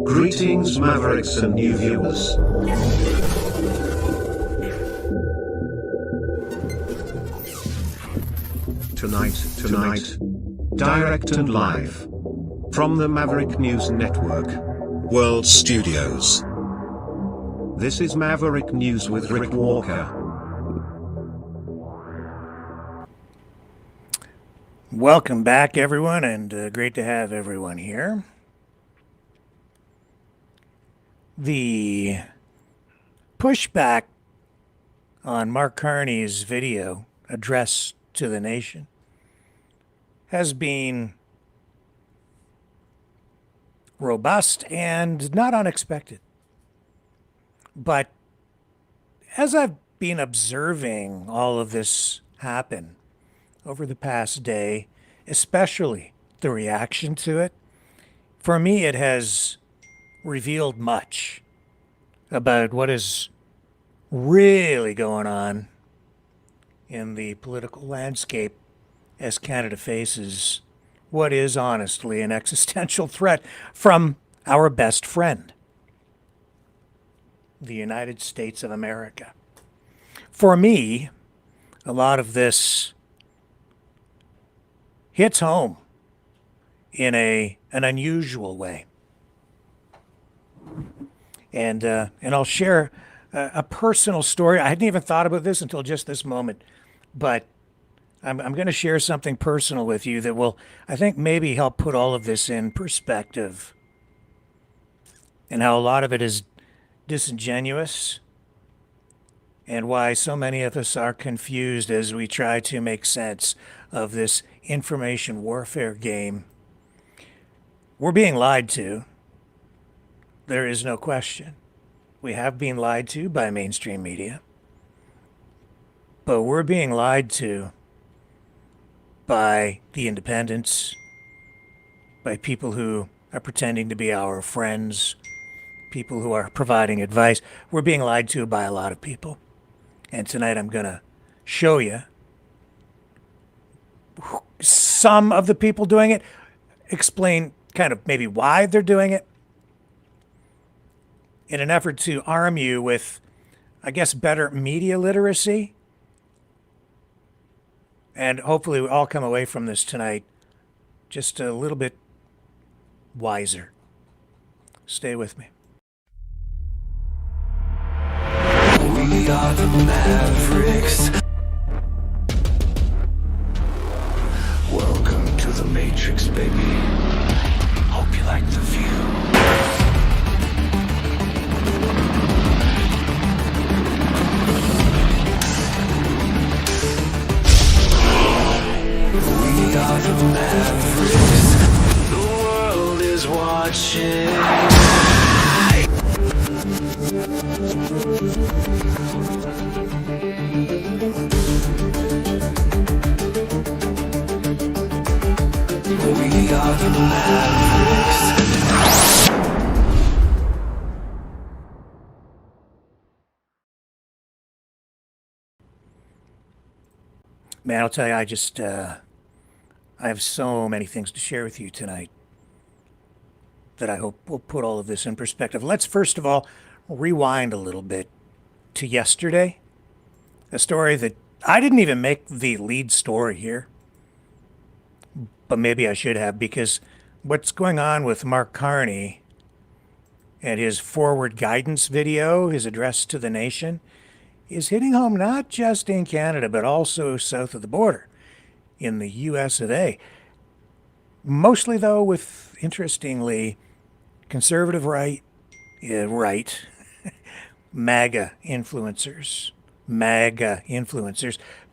Greetings, Mavericks and new viewers. Tonight, direct and live from the Maverick News Network World Studios. This is Maverick News with Rick Walker. Welcome back, everyone, and great to have everyone here. The pushback on Mark Carney's video address to the nation has been robust and not unexpected. But as I've been observing all of this happen over the past day, especially the reaction to it, for me it has revealed much about what is really going on in the political landscape as Canada faces what is honestly an existential threat from our best friend, the United States of America. For me, a lot of this hits home in an unusual way. And I'll share a personal story. I hadn't even thought about this until just this moment, but I'm going to share something personal with you that will, I think, maybe help put all of this in perspective, and how a lot of it is disingenuous, and why so many of us are confused as we try to make sense of this information warfare game. We're being lied to. There is no question. We have been lied to by mainstream media. But we're being lied to by the independents, by people who are pretending to be our friends, people who are providing advice. We're being lied to by a lot of people. And tonight I'm going to show you some of the people doing it, explain kind of maybe why they're doing it, in an effort to arm you with, I guess, better media literacy. And hopefully we all come away from this tonight just a little bit wiser. Stay with me. We are the Mavericks. Welcome to the Matrix, baby. Hope you like the view. We are the Mavericks. The world is watching. We are the Mavericks. Man, I'll tell you, I have so many things to share with you tonight that I hope will put all of this in perspective. Let's first of all rewind a little bit to yesterday, a story that I didn't even make the lead story here, but maybe I should have, because what's going on with Mark Carney and his forward guidance video, his address to the nation, is hitting home not just in Canada, but also south of the border in the US of A. Mostly, though, with, interestingly, conservative right, MAGA influencers.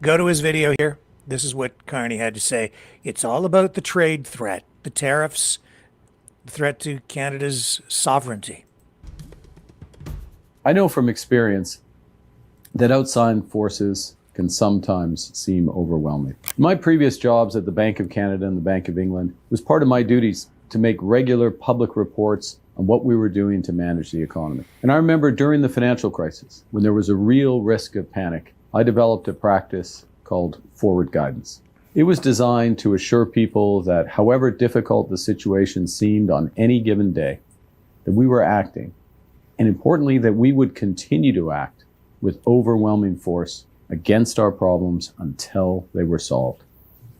Go to his video here. This is what Carney had to say. It's all about the trade threat, the tariffs, the threat to Canada's sovereignty. I know from experience that outside forces can sometimes seem overwhelming. My previous jobs at the Bank of Canada and the Bank of England was part of my duties to make regular public reports on what we were doing to manage the economy. And I remember during the financial crisis, when there was a real risk of panic, I developed a practice called forward guidance. It was designed to assure people that however difficult the situation seemed on any given day, that we were acting, and importantly, that we would continue to act with overwhelming force against our problems until they were solved.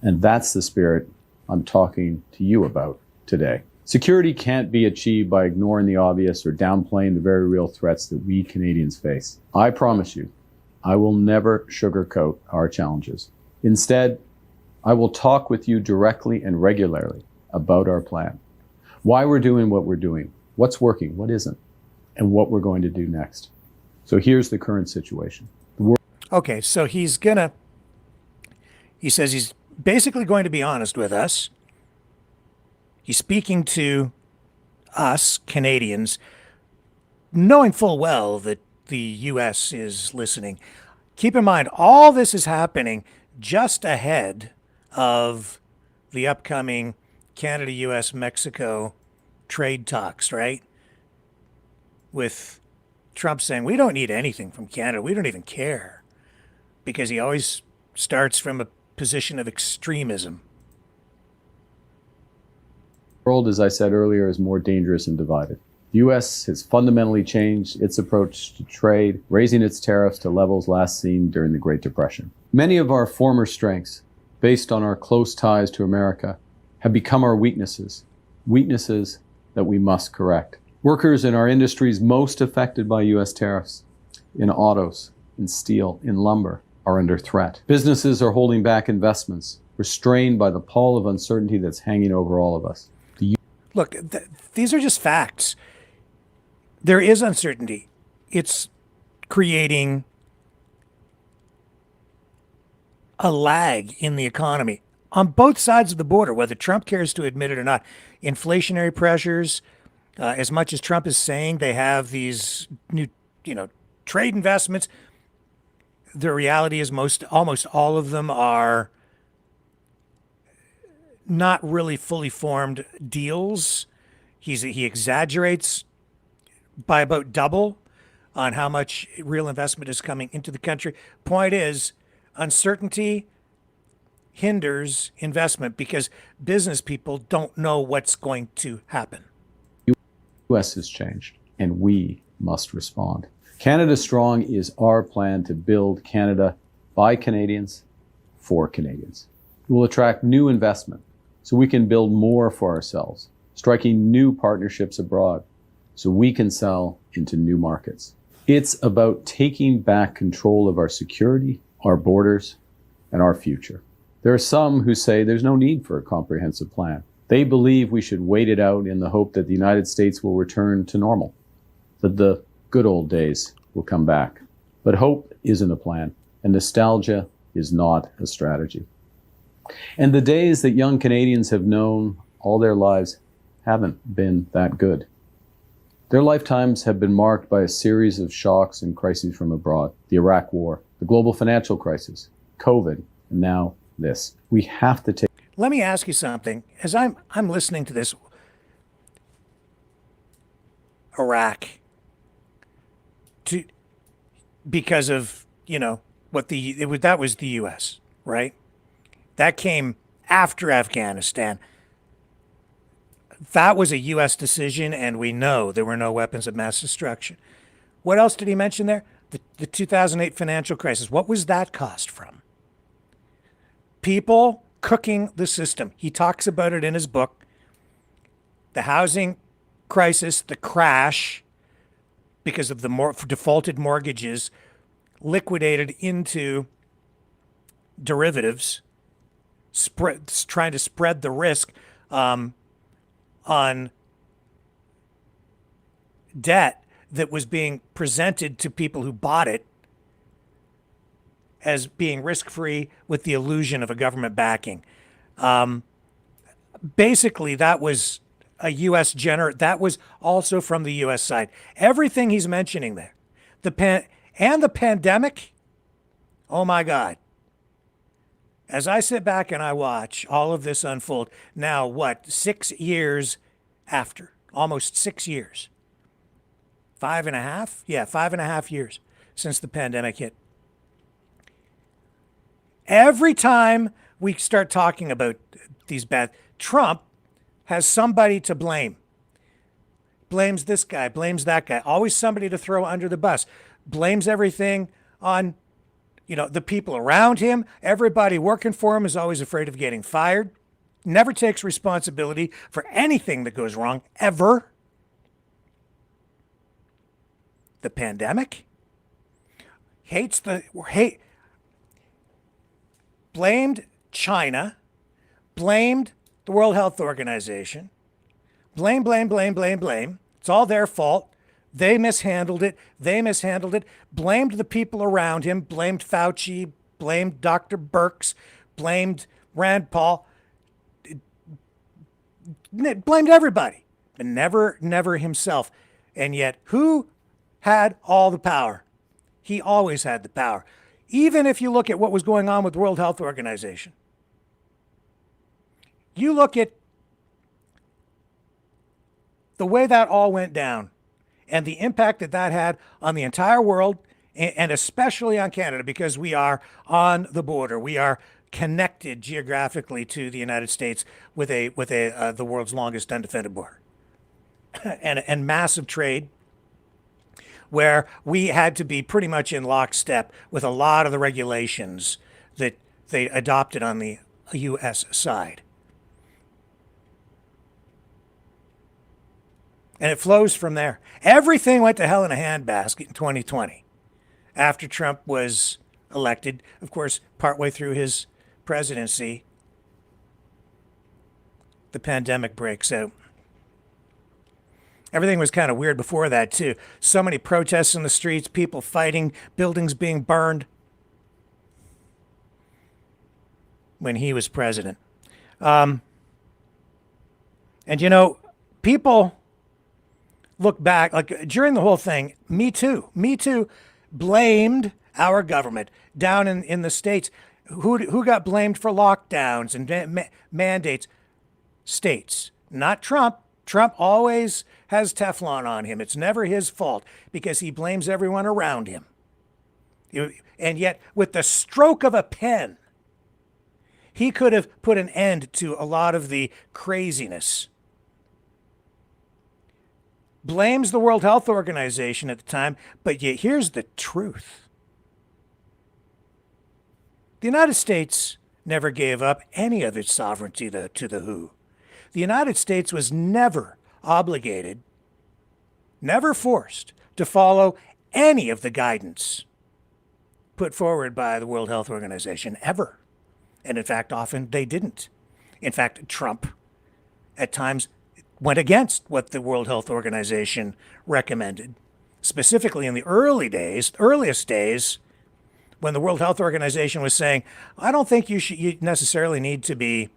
And that's the spirit I'm talking to you about today. Security can't be achieved by ignoring the obvious or downplaying the very real threats that we Canadians face. I promise you, I will never sugarcoat our challenges. Instead, I will talk with you directly and regularly about our plan, why we're doing what we're doing, what's working, what isn't, and what we're going to do next. So here's the current situation. Okay, so he says he's basically going to be honest with us. He's speaking to us, Canadians, knowing full well that the U.S. is listening. Keep in mind, all this is happening just ahead of the upcoming Canada, U.S., Mexico trade talks, right? With Trump saying, we don't need anything from Canada. We don't even care. Because he always starts from a position of extremism. The world, as I said earlier, is more dangerous and divided. The U.S. has fundamentally changed its approach to trade, raising its tariffs to levels last seen during the Great Depression. Many of our former strengths, based on our close ties to America, have become our weaknesses, weaknesses that we must correct. Workers in our industries most affected by U.S. tariffs, in autos, in steel, in lumber, are under threat. Businesses are holding back investments, restrained by the pall of uncertainty that's hanging over all of us. Look, these are just facts. There is uncertainty. It's creating a lag in the economy on both sides of the border, whether Trump cares to admit it or not. Inflationary pressures, as much as Trump is saying they have these new, trade investments, the reality is almost all of them are not really fully formed deals. He exaggerates by about double on how much real investment is coming into the country. Point is, uncertainty hinders investment because business people don't know what's going to happen. The U.S. has changed, and we must respond. Canada Strong is our plan to build Canada by Canadians, for Canadians. It will attract new investment so we can build more for ourselves, striking new partnerships abroad so we can sell into new markets. It's about taking back control of our security, our borders, and our future. There are some who say there's no need for a comprehensive plan. They believe we should wait it out in the hope that the United States will return to normal, that the good old days will come back. But hope isn't a plan, and nostalgia is not a strategy. And the days that young Canadians have known all their lives haven't been that good. Their lifetimes have been marked by a series of shocks and crises from abroad. The Iraq War, the global financial crisis, COVID, and now this. We have to take... Let me ask you something. As I'm listening to this, Iraq, because of, that was the U.S., right? That came after Afghanistan. That was a U.S. decision, and we know there were no weapons of mass destruction. What else did he mention there? The 2008 financial crisis. What was that cost from? People cooking the system. He talks about it in his book. The housing crisis, the crash, because of the defaulted mortgages, liquidated into derivatives, trying to spread the risk on debt that was being presented to people who bought it as being risk-free with the illusion of a government backing. Basically, that was a U.S. that was also from the U.S. side. Everything he's mentioning there, the pandemic, oh my God. As I sit back and I watch all of this unfold, now what, 6 years after, almost 6 years, 5.5? Yeah, 5.5 years since the pandemic hit. Every time we start talking about these bad. Trump has somebody to blame. Blames this guy, blames that guy. Always somebody to throw under the bus. Blames everything on, the people around him. Everybody working for him is always afraid of getting fired. Never takes responsibility for anything that goes wrong, ever. The pandemic. Blamed China, blamed the World Health Organization, blame. It's all their fault. They mishandled it. Blamed the people around him, blamed Fauci, blamed Dr. Birx, blamed Rand Paul, blamed everybody, but never himself. And yet, who had all the power? He always had the power. Even if you look at what was going on with the World Health Organization, you look at the way that all went down and the impact that had on the entire world and especially on Canada, because we are on the border. We are connected geographically to the United States with the world's longest undefended border and massive trade, where we had to be pretty much in lockstep with a lot of the regulations that they adopted on the U.S. side. And it flows from there. Everything went to hell in a handbasket in 2020 after Trump was elected. Of course, partway through his presidency, the pandemic breaks out. Everything was kind of weird before that, too. So many protests in the streets, people fighting, buildings being burned when he was president. And, people look back, like during the whole thing, Me Too blamed our government down in the States. Who got blamed for lockdowns and mandates? States, not Trump. Trump always has Teflon on him. It's never his fault because he blames everyone around him. And yet, with the stroke of a pen, he could have put an end to a lot of the craziness. Blames the World Health Organization at the time, but yet here's the truth. The United States never gave up any of its sovereignty to the WHO. The United States was never obligated, never forced to follow any of the guidance put forward by the World Health Organization, ever. And in fact, often they didn't. In fact, Trump at times went against what the World Health Organization recommended, specifically in the earliest days, when the World Health Organization was saying, I don't think you necessarily need to be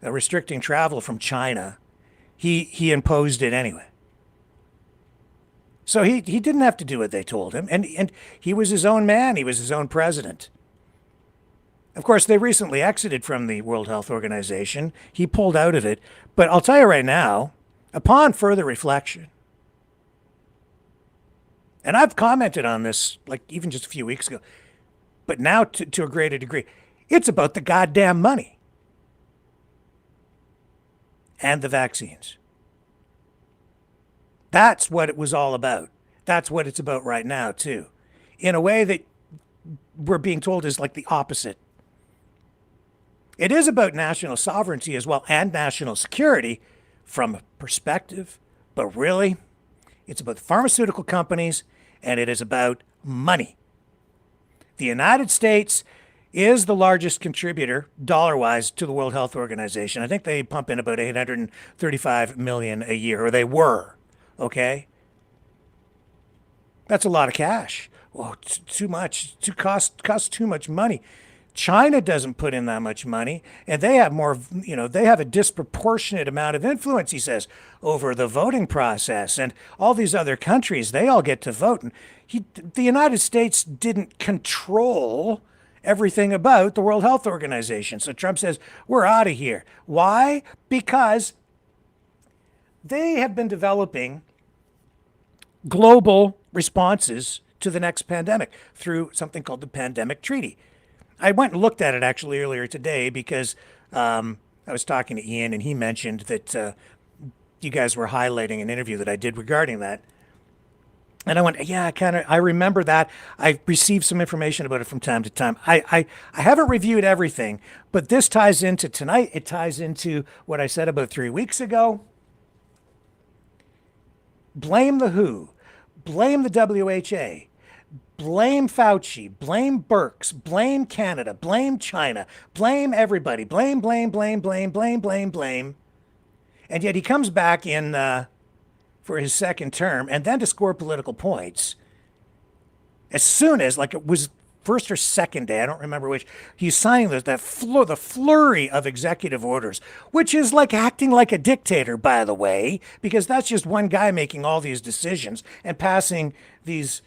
restricting travel from China. He imposed it anyway. So he didn't have to do what they told him. And he was his own man. He was his own president. Of course, they recently exited from the World Health Organization. He pulled out of it. But I'll tell you right now, upon further reflection, and I've commented on this like even just a few weeks ago, but now to a greater degree, it's about the goddamn money and the vaccines. That's what it was all about. That's what it's about right now, too. In a way that we're being told is like the opposite. It is about national sovereignty as well and national security from a perspective, but really, it's about the pharmaceutical companies and it is about money. The United States is the largest contributor, dollar-wise, to the World Health Organization. I think they pump in about $835 million a year, or they were, okay? That's a lot of cash. Well, too much. Costs too much money. China doesn't put in that much money, and they have more, they have a disproportionate amount of influence, he says, over the voting process. And all these other countries, they all get to vote. And the United States didn't control everything about the World Health Organization. So Trump says, we're out of here. Why? Because they have been developing global responses to the next pandemic through something called the Pandemic Treaty. I went and looked at it actually earlier today because I was talking to Ian and he mentioned that you guys were highlighting an interview that I did regarding that. And I went, yeah, I remember that. I received some information about it from time to time. I haven't reviewed everything, but this ties into tonight. It ties into what I said about 3 weeks ago. Blame the WHO, blame the WHO, blame Fauci, blame Birx, blame Canada, blame China, blame everybody, blame. And yet he comes back in for his second term, and then to score political points, as soon as, like, it was first or second day, I don't remember which, he's signing the flurry of executive orders, which is like acting like a dictator, by the way, because that's just one guy making all these decisions and passing these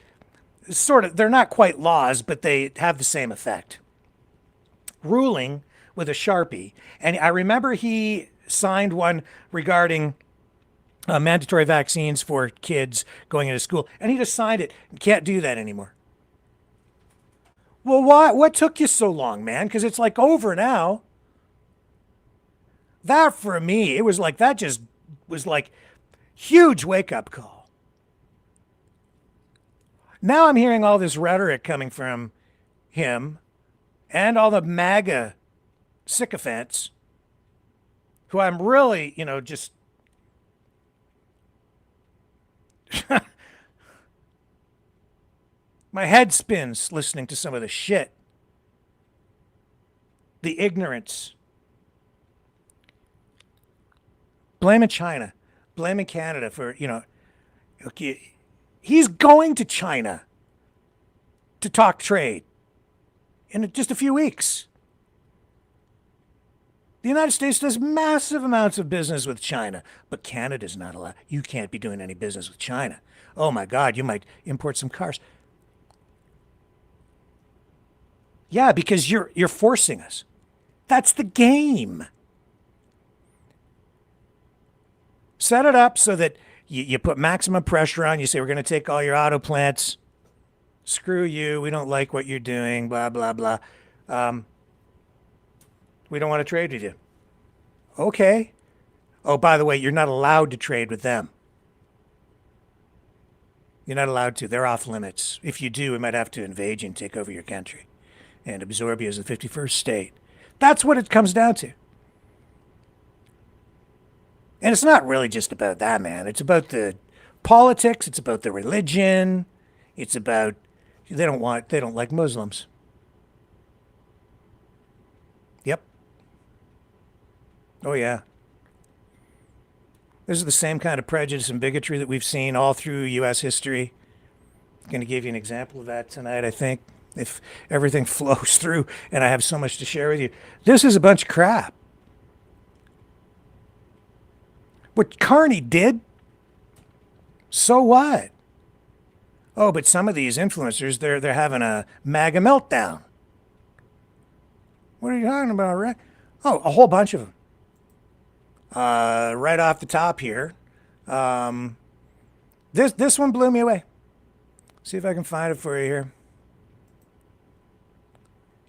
sort of, they're not quite laws, but they have the same effect. Ruling with a Sharpie. And I remember he signed one regarding mandatory vaccines for kids going into school, and he just signed it. You can't do that anymore. Well, why? What took you so long, man? Because it's like over now. That for me, it was like, that just was like huge wake-up call. Now I'm hearing all this rhetoric coming from him and all the MAGA sycophants who I'm really, just my head spins listening to some of the shit. The ignorance. Blaming China. Blaming Canada for, okay, he's going to China to talk trade in just a few weeks. The United States does massive amounts of business with China, but Canada's not allowed. You can't be doing any business with China. Oh my God, you might import some cars. Yeah, because you're forcing us. That's the game. Set it up so that you put maximum pressure on. You say, we're going to take all your auto plants. Screw you. We don't like what you're doing. Blah, blah, blah. We don't want to trade with you. Okay. Oh, by the way, you're not allowed to trade with them. You're not allowed to. They're off limits. If you do, we might have to invade you and take over your country and absorb you as the 51st state. That's what it comes down to. And it's not really just about that, man. It's about the politics. It's about the religion. It's about, they don't like Muslims. Yep. Oh, yeah. This is the same kind of prejudice and bigotry that we've seen all through U.S. history. I'm going to give you an example of that tonight, I think, if everything flows through and I have so much to share with you. This is a bunch of crap. What Carney did, so what? Oh, but some of these influencers, they're having a MAGA meltdown. What are you talking about, Rick? Oh, a whole bunch of them. Right off the top here. This one blew me away. See if I can find it for you here.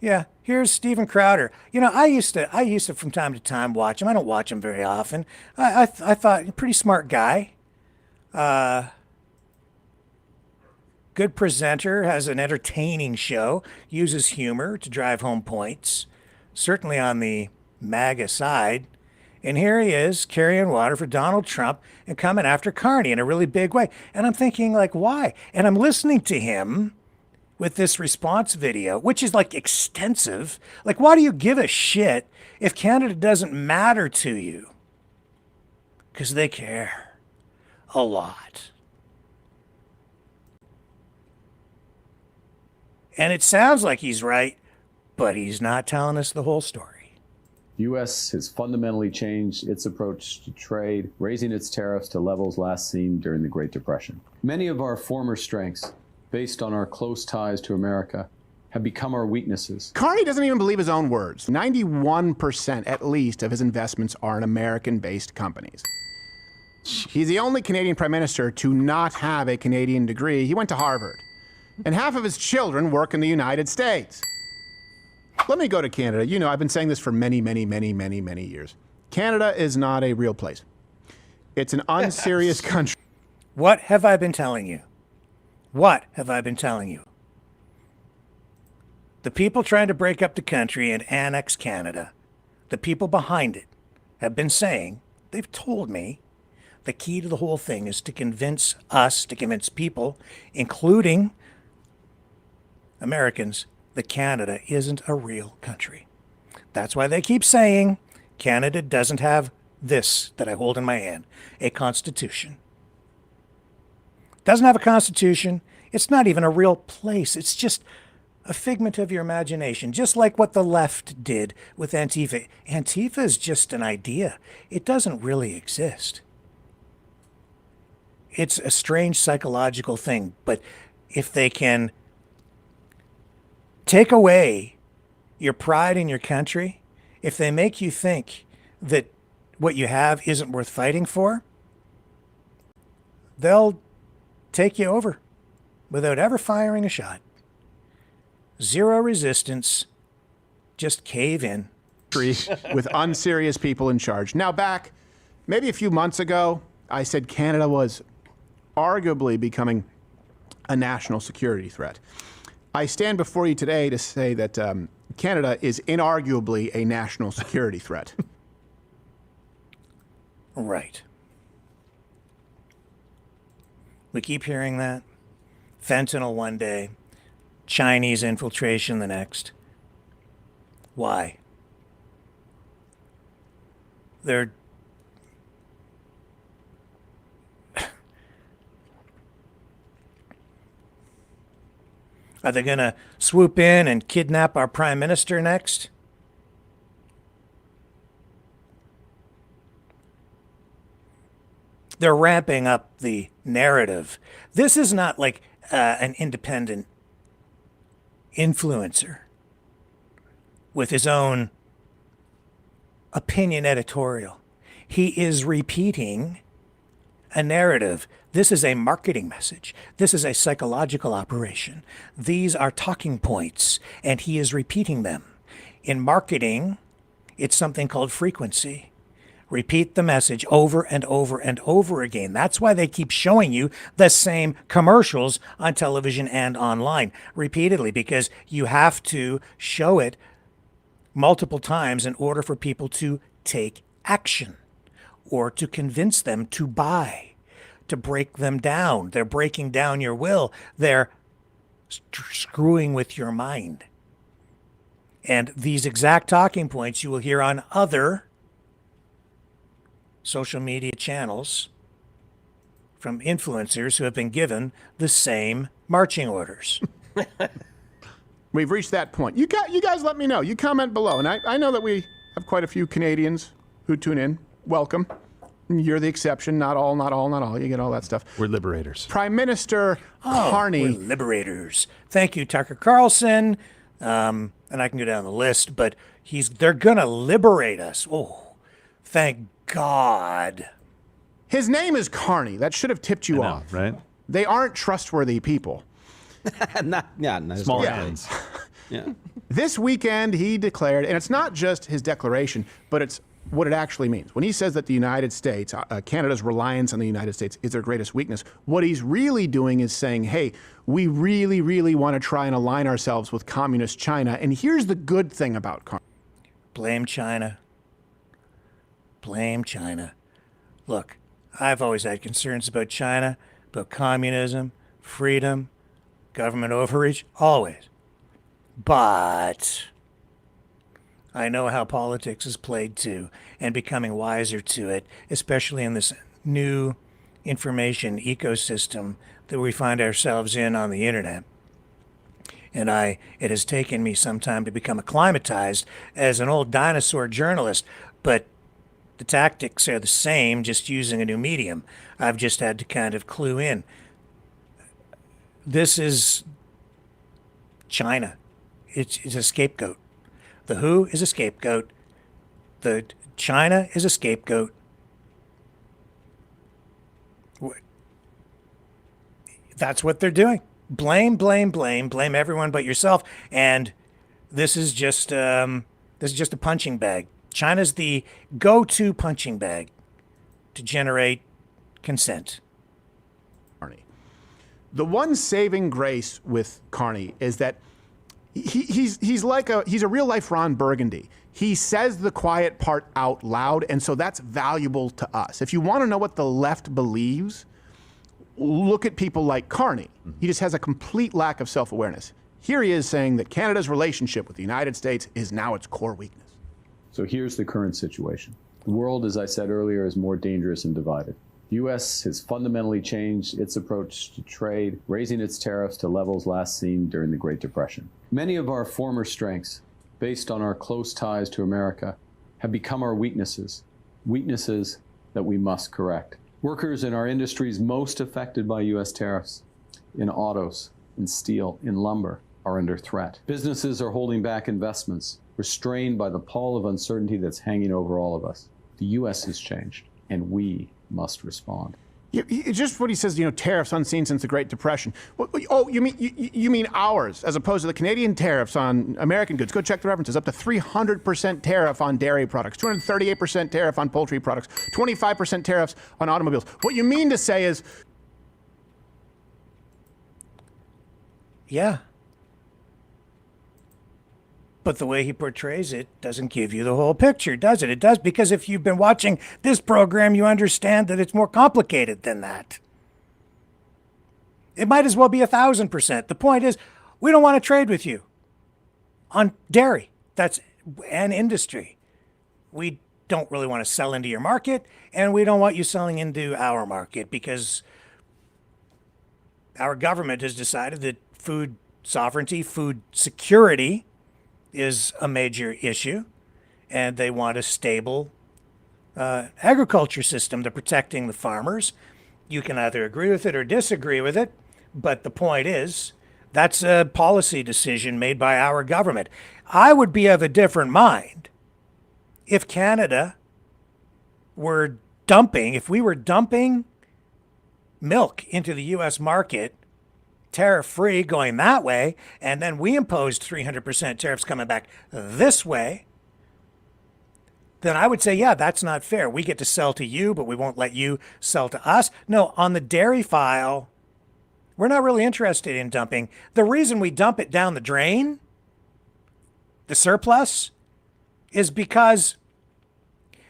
Yeah, here's Steven Crowder. I used to from time to time watch him. I don't watch him very often. I thought pretty smart guy. Good presenter, has an entertaining show, uses humor to drive home points. Certainly on the MAGA side. And here he is carrying water for Donald Trump and coming after Carney in a really big way. And I'm thinking, like, why? And I'm listening to him with this response video, which is like extensive. Like, why do you give a shit if Canada doesn't matter to you? Because they care a lot. And it sounds like he's right, but he's not telling us the whole story. The U.S. has fundamentally changed its approach to trade, raising its tariffs to levels last seen during the Great Depression. Many of our former strengths, based on our close ties to America, have become our weaknesses. Carney doesn't even believe his own words. 91% at least of his investments are in American-based companies. He's the only Canadian prime minister to not have a Canadian degree. He went to Harvard. And half of his children work in the United States. let me go to Canada. You know, I've been saying this for many, many, many, many, many years. Canada is not a real place. It's an unserious country. What have I been telling you? What have I been telling you? The people trying to break up the country and annex Canada, the people behind it, have been saying, they've told me, the key to the whole thing is to convince us, to convince people, including Americans, that Canada isn't a real country. That's why they keep saying Canada doesn't have this that I hold in my hand, a constitution. Doesn't have a constitution. It's not even a real place. It's just a figment of your imagination, just like what the left did with Antifa. Antifa is just an idea. It doesn't really exist. It's a strange psychological thing, but if they can take away your pride in your country, if they make you think that what you have isn't worth fighting for, they'll take you over without ever firing a shot. Zero resistance, just cave in. With unserious people in charge. Now back, maybe a few months ago, I said Canada was arguably becoming a national security threat. I stand before you today to say that Canada is inarguably a national security threat. Right. We keep hearing that. Fentanyl one day, Chinese infiltration the next. Why? They're Are they going to swoop in and kidnap our prime minister next? They're ramping up the narrative. This is not like an independent influencer with his own opinion editorial. He is repeating a narrative. This is a marketing message. This is a psychological operation. These are talking points, and he is repeating them. In marketing, it's something called frequency. Repeat the message over and over and over again. That's why they keep showing you the same commercials on television and online repeatedly, because you have to show it multiple times in order for people to take action or to convince them to buy, to break them down. They're breaking down your will. They're screwing with your mind. And these exact talking points you will hear on other social media channels from influencers who have been given the same marching orders. We've reached that point. You guys let me know. You comment below. And I know that we have quite a few Canadians who tune in. Welcome. You're the exception. Not all, not all, not all. You get all that stuff. We're liberators. Prime Minister Carney. We're liberators. Thank you, Tucker Carlson. And I can go down the list, but they're going to liberate us. Oh, thank God. His name is Carney. That should have tipped you off. Right? They aren't trustworthy people. Not Small Yeah. things. Yeah. This weekend, he declared, and it's not just his declaration, but it's what it actually means. When he says that the United States, Canada's reliance on the United States is their greatest weakness, what he's really doing is saying, hey, we really, really want to try and align ourselves with communist China. And here's the good thing about Carney. Blame China. Blame China. Look, I've always had concerns about China, about communism, freedom, government overreach, always. But I know how politics is played too, and becoming wiser to it, especially in this new information ecosystem that we find ourselves in on the internet. And it has taken me some time to become acclimatized as an old dinosaur journalist, but the tactics are the same, just using a new medium. I've just had to kind of clue in. This is China. It's a scapegoat. The WHO is a scapegoat. The China is a scapegoat. That's what they're doing. Blame everyone but yourself. And this is just a punching bag. China's the go-to punching bag to generate consent. Carney. The one saving grace with Carney is that he's a real life Ron Burgundy. He says the quiet part out loud, and so that's valuable to us. If you want to know what the left believes, look at people like Carney. He just has a complete lack of self-awareness. Here he is saying that Canada's relationship with the United States is now its core weakness. So here's the current situation. The world, as I said earlier, is more dangerous and divided. The U.S. has fundamentally changed its approach to trade, raising its tariffs to levels last seen during the Great Depression. Many of our former strengths, based on our close ties to America, have become our weaknesses, weaknesses that we must correct. Workers in our industries most affected by U.S. tariffs, in autos, in steel, in lumber, are under threat. Businesses are holding back investments, restrained by the pall of uncertainty that's hanging over all of us. The U.S. has changed, and we must respond. Just what he says, tariffs unseen since the Great Depression. Oh, you mean ours, as opposed to the Canadian tariffs on American goods. Go check the references. Up to 300% tariff on dairy products, 238% tariff on poultry products, 25% tariffs on automobiles. What you mean to say is... Yeah. But the way he portrays it doesn't give you the whole picture, does it? It does, because if you've been watching this program, you understand that it's more complicated than that. It might as well be 1,000%. The point is, we don't want to trade with you on dairy. That's an industry. We don't really want to sell into your market, and we don't want you selling into our market because our government has decided that food sovereignty, food security is a major issue, and they want a stable agriculture system to protecting the farmers. You can either agree with it or disagree with it, but the point is that's a policy decision made by our government. I would be of a different mind if Canada were if we were dumping milk into the U.S. market tariff-free going that way, and then we imposed 300% tariffs coming back this way, then I would say, yeah, that's not fair. We get to sell to you, but we won't let you sell to us. No, on the dairy file, we're not really interested in dumping. The reason we dump it down the drain, the surplus, is because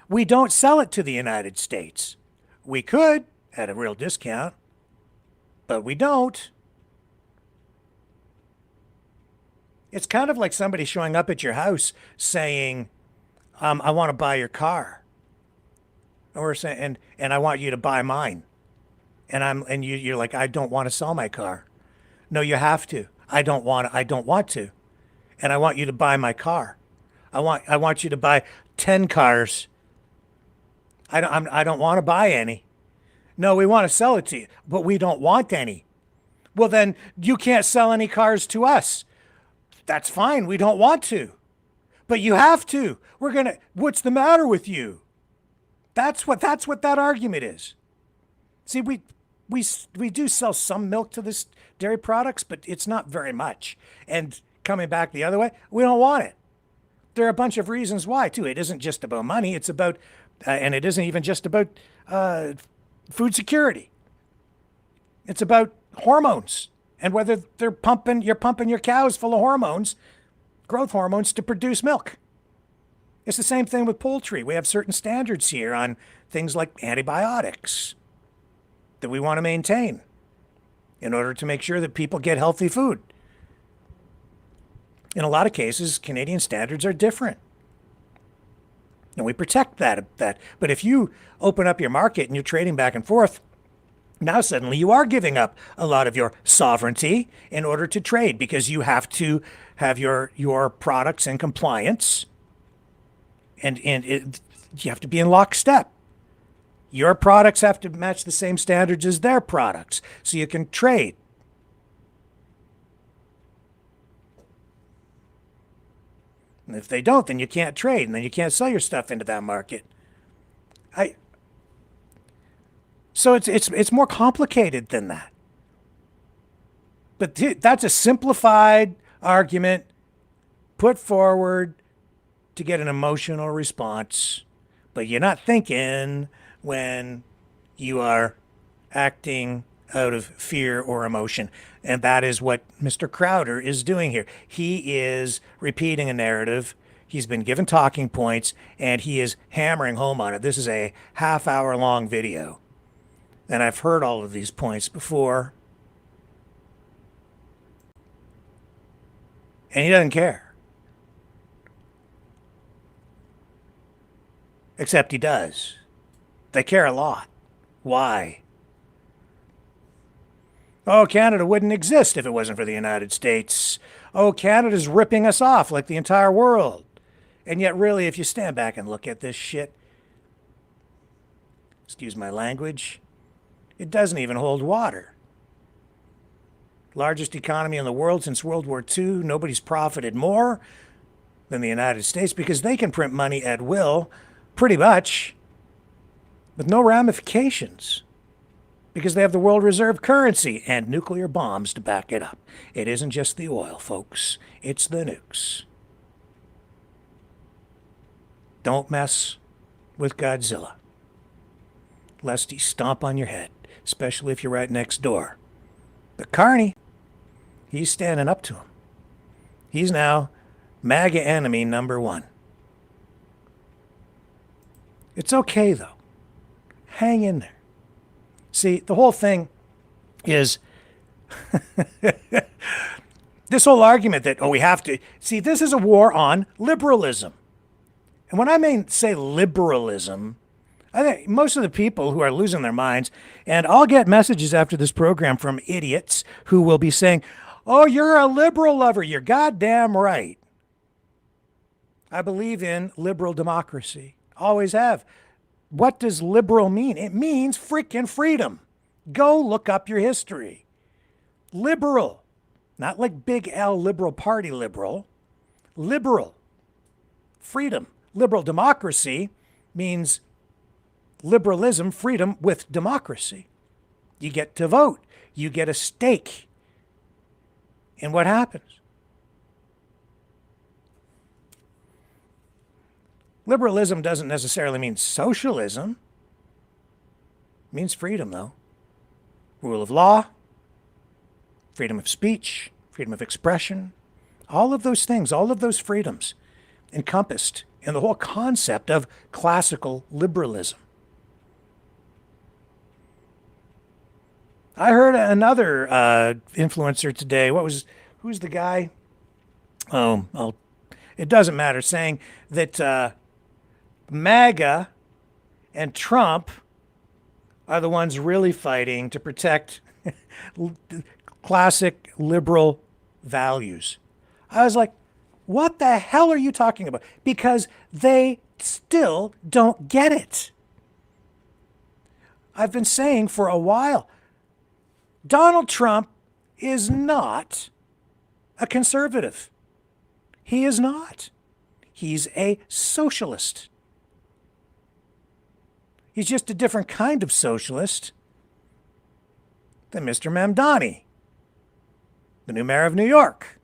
we don't sell it to the United States. We could at a real discount, but we don't. It's kind of like somebody showing up at your house saying, I want to buy your car. And we're saying, and I want you to buy mine. And you're like, I don't want to sell my car. No, you have to. I don't want to. And I want you to buy my car. I want you to buy 10 cars. I don't want to buy any. No, we want to sell it to you, but we don't want any. Well, then you can't sell any cars to us. That's fine. We don't want to, but you have to. What's the matter with you? That's what that argument is. See, we do sell some milk to this dairy products, but it's not very much. And coming back the other way, we don't want it. There are a bunch of reasons why too. It isn't just about money. It's about, and it isn't even just about food security. It's about hormones. And whether you're pumping your cows full of hormones, growth hormones, to produce milk. It's the same thing with poultry. We have certain standards here on things like antibiotics that we want to maintain in order to make sure that people get healthy food. In a lot of cases, Canadian standards are different. And we protect that. But if you open up your market and you're trading back and forth, now suddenly you are giving up a lot of your sovereignty in order to trade, because you have to have your products in compliance, and you have to be in lockstep. Your products have to match the same standards as their products so you can trade. And if they don't, then you can't trade, and then you can't sell your stuff into that market. So it's more complicated than that. But that's a simplified argument put forward to get an emotional response, but you're not thinking when you are acting out of fear or emotion. And that is what Mr. Crowder is doing here. He is repeating a narrative. He's been given talking points, and he is hammering home on it. This is a half-hour long video. And I've heard all of these points before. And he doesn't care. Except he does. They care a lot. Why? Oh, Canada wouldn't exist if it wasn't for the United States. Oh, Canada's ripping us off like the entire world. And yet, really, if you stand back and look at this shit, excuse my language, it doesn't even hold water. Largest economy in the world since World War II. Nobody's profited more than the United States because they can print money at will, pretty much, with no ramifications. Because they have the world reserve currency and nuclear bombs to back it up. It isn't just the oil, folks. It's the nukes. Don't mess with Godzilla, lest he stomp on your head, especially if you're right next door. But Carney, he's standing up to him. He's now MAGA enemy number one. It's okay, though. Hang in there. See, the whole thing is this whole argument that, oh, we have to... See, this is a war on liberalism. And when I say liberalism, I think most of the people who are losing their minds, and I'll get messages after this program from idiots who will be saying, oh, you're a liberal lover. You're goddamn right. I believe in liberal democracy. Always have. What does liberal mean? It means freaking freedom. Go look up your history. Liberal. Not like big L liberal party liberal. Liberal. Freedom. Liberal democracy means liberalism, freedom with democracy. You get to vote. You get a stake in what happens. Liberalism doesn't necessarily mean socialism. It means freedom, though. Rule of law, freedom of speech, freedom of expression, all of those things, all of those freedoms encompassed in the whole concept of classical liberalism. I heard another influencer today. Who's the guy? It doesn't matter, saying that MAGA and Trump are the ones really fighting to protect classic liberal values. I was like, what the hell are you talking about? Because they still don't get it. I've been saying for a while, Donald Trump is not a conservative. He is not. He's a socialist. He's just a different kind of socialist than Mr. Mamdani, the new mayor of New York.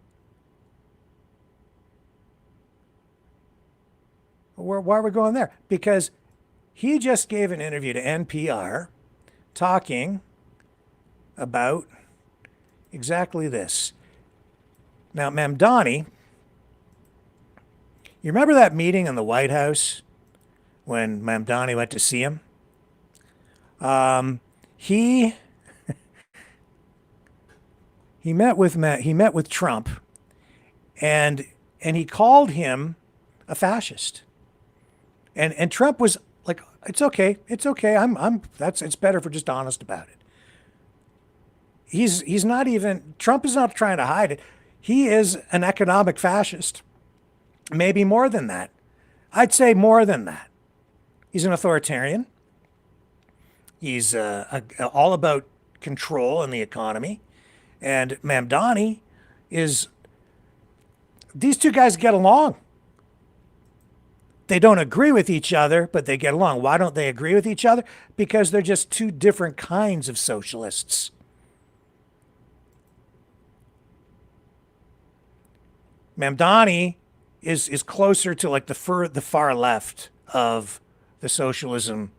Why are we going there? Because he just gave an interview to NPR talking about exactly this. Now, Mamdani, you remember that meeting in the White House when Mamdani went to see him? He met with Trump, and he called him a fascist. And Trump was like, it's okay. It's better if we're just honest about it. He's not even, Trump is not trying to hide it. He is an economic fascist. Maybe more than that. I'd say more than that. He's an authoritarian. He's all about control in the economy. And Mamdani is, these two guys get along. They don't agree with each other, but they get along. Why don't they agree with each other? Because they're just two different kinds of socialists. Mamdani is closer to like the far left of the socialism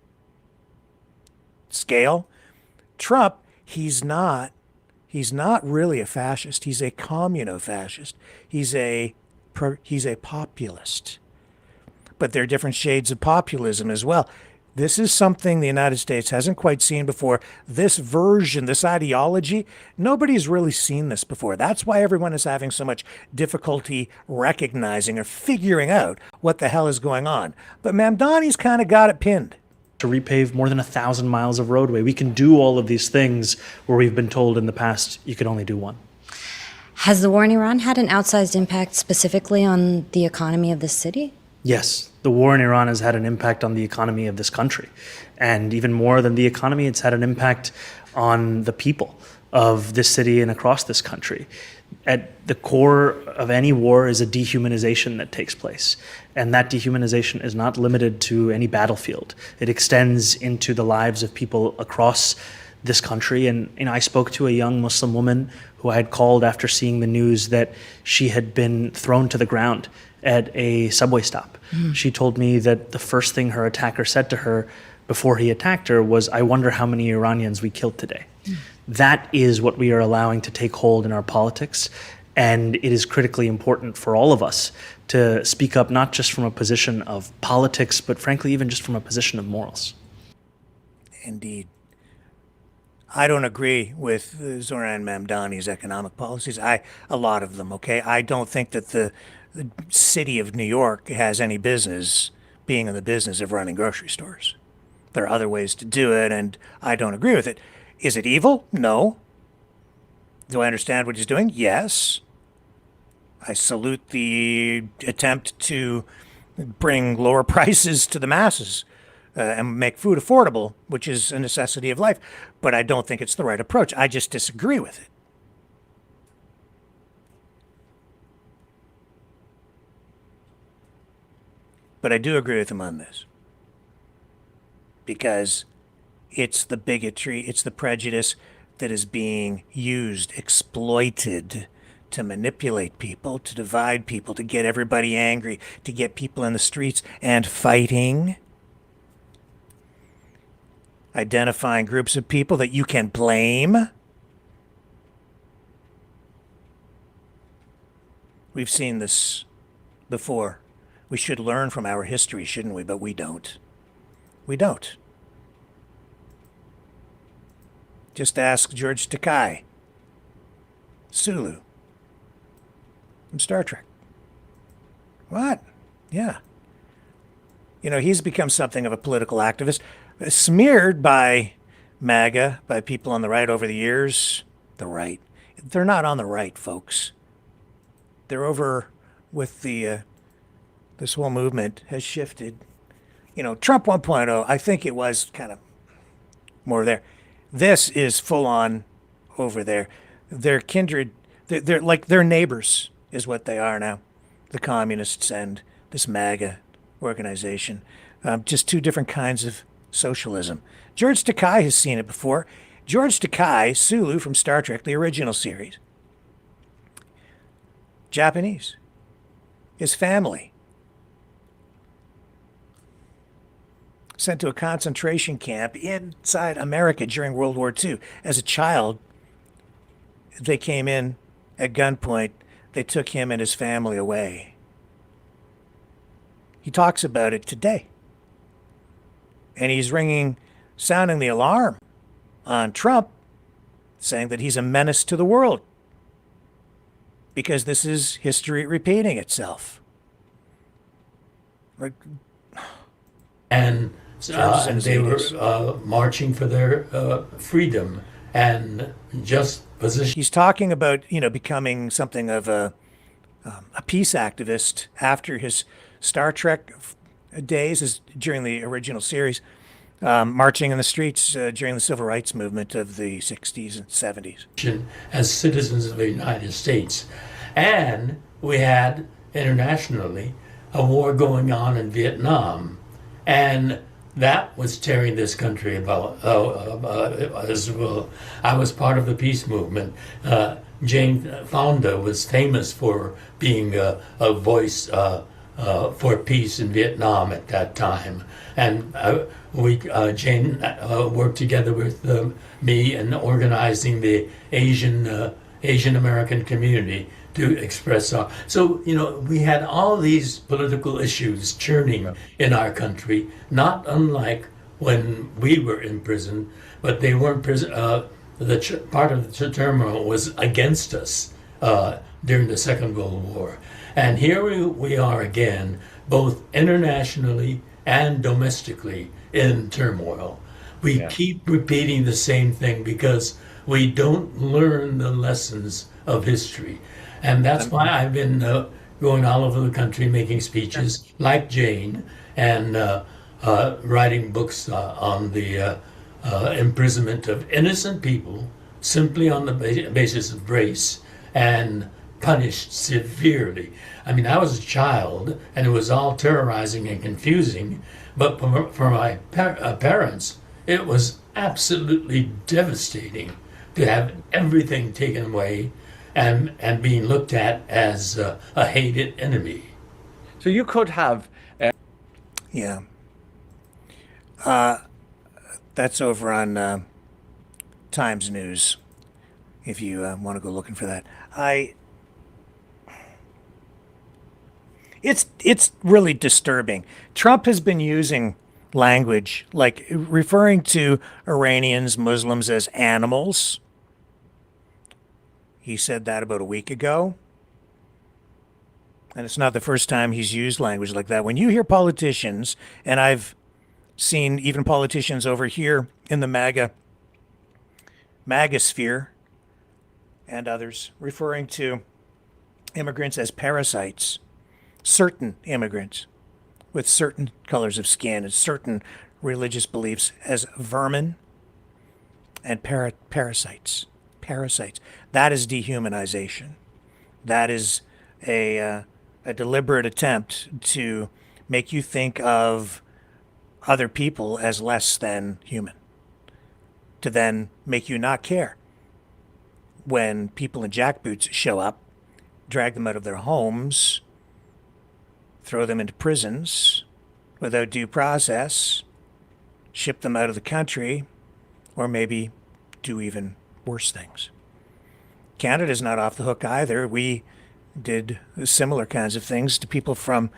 scale. Trump, he's not really a fascist. He's a communo-fascist. He's a populist. But there are different shades of populism as well. This is something the United States hasn't quite seen before. This version, this ideology, nobody's really seen this before. That's why everyone is having so much difficulty recognizing or figuring out what the hell is going on. But Mamdani's kind of got it pinned. To repave more than 1,000 miles of roadway. We can do all of these things where we've been told in the past you could only do one. Has the war in Iran had an outsized impact specifically on the economy of this city? Yes, the war in Iran has had an impact on the economy of this country. And even more than the economy, it's had an impact on the people of this city and across this country. At the core of any war is a dehumanization that takes place. And that dehumanization is not limited to any battlefield. It extends into the lives of people across this country. And I spoke to a young Muslim woman who I had called after seeing the news that she had been thrown to the ground at a subway stop. She told me that the first thing her attacker said to her before he attacked her was, "I wonder how many Iranians we killed today." That is what we are allowing to take hold in our politics. And it is critically important for all of us to speak up, not just from a position of politics, but frankly, even just from a position of morals. Indeed. I don't agree with Zoran Mamdani's economic policies. A lot of them, okay? I don't think that the city of New York has any business being in the business of running grocery stores. There are other ways to do it, and I don't agree with it. Is it evil? No. Do I understand what he's doing? Yes. I salute the attempt to bring lower prices to the masses and make food affordable, which is a necessity of life. But I don't think it's the right approach. I just disagree with it. But I do agree with him on this. Because it's the bigotry, it's the prejudice that is being used, exploited to manipulate people, to divide people, to get everybody angry, to get people in the streets and fighting. Identifying groups of people that you can blame. We've seen this before. We should learn from our history, shouldn't we? But we don't. We don't. Just ask George Takei, Sulu, from Star Trek. What? Yeah. You know, he's become something of a political activist, smeared by MAGA, by people on the right over the years. The right. They're not on the right, folks. They're over with the, this whole movement has shifted. You know, Trump 1.0, I think it was kind of more there. This is full on over there. They're kindred, they're like their neighbors is what they are now. The communists and this MAGA organization. Just two different kinds of socialism. George Takei has seen it before. George Takei, Sulu from Star Trek, the original series. Japanese. His family. Sent to a concentration camp inside America during World War II. As a child, they came in at gunpoint. They took him and his family away. He talks about it today. And he's sounding the alarm on Trump, saying that he's a menace to the world. Because this is history repeating itself. And they were marching for their freedom and just position. He's talking about, becoming something of a peace activist after his Star Trek days, during the original series, marching in the streets during the civil rights movement of the 60s and 70s. As citizens of the United States. And we had, internationally, a war going on in Vietnam. And that was tearing this country about as well. I was part of the peace movement Jane Fonda was famous for being a voice for peace in Vietnam at that time, and Jane worked together with me in organizing the Asian American community to express our. So we had all these political issues churning in our country, not unlike when we were in prison, but they weren't prison. Part of the turmoil was against us during the Second World War. And here we are again, both internationally and domestically in turmoil. We keep repeating the same thing because we don't learn the lessons of history. And that's why I've been going all over the country making speeches like Jane and writing books on the imprisonment of innocent people simply on the basis of race and punished severely. I mean, I was a child and it was all terrorizing and confusing, but for my parents, it was absolutely devastating to have everything taken away and being looked at as a hated enemy. So you could have. Yeah. That's over on Times News, if you want to go looking for that. It's really disturbing. Trump has been using language like referring to Iranians, Muslims as animals. He said that about a week ago. And it's not the first time he's used language like that. When you hear politicians, and I've seen even politicians over here in the MAGA sphere and others referring to immigrants as parasites, certain immigrants with certain colors of skin and certain religious beliefs as vermin and parasites. Parasites. That is dehumanization. That is a deliberate attempt to make you think of other people as less than human, to then make you not care when people in jackboots show up, drag them out of their homes, throw them into prisons without due process, ship them out of the country, or maybe do even worse things. Canada's not off the hook either. We did similar kinds of things to people of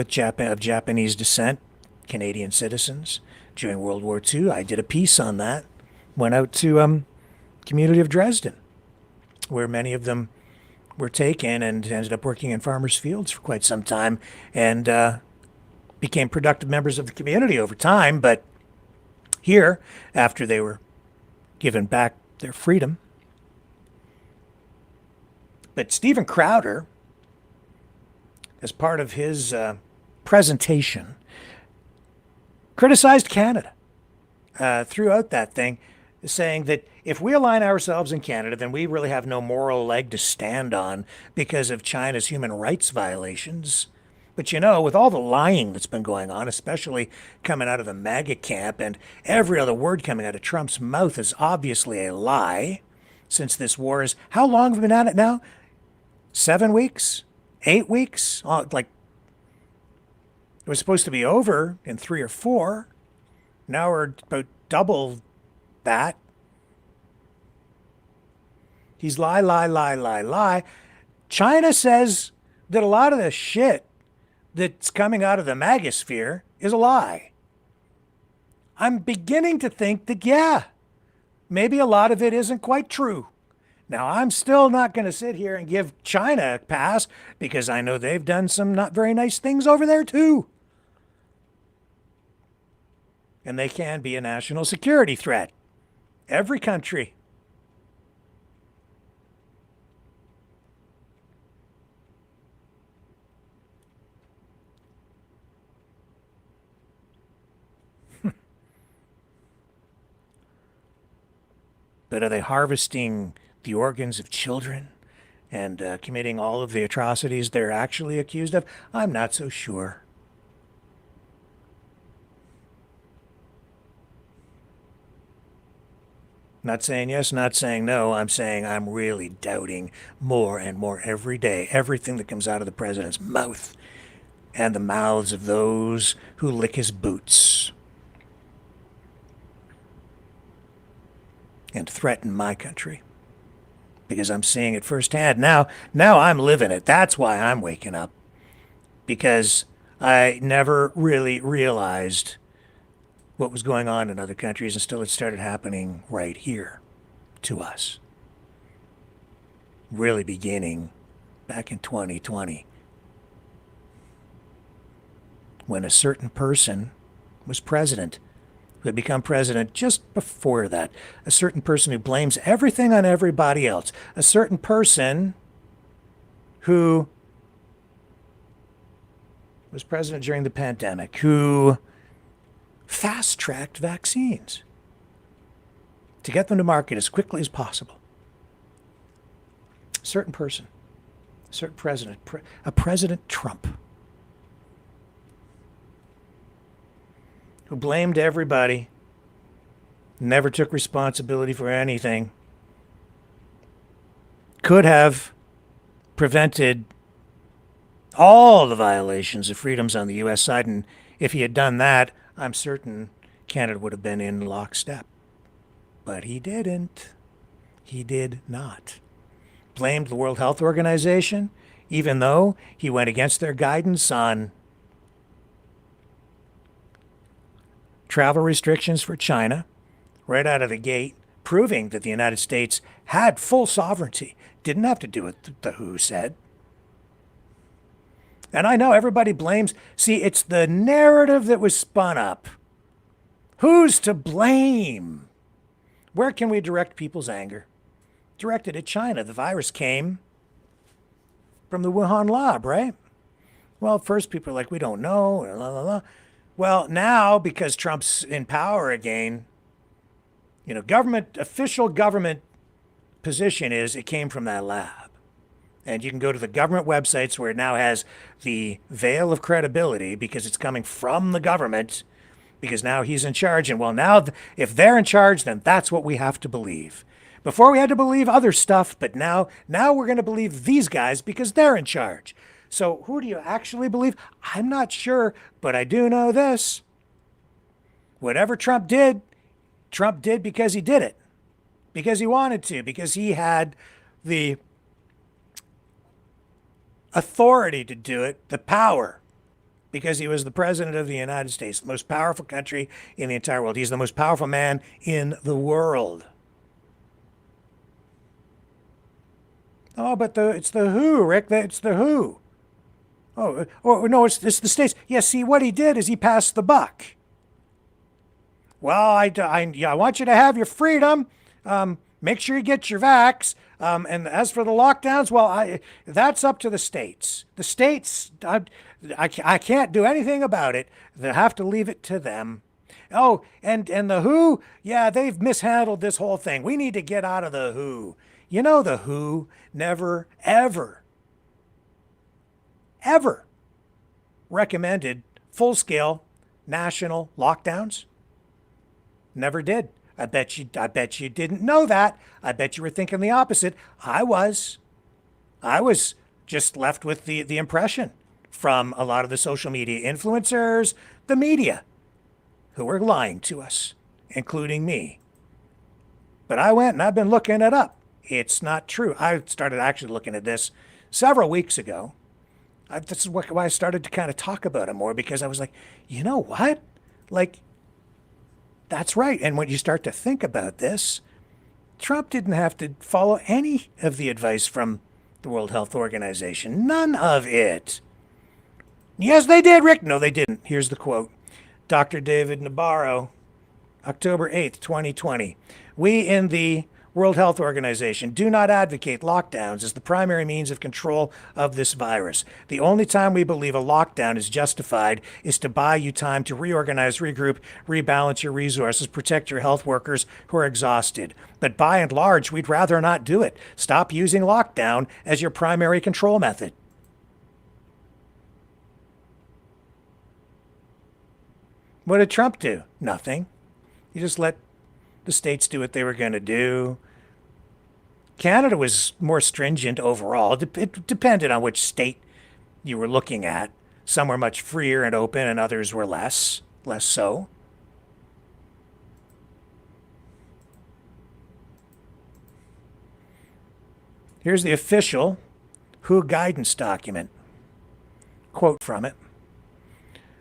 Japanese descent, Canadian citizens during World War II. I did a piece on that. Went out to community of Dresden, where many of them were taken and ended up working in farmers' fields for quite some time and became productive members of the community over time. But here, after they were given back their freedom. But Stephen Crowder, as part of his presentation, criticized Canada throughout that thing, saying that if we align ourselves in Canada, then we really have no moral leg to stand on because of China's human rights violations. But with all the lying that's been going on, especially coming out of the MAGA camp, and every other word coming out of Trump's mouth is obviously a lie, since this war is, how long have we been at it now? 7 weeks? 8 weeks? It was supposed to be over in 3 or 4. Now we're about double that. He's lie. China says that a lot of the shit that's coming out of the MAGA sphere is a lie. I'm beginning to think that, maybe a lot of it isn't quite true. Now, I'm still not going to sit here and give China a pass because I know they've done some not very nice things over there too. And they can be a national security threat. Every country. But are they harvesting the organs of children and committing all of the atrocities they're actually accused of? I'm not so sure. Not saying yes, not saying no. I'm saying I'm really doubting more and more every day everything that comes out of the president's mouth and the mouths of those who lick his boots and threaten my country. Because I'm seeing it firsthand. Now I'm living it. That's why I'm waking up. Because I never really realized what was going on in other countries until it started happening right here to us. Really beginning back in 2020, when a certain person was president, who had become president just before that. A certain person who blames everything on everybody else. A certain person who was president during the pandemic, who fast-tracked vaccines to get them to market as quickly as possible. A certain person, a certain president, a President Trump, who blamed everybody, never took responsibility for anything, could have prevented all the violations of freedoms on the U.S. side. And if he had done that, I'm certain Canada would have been in lockstep. But he didn't. He did not. Blamed the World Health Organization, even though he went against their guidance on travel restrictions for China right out of the gate, proving that the United States had full sovereignty. Didn't have to do what the WHO said. And I know everybody blames. See, it's the narrative that was spun up. Who's to blame? Where can we direct people's anger? Directed at China. The virus came from the Wuhan lab, right? Well, first people are like, we don't know, la, la, la. Well, now, because Trump's in power again, official government position is it came from that lab. And you can go to the government websites where it now has the veil of credibility because it's coming from the government, because now he's in charge. And well, now if they're in charge, then that's what we have to believe. Before we had to believe other stuff, but now we're going to believe these guys because they're in charge. So who do you actually believe? I'm not sure, but I do know this. Whatever Trump did because he did it, because he wanted to, because he had the authority to do it, the power, because he was the president of the United States, the most powerful country in the entire world. He's the most powerful man in the world. Oh, but it's the WHO, Rick. It's the WHO. Oh, no, it's the states. Yeah, see, what he did is he passed the buck. Well, I want you to have your freedom. Make sure you get your vax. And as for the lockdowns, well, that's up to the states. The states, I can't do anything about it. They have to leave it to them. Oh, and the WHO, yeah, they've mishandled this whole thing. We need to get out of the WHO. The WHO never, ever recommended full-scale national lockdowns. Never did. I bet you didn't know that. I bet you were thinking the opposite. I was just left with the impression from a lot of the social media influencers, the media, who were lying to us, including me. But I went and I've been looking it up. It's not true. I started actually looking at this several weeks ago. This is why I started to kind of talk about it more, because I was like, you know what? Like, that's right. And when you start to think about this, Trump didn't have to follow any of the advice from the World Health Organization. None of it. Yes, they did, Rick. No, they didn't. Here's the quote. Dr. David Nabarro, October 8th, 2020. We in the World Health Organization do not advocate lockdowns as the primary means of control of this virus. The only time we believe a lockdown is justified is to buy you time to reorganize, regroup, rebalance your resources, protect your health workers who are exhausted. But by and large, we'd rather not do it. Stop using lockdown as your primary control method. What did Trump do? Nothing. He just let the states do what they were going to do. Canada was more stringent overall. It depended on which state you were looking at. Some were much freer and open, and others were less so. Here's the official WHO guidance document. Quote from it.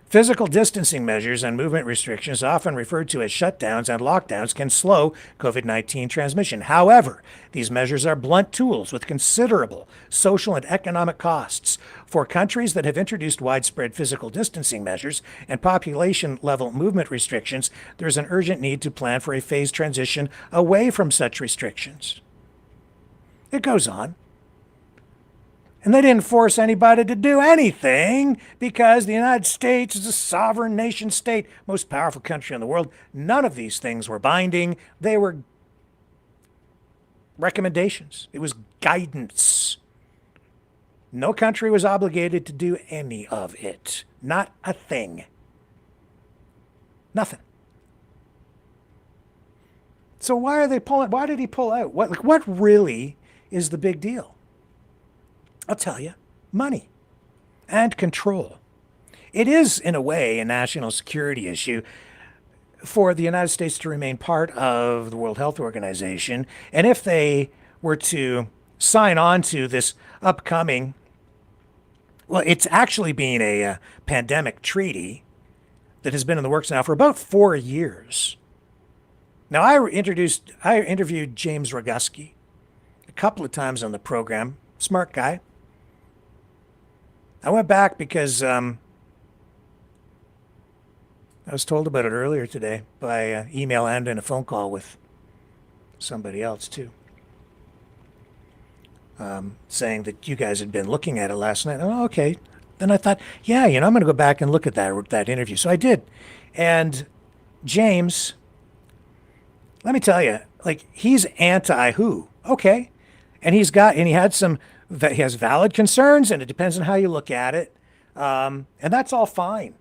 Physical distancing measures and movement restrictions, often referred to as shutdowns and lockdowns, can slow COVID-19 transmission. However, these measures are blunt tools with considerable social and economic costs. For countries that have introduced widespread physical distancing measures and population-level movement restrictions, there is an urgent need to plan for a phased transition away from such restrictions. It goes on. And they didn't force anybody to do anything because the United States is a sovereign nation state, most powerful country in the world. None of these things were binding. They were recommendations. It was guidance. No country was obligated to do any of it. Not a thing. Nothing. So why are they pulling? Why did he pull out? What really is the big deal? I'll tell you, money and control. It is, in a way, a national security issue for the United States to remain part of the World Health Organization. And if they were to sign on to this upcoming, well, it's actually been a pandemic treaty that has been in the works now for about 4 years. Now, I interviewed James Roguski a couple of times on the program. Smart guy. I went back because I was told about it earlier today by email and in a phone call with somebody else too, saying that you guys had been looking at it last night. Oh, okay. Then I thought, yeah, I'm going to go back and look at that interview. So I did. And James, let me tell you, he's anti-WHO. Okay. And he has valid concerns, and it depends on how you look at it. And that's all fine.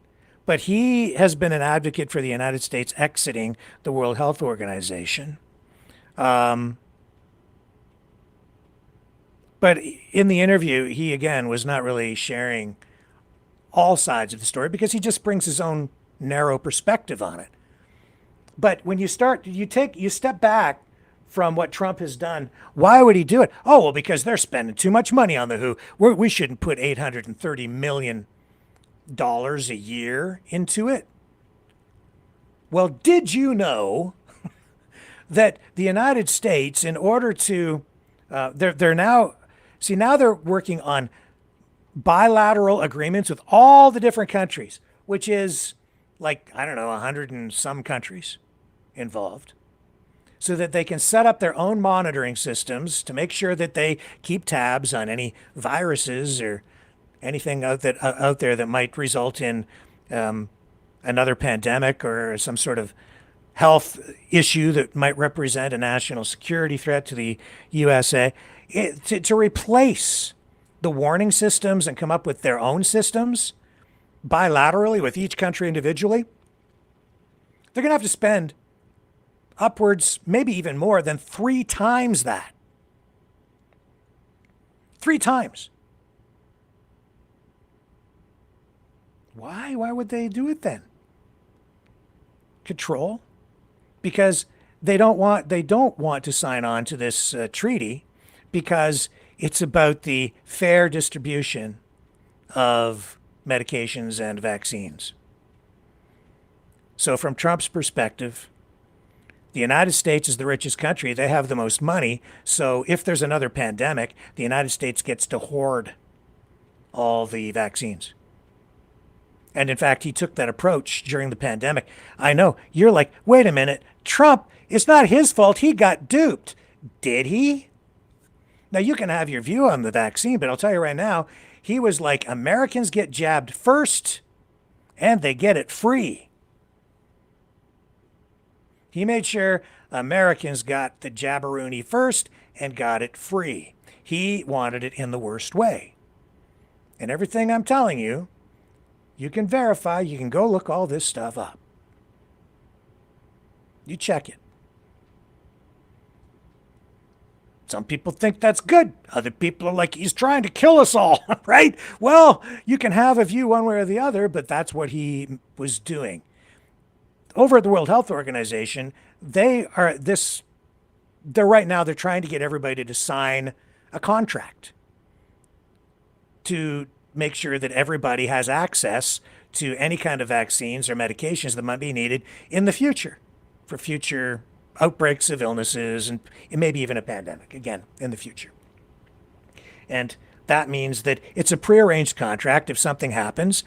But he has been an advocate for the United States exiting the World Health Organization. But in the interview, he, again, was not really sharing all sides of the story because he just brings his own narrow perspective on it. But when you step back from what Trump has done, why would he do it? Oh, well, because they're spending too much money on the WHO. We shouldn't put $830 million a year into it. Well, did you know that the United States, in order to, they're now working on bilateral agreements with all the different countries, which is 100 and some countries involved, so that they can set up their own monitoring systems to make sure that they keep tabs on any viruses or anything out there that might result in another pandemic or some sort of health issue that might represent a national security threat to the USA. To replace the warning systems and come up with their own systems bilaterally with each country individually, they're going to have to spend upwards, maybe even more than 3 times that. 3 times. Why? Why would they do it then? Control? Because they don't want to sign on to this treaty because it's about the fair distribution of medications and vaccines. So from Trump's perspective, the United States is the richest country. They have the most money. So if there's another pandemic, the United States gets to hoard all the vaccines. And in fact, he took that approach during the pandemic. I know, you're like, wait a minute, Trump, it's not his fault. He got duped. Did he? Now, you can have your view on the vaccine, but I'll tell you right now, he was like, Americans get jabbed first, and they get it free. He made sure Americans got the jabberoonie first and got it free. He wanted it in the worst way. And everything I'm telling you, you can verify. You can go look all this stuff up. You check it. Some people think that's good. Other people are like, he's trying to kill us all, right? Well, you can have a view one way or the other, but that's what he was doing. Over at the World Health Organization, they're right now, they're trying to get everybody to sign a contract to make sure that everybody has access to any kind of vaccines or medications that might be needed in the future for future outbreaks of illnesses and maybe even a pandemic, again, in the future. And that means that it's a prearranged contract. If something happens,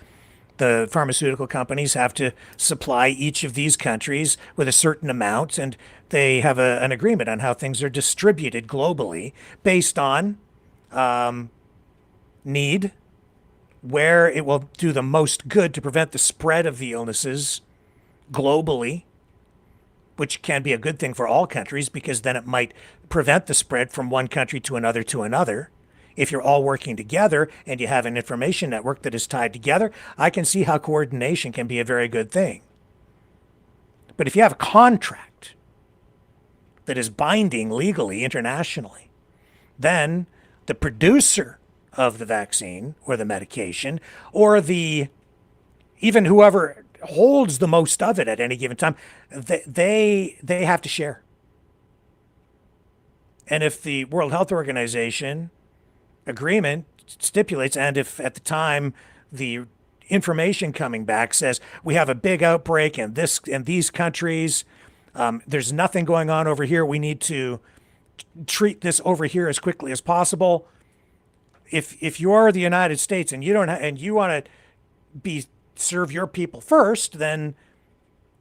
the pharmaceutical companies have to supply each of these countries with a certain amount, and they have an agreement on how things are distributed globally based on need, where it will do the most good to prevent the spread of the illnesses globally, which can be a good thing for all countries because then it might prevent the spread from one country to another to another. If you're all working together and you have an information network that is tied together, I can see how coordination can be a very good thing. But if you have a contract that is binding legally, internationally, then the producer of the vaccine or the medication or even whoever holds the most of it at any given time, they have to share. And if the World Health Organization agreement stipulates, and if at the time the information coming back says we have a big outbreak in these countries, there's nothing going on over here, we need to treat this over here as quickly as possible. If you're the United States and you want to serve your people first, then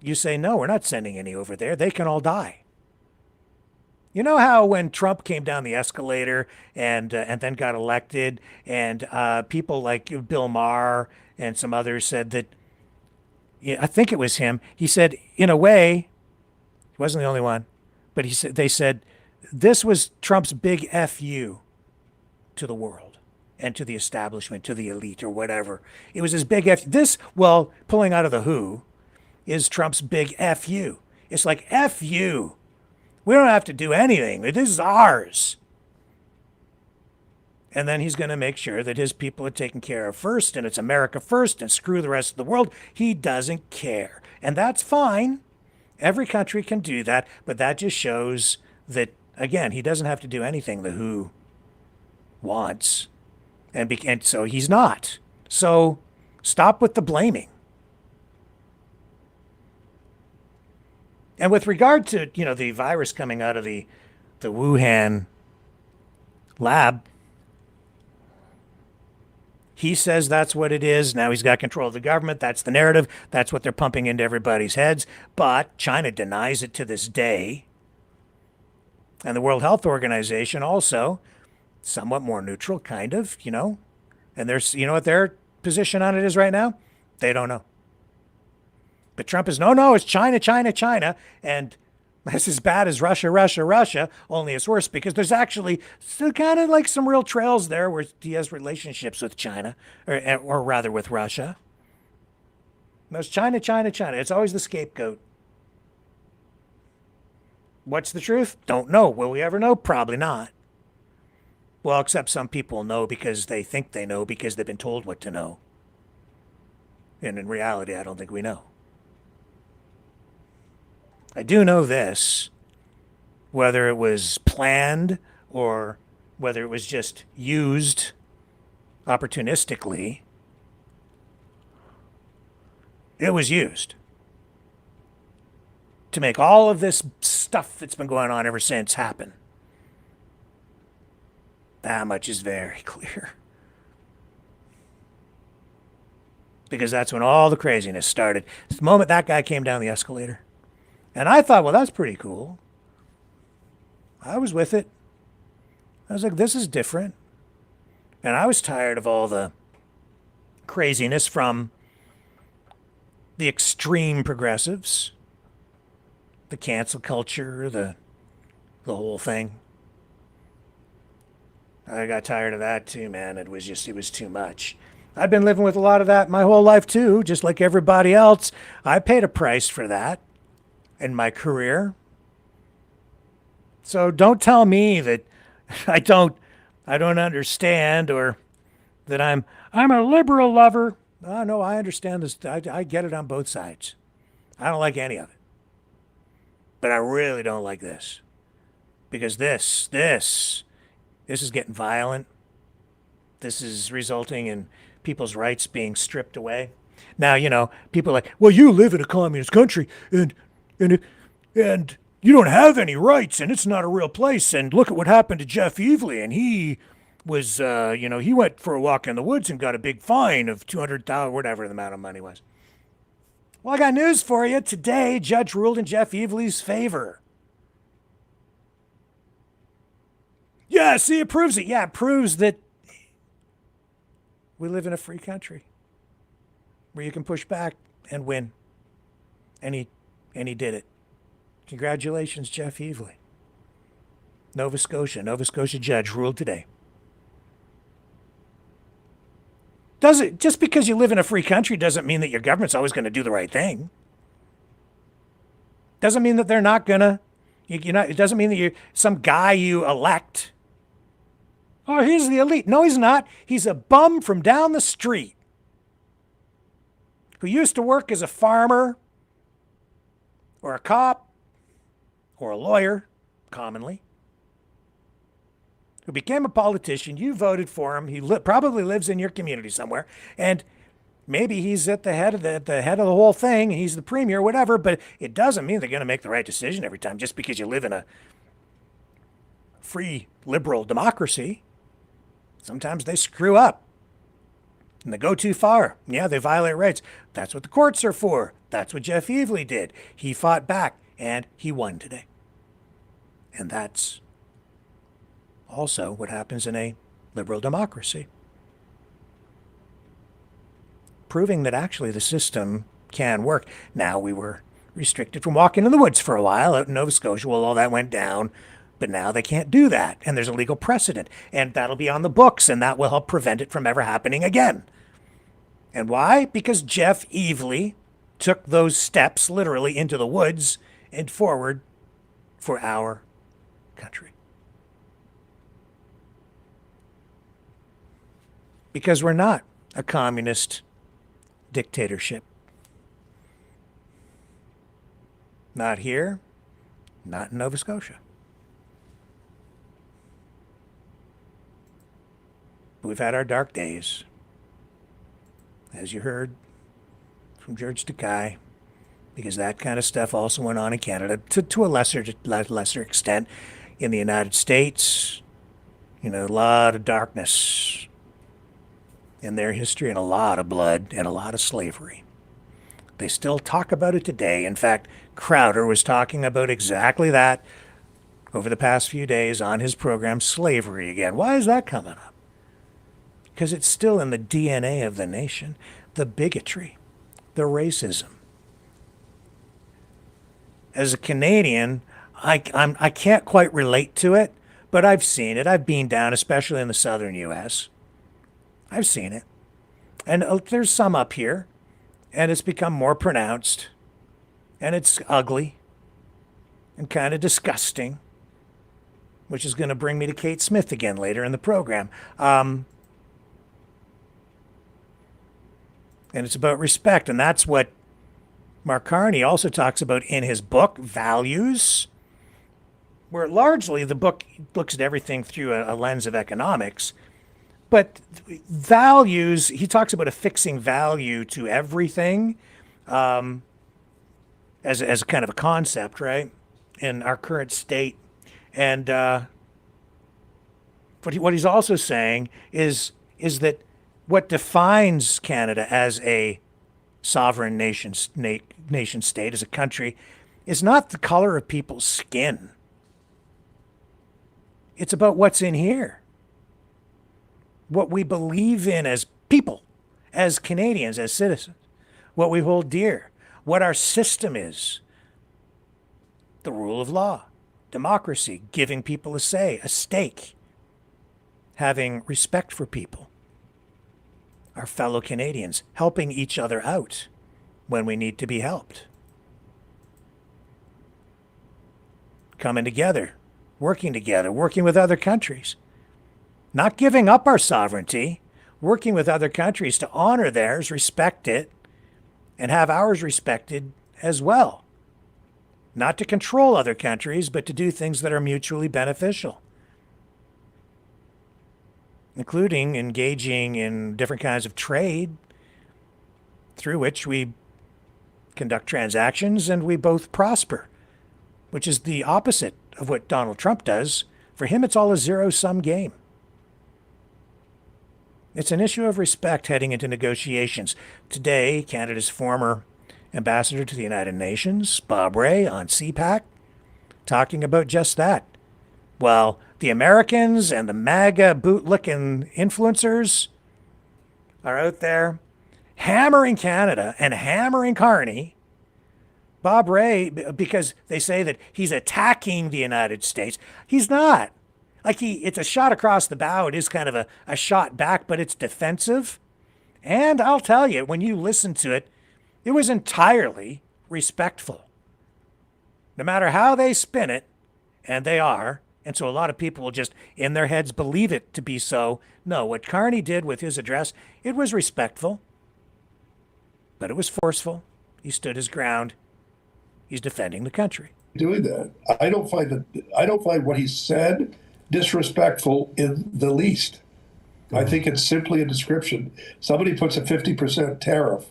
you say, no, we're not sending any over there. They can all die. You know how when Trump came down the escalator and then got elected, and people like Bill Maher and some others said that, I think it was him, he said, in a way, he wasn't the only one, but they said, this was Trump's big FU to the world and to the establishment, to the elite or whatever. It was his big F. Pulling out of the WHO is Trump's big FU. It's like, F you. We don't have to do anything. This is ours. And then he's going to make sure that his people are taken care of first, and it's America first, and screw the rest of the world. He doesn't care. And that's fine. Every country can do that, but that just shows that, again, he doesn't have to do anything the WHO wants. And so he's not. So stop with the blaming. And with regard to, the virus coming out of the Wuhan lab, he says that's what it is. Now he's got control of the government. That's the narrative. That's what they're pumping into everybody's heads. But China denies it to this day. And the World Health Organization also, somewhat more neutral, kind of, And there's, what their position on it is right now? They don't know. But Trump is, no, it's China, China, China. And that's as bad as Russia, Russia, Russia, only it's worse because there's actually still kind of like some real trails there where he has relationships with China, or rather with Russia. It's China, China, China. It's always the scapegoat. What's the truth? Don't know. Will we ever know? Probably not. Well, except some people know because they think they know because they've been told what to know. And in reality, I don't think we know. I do know this, whether it was planned or whether it was just used opportunistically, it was used to make all of this stuff that's been going on ever since happen. That much is very clear. Because that's when all the craziness started. It's the moment that guy came down the escalator. And I thought, well, that's pretty cool. I was with it. I was like, this is different. And I was tired of all the craziness from the extreme progressives, the cancel culture, the whole thing. I got tired of that too, man. It was too much. I've been living with a lot of that my whole life too, just like everybody else. I paid a price for that in my career. So don't tell me that, I don't understand, or that I'm a liberal lover. Oh, no, I understand this. I get it on both sides. I don't like any of it. But I really don't like this. Because this is getting violent. This is resulting in people's rights being stripped away. Now, people are like, well, you live in a communist country and you don't have any rights and it's not a real place. And look at what happened to Jeff Evely. And he was, he went for a walk in the woods and got a big fine of $200,000, whatever the amount of money was. Well, I got news for you. Today, judge ruled in Jeff Evely's favor. Yeah, see, it proves it. Yeah, it proves that we live in a free country where you can push back and win. And he did it. Congratulations, Jeff Evely. Nova Scotia judge ruled today. Just because you live in a free country doesn't mean that your government's always going to do the right thing. Doesn't mean that they're not going to. It doesn't mean that you're some guy you elect. Oh, he's the elite. No, he's not. He's a bum from down the street who used to work as a farmer or a cop or a lawyer, commonly, who became a politician. You voted for him. He probably lives in your community somewhere, and maybe he's at the head of the whole thing. He's the premier, whatever. But it doesn't mean they're going to make the right decision every time just because you live in a free liberal democracy. Sometimes they screw up and they go too far. Yeah, they violate rights. That's what the courts are for. That's what Jeff Evely did. He fought back and he won today. And that's also what happens in a liberal democracy. Proving that actually the system can work. Now, we were restricted from walking in the woods for a while out in Nova Scotia. Well, all that went down. But now they can't do that, and there's a legal precedent, and that'll be on the books, and that will help prevent it from ever happening again. And why? Because Jeff Evely took those steps literally into the woods and forward for our country. Because we're not a communist dictatorship. Not here, not in Nova Scotia. We've had our dark days, as you heard from George Takei, because that kind of stuff also went on in Canada to a lesser extent. In the United States, a lot of darkness in their history and a lot of blood and a lot of slavery. They still talk about it today. In fact, Crowder was talking about exactly that over the past few days on his program, Slavery Again. Why is that coming up? Because it's still in the DNA of the nation, the bigotry, the racism. As a Canadian, I can't quite relate to it, but I've seen it. I've been down, especially in the southern U.S. I've seen it. And there's some up here, and it's become more pronounced, and it's ugly and kind of disgusting, which is going to bring me to Kate Smith again later in the program. And it's about respect. And that's what Mark Carney also talks about in his book, Values, where largely the book looks at everything through a lens of economics. But values, he talks about affixing value to everything as a kind of a concept, right, in our current state. And what he's also saying is that what defines Canada as a sovereign nation state, as a country, is not the color of people's skin. It's about what's in here. What we believe in as people, as Canadians, as citizens, what we hold dear, what our system is. The rule of law, democracy, giving people a say, a stake, having respect for people. Our fellow Canadians, helping each other out when we need to be helped. Coming together working together, working with other countries, not giving up our sovereignty, working with other countries to honor theirs, respect it, and have ours respected as well. Not to control other countries, but to do things that are mutually beneficial, including engaging in different kinds of trade through which we conduct transactions and we both prosper, which is the opposite of what Donald Trump does. For him, it's all a zero-sum game. It's an issue of respect heading into negotiations. Today, Canada's former ambassador to the United Nations, Bob Rae, on CPAC, talking about just that. While the Americans and the MAGA bootlicking influencers are out there hammering Canada and hammering Carney, Bob Rae, because they say that he's attacking the United States. He's not. Like it's a shot across the bow. It is kind of a shot back, but it's defensive. And I'll tell you, when you listen to it, it was entirely respectful. No matter how they spin it, and they are, and so a lot of people will just in their heads believe it to be so. No, what Carney did with his address, it was respectful, but it was forceful. He stood his ground. He's defending the country. Doing that, I don't find what he said disrespectful in the least. I think it's simply a description. Somebody puts a 50% tariff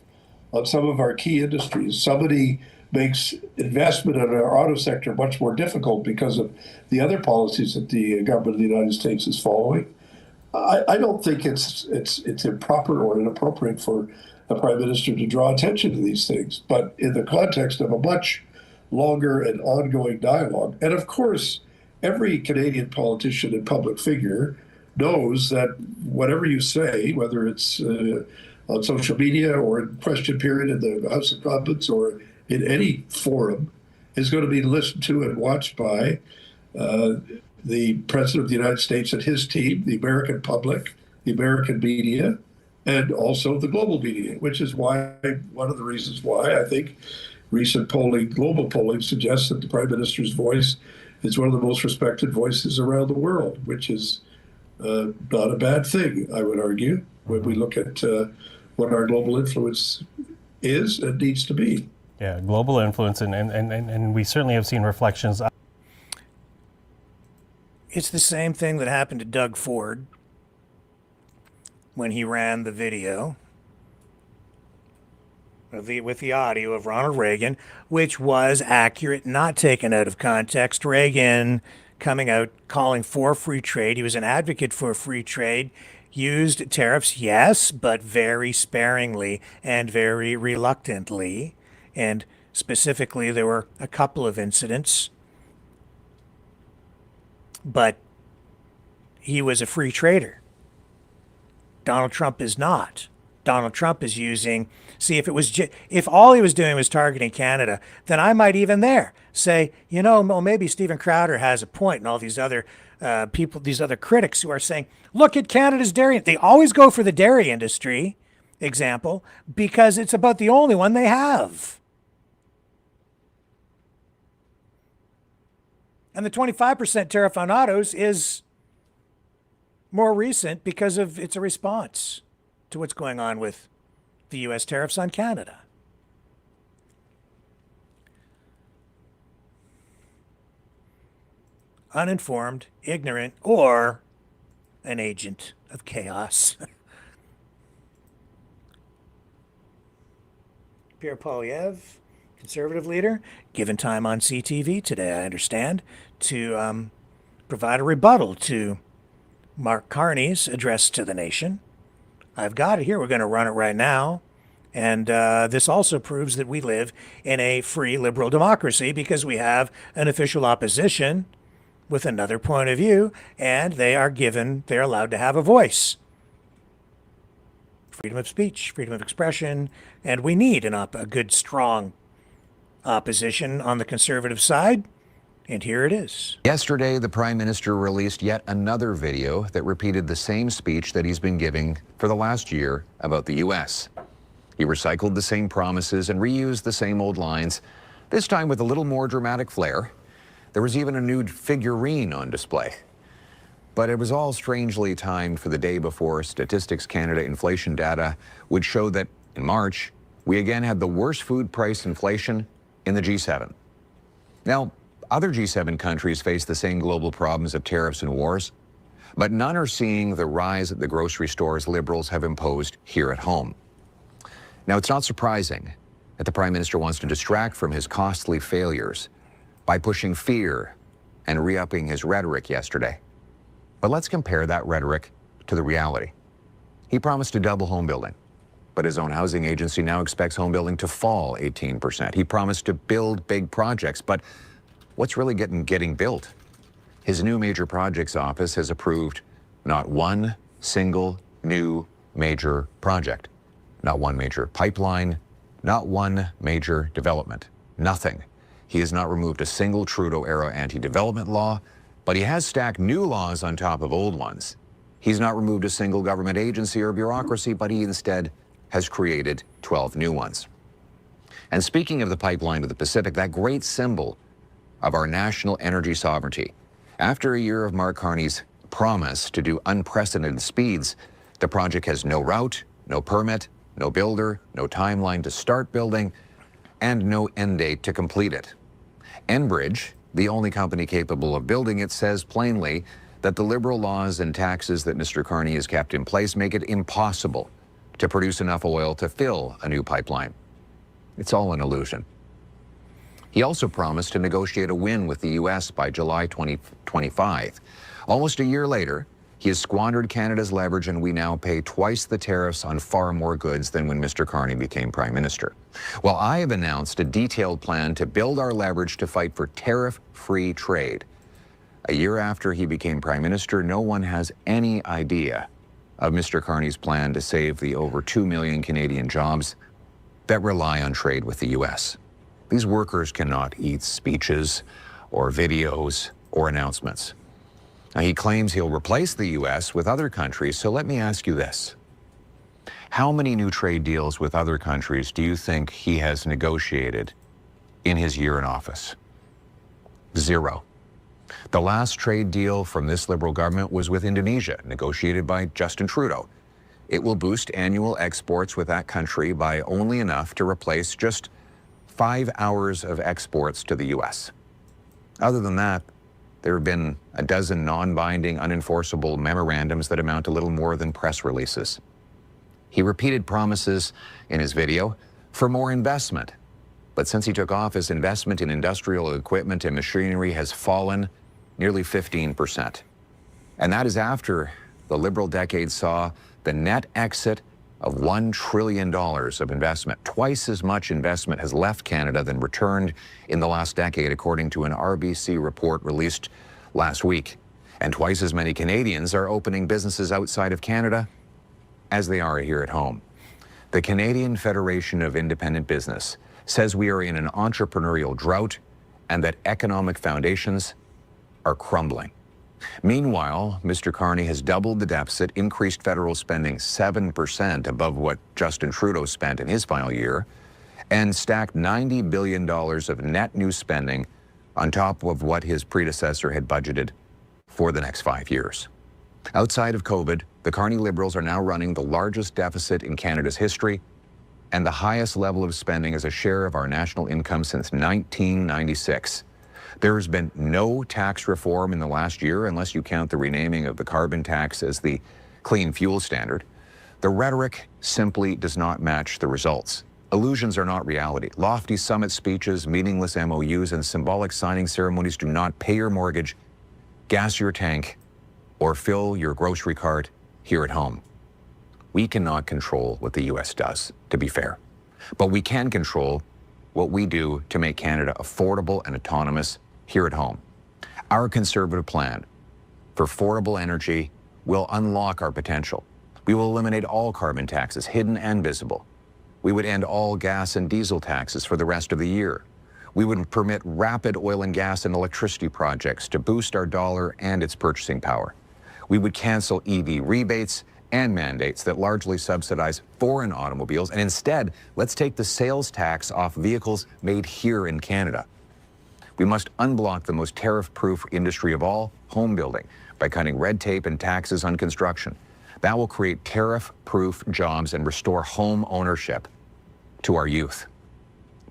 on some of our key industries. Somebody makes investment in our auto sector much more difficult because of the other policies that the government of the United States is following. I don't think it's improper or inappropriate for a prime minister to draw attention to these things, but in the context of a much longer and ongoing dialogue. And of course, every Canadian politician and public figure knows that whatever you say, whether it's on social media or in question period in the House of Commons or in any forum, is going to be listened to and watched by the President of the United States and his team, the American public, the American media, and also the global media, which is why one of the reasons why I think recent polling, global polling, suggests that the Prime Minister's voice is one of the most respected voices around the world, which is not a bad thing, I would argue, when we look at what our global influence is and needs to be. Yeah, global influence, and we certainly have seen reflections. It's the same thing that happened to Doug Ford when he ran the video with the audio of Ronald Reagan, which was accurate, not taken out of context. Reagan coming out calling for free trade. He was an advocate for free trade, used tariffs, yes, but very sparingly and very reluctantly. And specifically, there were a couple of incidents. But he was a free trader. Donald Trump is not. Donald Trump is using, see, if all he was doing was targeting Canada, then I might even there say, you know, well, maybe Stephen Crowder has a point, and all these other people, these other critics who are saying, look at Canada's dairy. They always go for the dairy industry example because it's about the only one they have. And the 25% tariff on autos is more recent because it's a response to what's going on with the U.S. tariffs on Canada. Uninformed, ignorant, or an agent of chaos. Pierre Poilievre, conservative leader, given time on CTV today, I understand, to provide a rebuttal to Mark Carney's address to the nation. I've got it here. We're going to run it right now. And this also proves that we live in a free liberal democracy because we have an official opposition with another point of view, and they're allowed to have a voice. Freedom of speech, freedom of expression, and we need a good, strong opposition on the conservative side. And here it is. Yesterday, the Prime Minister released yet another video that repeated the same speech that he's been giving for the last year about the U.S. He recycled the same promises and reused the same old lines, this time with a little more dramatic flair. There was even a nude figurine on display. But it was all strangely timed for the day before Statistics Canada inflation data would show that in March, we again had the worst food price inflation in the G7. Now, other G7 countries face the same global problems of tariffs and wars, but none are seeing the rise at the grocery stores Liberals have imposed here at home. Now, it's not surprising that the Prime Minister wants to distract from his costly failures by pushing fear and re-upping his rhetoric yesterday. But let's compare that rhetoric to the reality. He promised to double home building, but his own housing agency now expects home building to fall 18%. He promised to build big projects, but what's really getting built? His new major projects office has approved not one single new major project, not one major pipeline, not one major development, nothing. He has not removed a single Trudeau-era anti-development law, but he has stacked new laws on top of old ones. He's not removed a single government agency or bureaucracy, but he instead has created 12 new ones. And speaking of the pipeline to the Pacific, that great symbol of our national energy sovereignty, after a year of Mark Carney's promise to do unprecedented speeds, the project has no route, no permit, no builder, no timeline to start building, and no end date to complete it. Enbridge, the only company capable of building it, says plainly that the Liberal laws and taxes that Mr. Carney has kept in place make it impossible to produce enough oil to fill a new pipeline. It's all an illusion. He also promised to negotiate a win with the U.S. by July 2025. Almost a year later, he has squandered Canada's leverage, and we now pay twice the tariffs on far more goods than when Mr. Carney became Prime Minister. Well, I have announced a detailed plan to build our leverage to fight for tariff-free trade. A year after he became Prime Minister, no one has any idea of Mr. Carney's plan to save the over 2 million Canadian jobs that rely on trade with the U.S. These workers cannot eat speeches or videos or announcements. Now, he claims he'll replace the U.S. with other countries, so let me ask you this. How many new trade deals with other countries do you think he has negotiated in his year in office? 0. The last trade deal from this Liberal government was with Indonesia, negotiated by Justin Trudeau. It will boost annual exports with that country by only enough to replace just 5 hours of exports to the U.S. Other than that, there have been a dozen non-binding, unenforceable memorandums that amount to little more than press releases. He repeated promises in his video for more investment. But since he took office, investment in industrial equipment and machinery has fallen nearly 15%. And that is after the Liberal decade saw the net exit of $1 trillion of investment. Twice as much investment has left Canada than returned in the last decade, according to an RBC report released last week. And twice as many Canadians are opening businesses outside of Canada as they are here at home. The Canadian Federation of Independent Business says we are in an entrepreneurial drought and that economic foundations are crumbling. Meanwhile, Mr. Carney has doubled the deficit, increased federal spending 7% above what Justin Trudeau spent in his final year, and stacked $90 billion of net new spending on top of what his predecessor had budgeted for the next 5 years. Outside of COVID, the Carney Liberals are now running the largest deficit in Canada's history and the highest level of spending as a share of our national income since 1996. There has been no tax reform in the last year, unless you count the renaming of the carbon tax as the clean fuel standard. The rhetoric simply does not match the results. Illusions are not reality. Lofty summit speeches, meaningless MOUs, and symbolic signing ceremonies do not pay your mortgage, gas your tank, or fill your grocery cart here at home. We cannot control what the U.S. does, to be fair, but we can control what we do to make Canada affordable and autonomous here at home. Our Conservative plan for affordable energy will unlock our potential. We will eliminate all carbon taxes, hidden and visible. We would end all gas and diesel taxes for the rest of the year. We would permit rapid oil and gas and electricity projects to boost our dollar and its purchasing power. We would cancel EV rebates and mandates that largely subsidize foreign automobiles, and instead, let's take the sales tax off vehicles made here in Canada. We must unblock the most tariff-proof industry of all, home building, by cutting red tape and taxes on construction. That will create tariff-proof jobs and restore home ownership to our youth.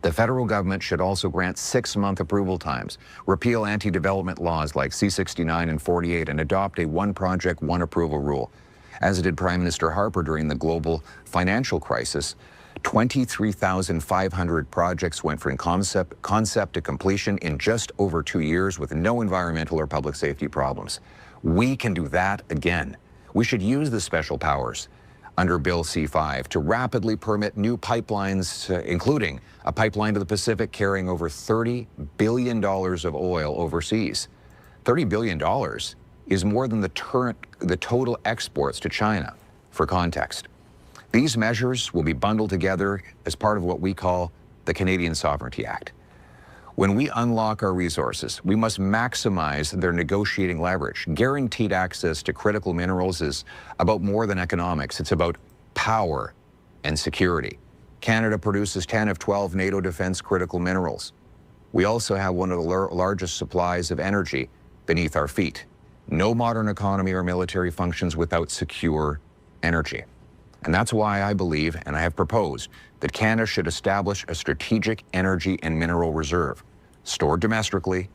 The federal government should also grant 6-month approval times, repeal anti-development laws like C-69 and 48, and adopt a one project, one approval rule. As did Prime Minister Harper during the global financial crisis, 23,500 projects went from concept to completion in just over 2 years with no environmental or public safety problems. We can do that again. We should use the special powers under Bill C-5 to rapidly permit new pipelines, including a pipeline to the Pacific carrying over $30 billion of oil overseas. $30 billion is more than the total exports to China, for context. These measures will be bundled together as part of what we call the Canadian Sovereignty Act. When we unlock our resources, we must maximize their negotiating leverage. Guaranteed access to critical minerals is about more than economics. It's about power and security. Canada produces 10 of 12 NATO defense critical minerals. We also have one of the largest supplies of energy beneath our feet. No modern economy or military functions without secure energy. And that's why I believe, and I have proposed, that Canada should establish a strategic energy and mineral reserve, stored domestically,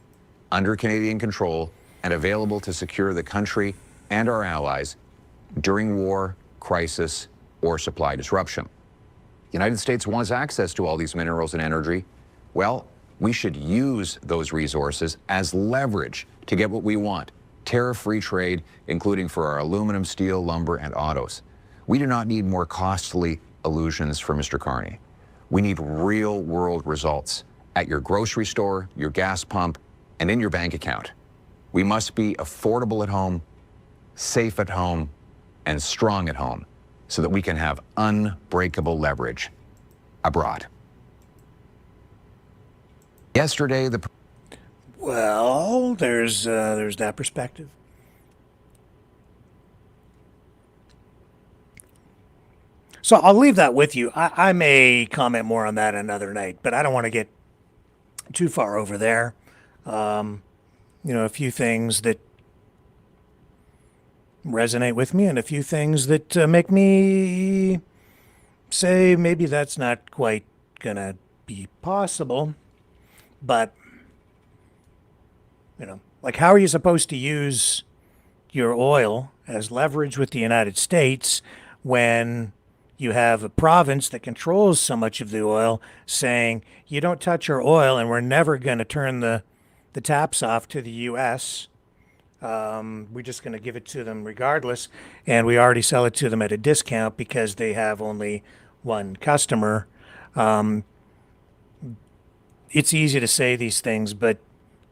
under Canadian control, and available to secure the country and our allies during war, crisis, or supply disruption. The United States wants access to all these minerals and energy. Well, we should use those resources as leverage to get what we want: tariff-free trade, including for our aluminum, steel, lumber, and autos. We do not need more costly illusions for Mr. Carney. We need real-world results at your grocery store, your gas pump, and in your bank account. We must be affordable at home, safe at home, and strong at home so that we can have unbreakable leverage abroad. Yesterday, Well, there's that perspective. So I'll leave that with you. I may comment more on that another night, but I don't want to get too far over there. A few things that resonate with me and a few things that make me say maybe that's not quite going to be possible. But, like, how are you supposed to use your oil as leverage with the United States when you have a province that controls so much of the oil saying, you don't touch our oil and we're never going to turn the taps off to the U.S. We're just going to give it to them regardless. And we already sell it to them at a discount because they have only one customer. It's easy to say these things, but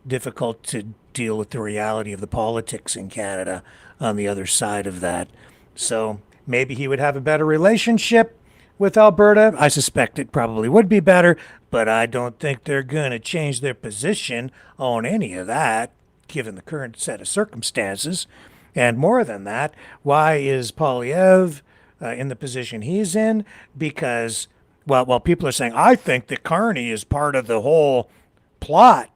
difficult to deal with the reality of the politics in Canada on the other side of that. So maybe he would have a better relationship with Alberta. I suspect it probably would be better, but I don't think they're going to change their position on any of that, given the current set of circumstances. And more than that, why is Poilievre in the position he's in? Because, while people are saying, I think that Carney is part of the whole plot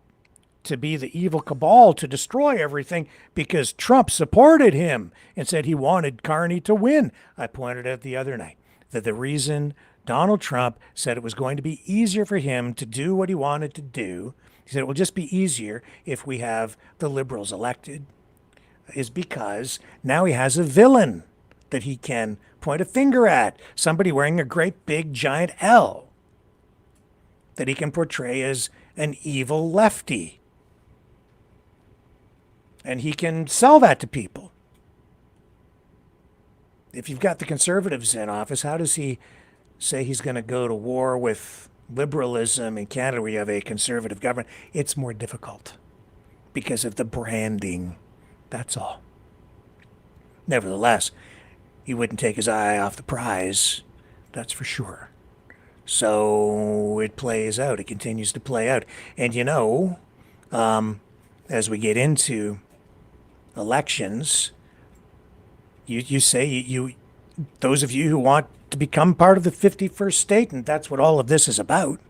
to be the evil cabal to destroy everything because Trump supported him and said he wanted Carney to win. I pointed out the other night that the reason Donald Trump said it was going to be easier for him to do what he wanted to do, he said it will just be easier if we have the Liberals elected, is because now he has a villain that he can point a finger at, somebody wearing a great big giant L that he can portray as an evil lefty. And he can sell that to people. If you've got the Conservatives in office, how does he say he's going to go to war with liberalism in Canada where you have a Conservative government? It's more difficult because of the branding. That's all. Nevertheless, he wouldn't take his eye off the prize. That's for sure. So it plays out. It continues to play out. And as we get into elections, you say those of you who want to become part of the 51st state, and that's what all of this is about,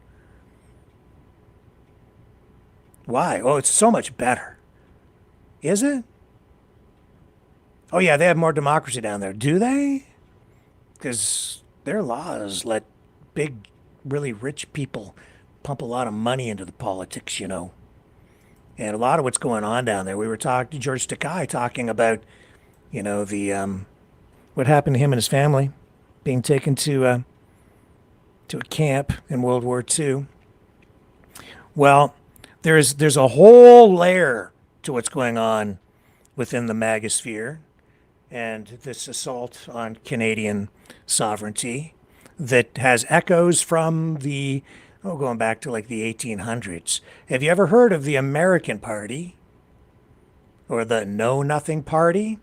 Why? Oh, it's so much better. Is it? Oh, yeah, they have more democracy down there. Do they? Because their laws let big, really rich people pump a lot of money into the politics, you know. And a lot of what's going on down there. We were talking to George Takei talking about, you know, the what happened to him and his family being taken to a camp in World War II. Well, there's a whole layer to what's going on within the MAGA sphere and this assault on Canadian sovereignty that has echoes from going back to like the 1800s. Have you ever heard of the American Party or the Know Nothing Party,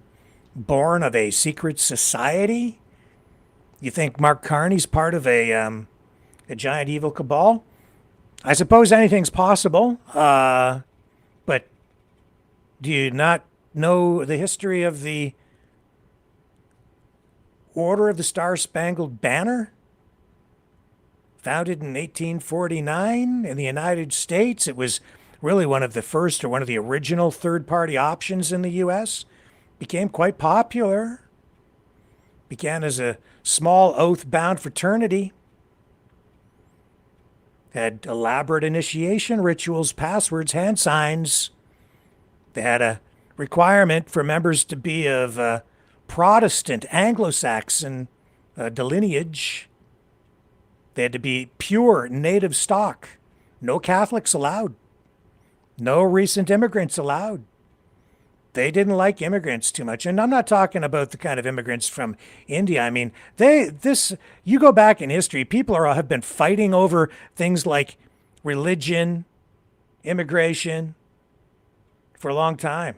born of a secret society? You think Mark Carney's part of a giant evil cabal? I suppose anything's possible, but do you not know the history of the Order of the Star-Spangled Banner? Founded in 1849 in the United States, it was really one of the first or one of the original third-party options in the U.S. Became quite popular. Began as a small oath-bound fraternity. Had elaborate initiation rituals, passwords, hand signs. They had a requirement for members to be of Protestant, Anglo-Saxon lineage. They had to be pure native stock. No Catholics allowed. No recent immigrants allowed. They didn't like immigrants too much. And I'm not talking about the kind of immigrants from India. I mean, you go back in history, people have been fighting over things like religion, immigration for a long time.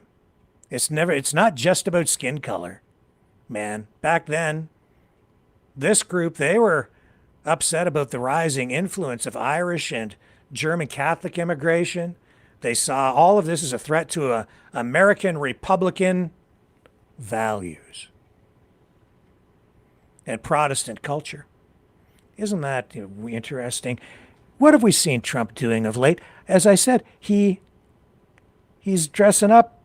It's not just about skin color, man. Back then, this group, they were upset about the rising influence of Irish and German Catholic immigration. They saw all of this as a threat to American Republican values and Protestant culture. Isn't that interesting? What have we seen Trump doing of late? As I said, he's dressing up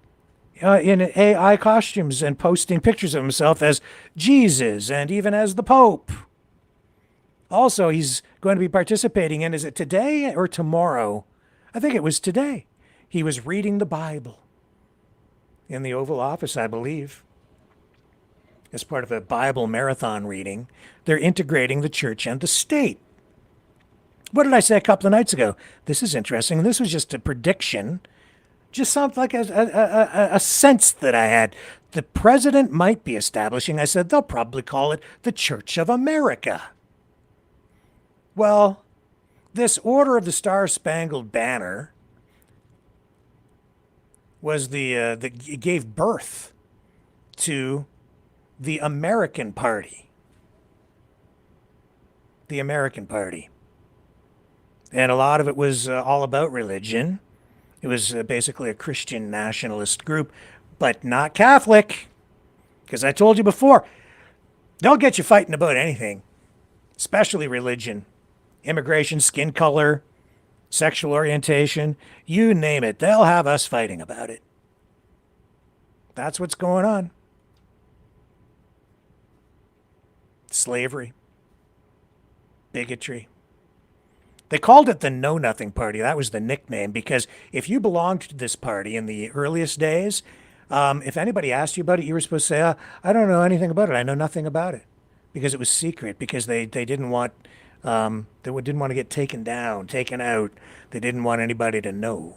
in AI costumes and posting pictures of himself as Jesus and even as the Pope. Also, he's going to be participating in, is it today or tomorrow? I think it was today. He was reading the Bible in the Oval Office, I believe, as part of a Bible marathon reading. They're integrating the church and the state. What did I say a couple of nights ago? This is interesting. This was just a prediction, just something like a sense that I had. The president might be establishing, I said, they'll probably call it the Church of America. Well, this Order of the Star-Spangled Banner was it gave birth to the American Party. The American Party. And a lot of it was all about religion. It was basically a Christian nationalist group, but not Catholic. Because I told you before, they'll get you fighting about anything, especially religion. Immigration, skin color, sexual orientation, you name it. They'll have us fighting about it. That's what's going on. Slavery. Bigotry. They called it the Know Nothing Party. That was the nickname because if you belonged to this party in the earliest days, if anybody asked you about it, you were supposed to say, I don't know anything about it. I know nothing about it. Because it was secret, because they didn't want... they didn't want to get taken down, taken out. They didn't want anybody to know.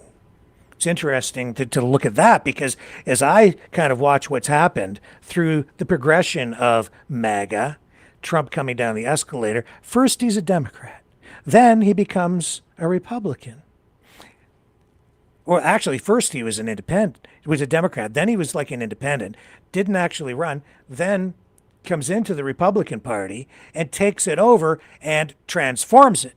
It's interesting to look at that because as I kind of watch what's happened through the progression of MAGA, Trump coming down the escalator, first he's a Democrat. Then he becomes a Republican. Or actually, first he was an independent. He was a Democrat. Then he was like an independent. Didn't actually run. Then comes into the Republican Party and takes it over and transforms it.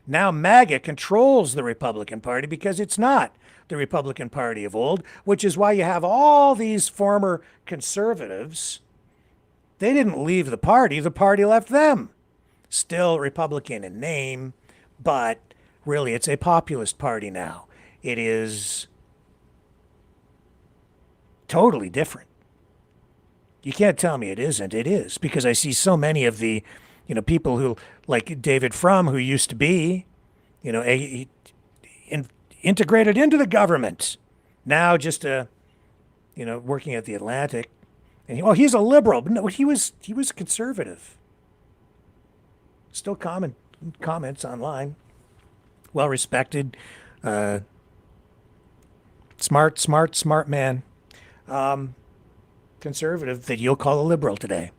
Now MAGA controls the Republican Party because it's not the Republican Party of old, which is why you have all these former conservatives. They didn't leave the party left them. Still Republican in name, but really it's a populist party now. it is totally different. You can't tell me it isn't. It is, because I see so many of the, people who, like David Frum, who used to be, integrated into the government, now just working at the Atlantic, and he's a liberal, but no, he was conservative. Still comments online, well respected, smart man. Conservative that you'll call a liberal today.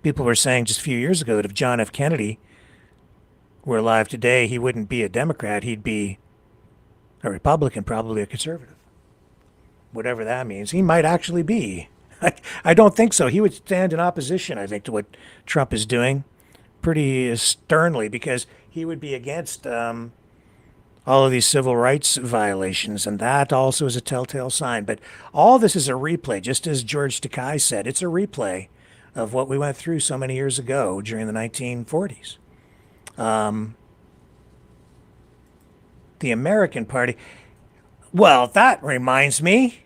People were saying just a few years ago that if John F. Kennedy were alive today, he wouldn't be a Democrat, he'd be a Republican, probably a conservative. Whatever that means. He might actually be. I don't think so. He would stand in opposition, I think, to what Trump is doing pretty sternly, because he would be against all of these civil rights violations, and that also is a telltale sign. But all this is a replay, just as George Takei said. It's a replay of what we went through so many years ago during the 1940s. The American Party. Well, that reminds me.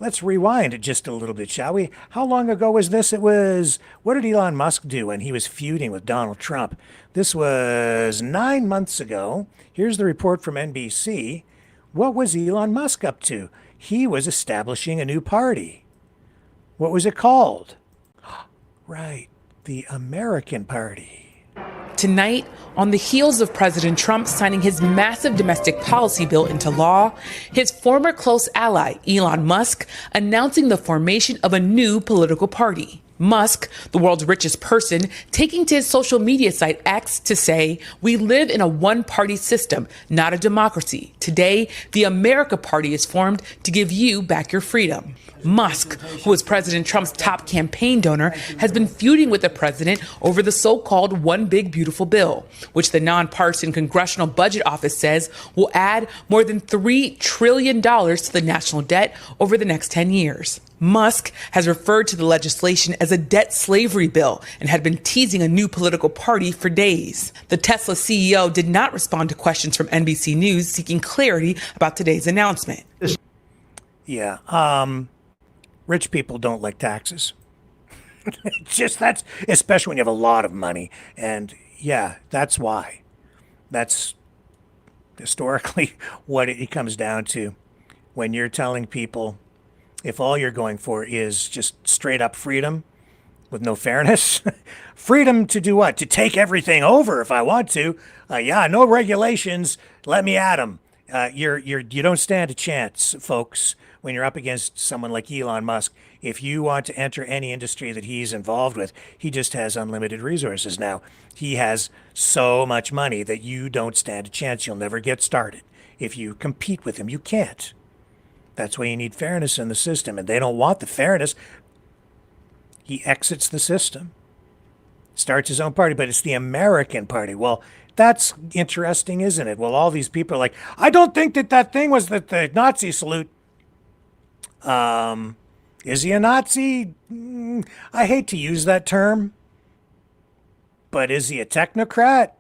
Let's rewind it just a little bit, shall we? How long ago was this? What did Elon Musk do when he was feuding with Donald Trump? This was 9 months ago. Here's the report from NBC. What was Elon Musk up to? He was establishing a new party. What was it called? Right, the American Party. Tonight, on the heels of President Trump signing his massive domestic policy bill into law, his former close ally, Elon Musk, announcing the formation of a new political party. Musk, the world's richest person, taking to his social media site X to say, "We live in a one-party system, not a democracy. Today, the America Party is formed to give you back your freedom." Musk, who was President Trump's top campaign donor, has been feuding with the president over the so-called One Big Beautiful Bill, which the nonpartisan Congressional Budget Office says will add more than $3 trillion to the national debt over the next 10 years. Musk has referred to the legislation as a debt slavery bill and had been teasing a new political party for days. The Tesla CEO did not respond to questions from NBC News seeking clarity about today's announcement. Yeah, rich people don't like taxes. That's especially when you have a lot of money. And yeah, that's why. That's historically what it comes down to. When you're telling people, if all you're going for is just straight up freedom with no fairness, freedom to do what? To take everything over if I want to. No regulations. Let me at them. You don't stand a chance, folks, when you're up against someone like Elon Musk. If you want to enter any industry that he's involved with, he just has unlimited resources now. He has so much money that you don't stand a chance. You'll never get started. If you compete with him, you can't. That's why you need fairness in the system, and they don't want the fairness. He exits the system, starts his own party, but it's the American Party. Well, that's interesting, isn't it? Well, all these people are like, I don't think that thing was the Nazi salute. Is he a Nazi? I hate to use that term, but is he a technocrat?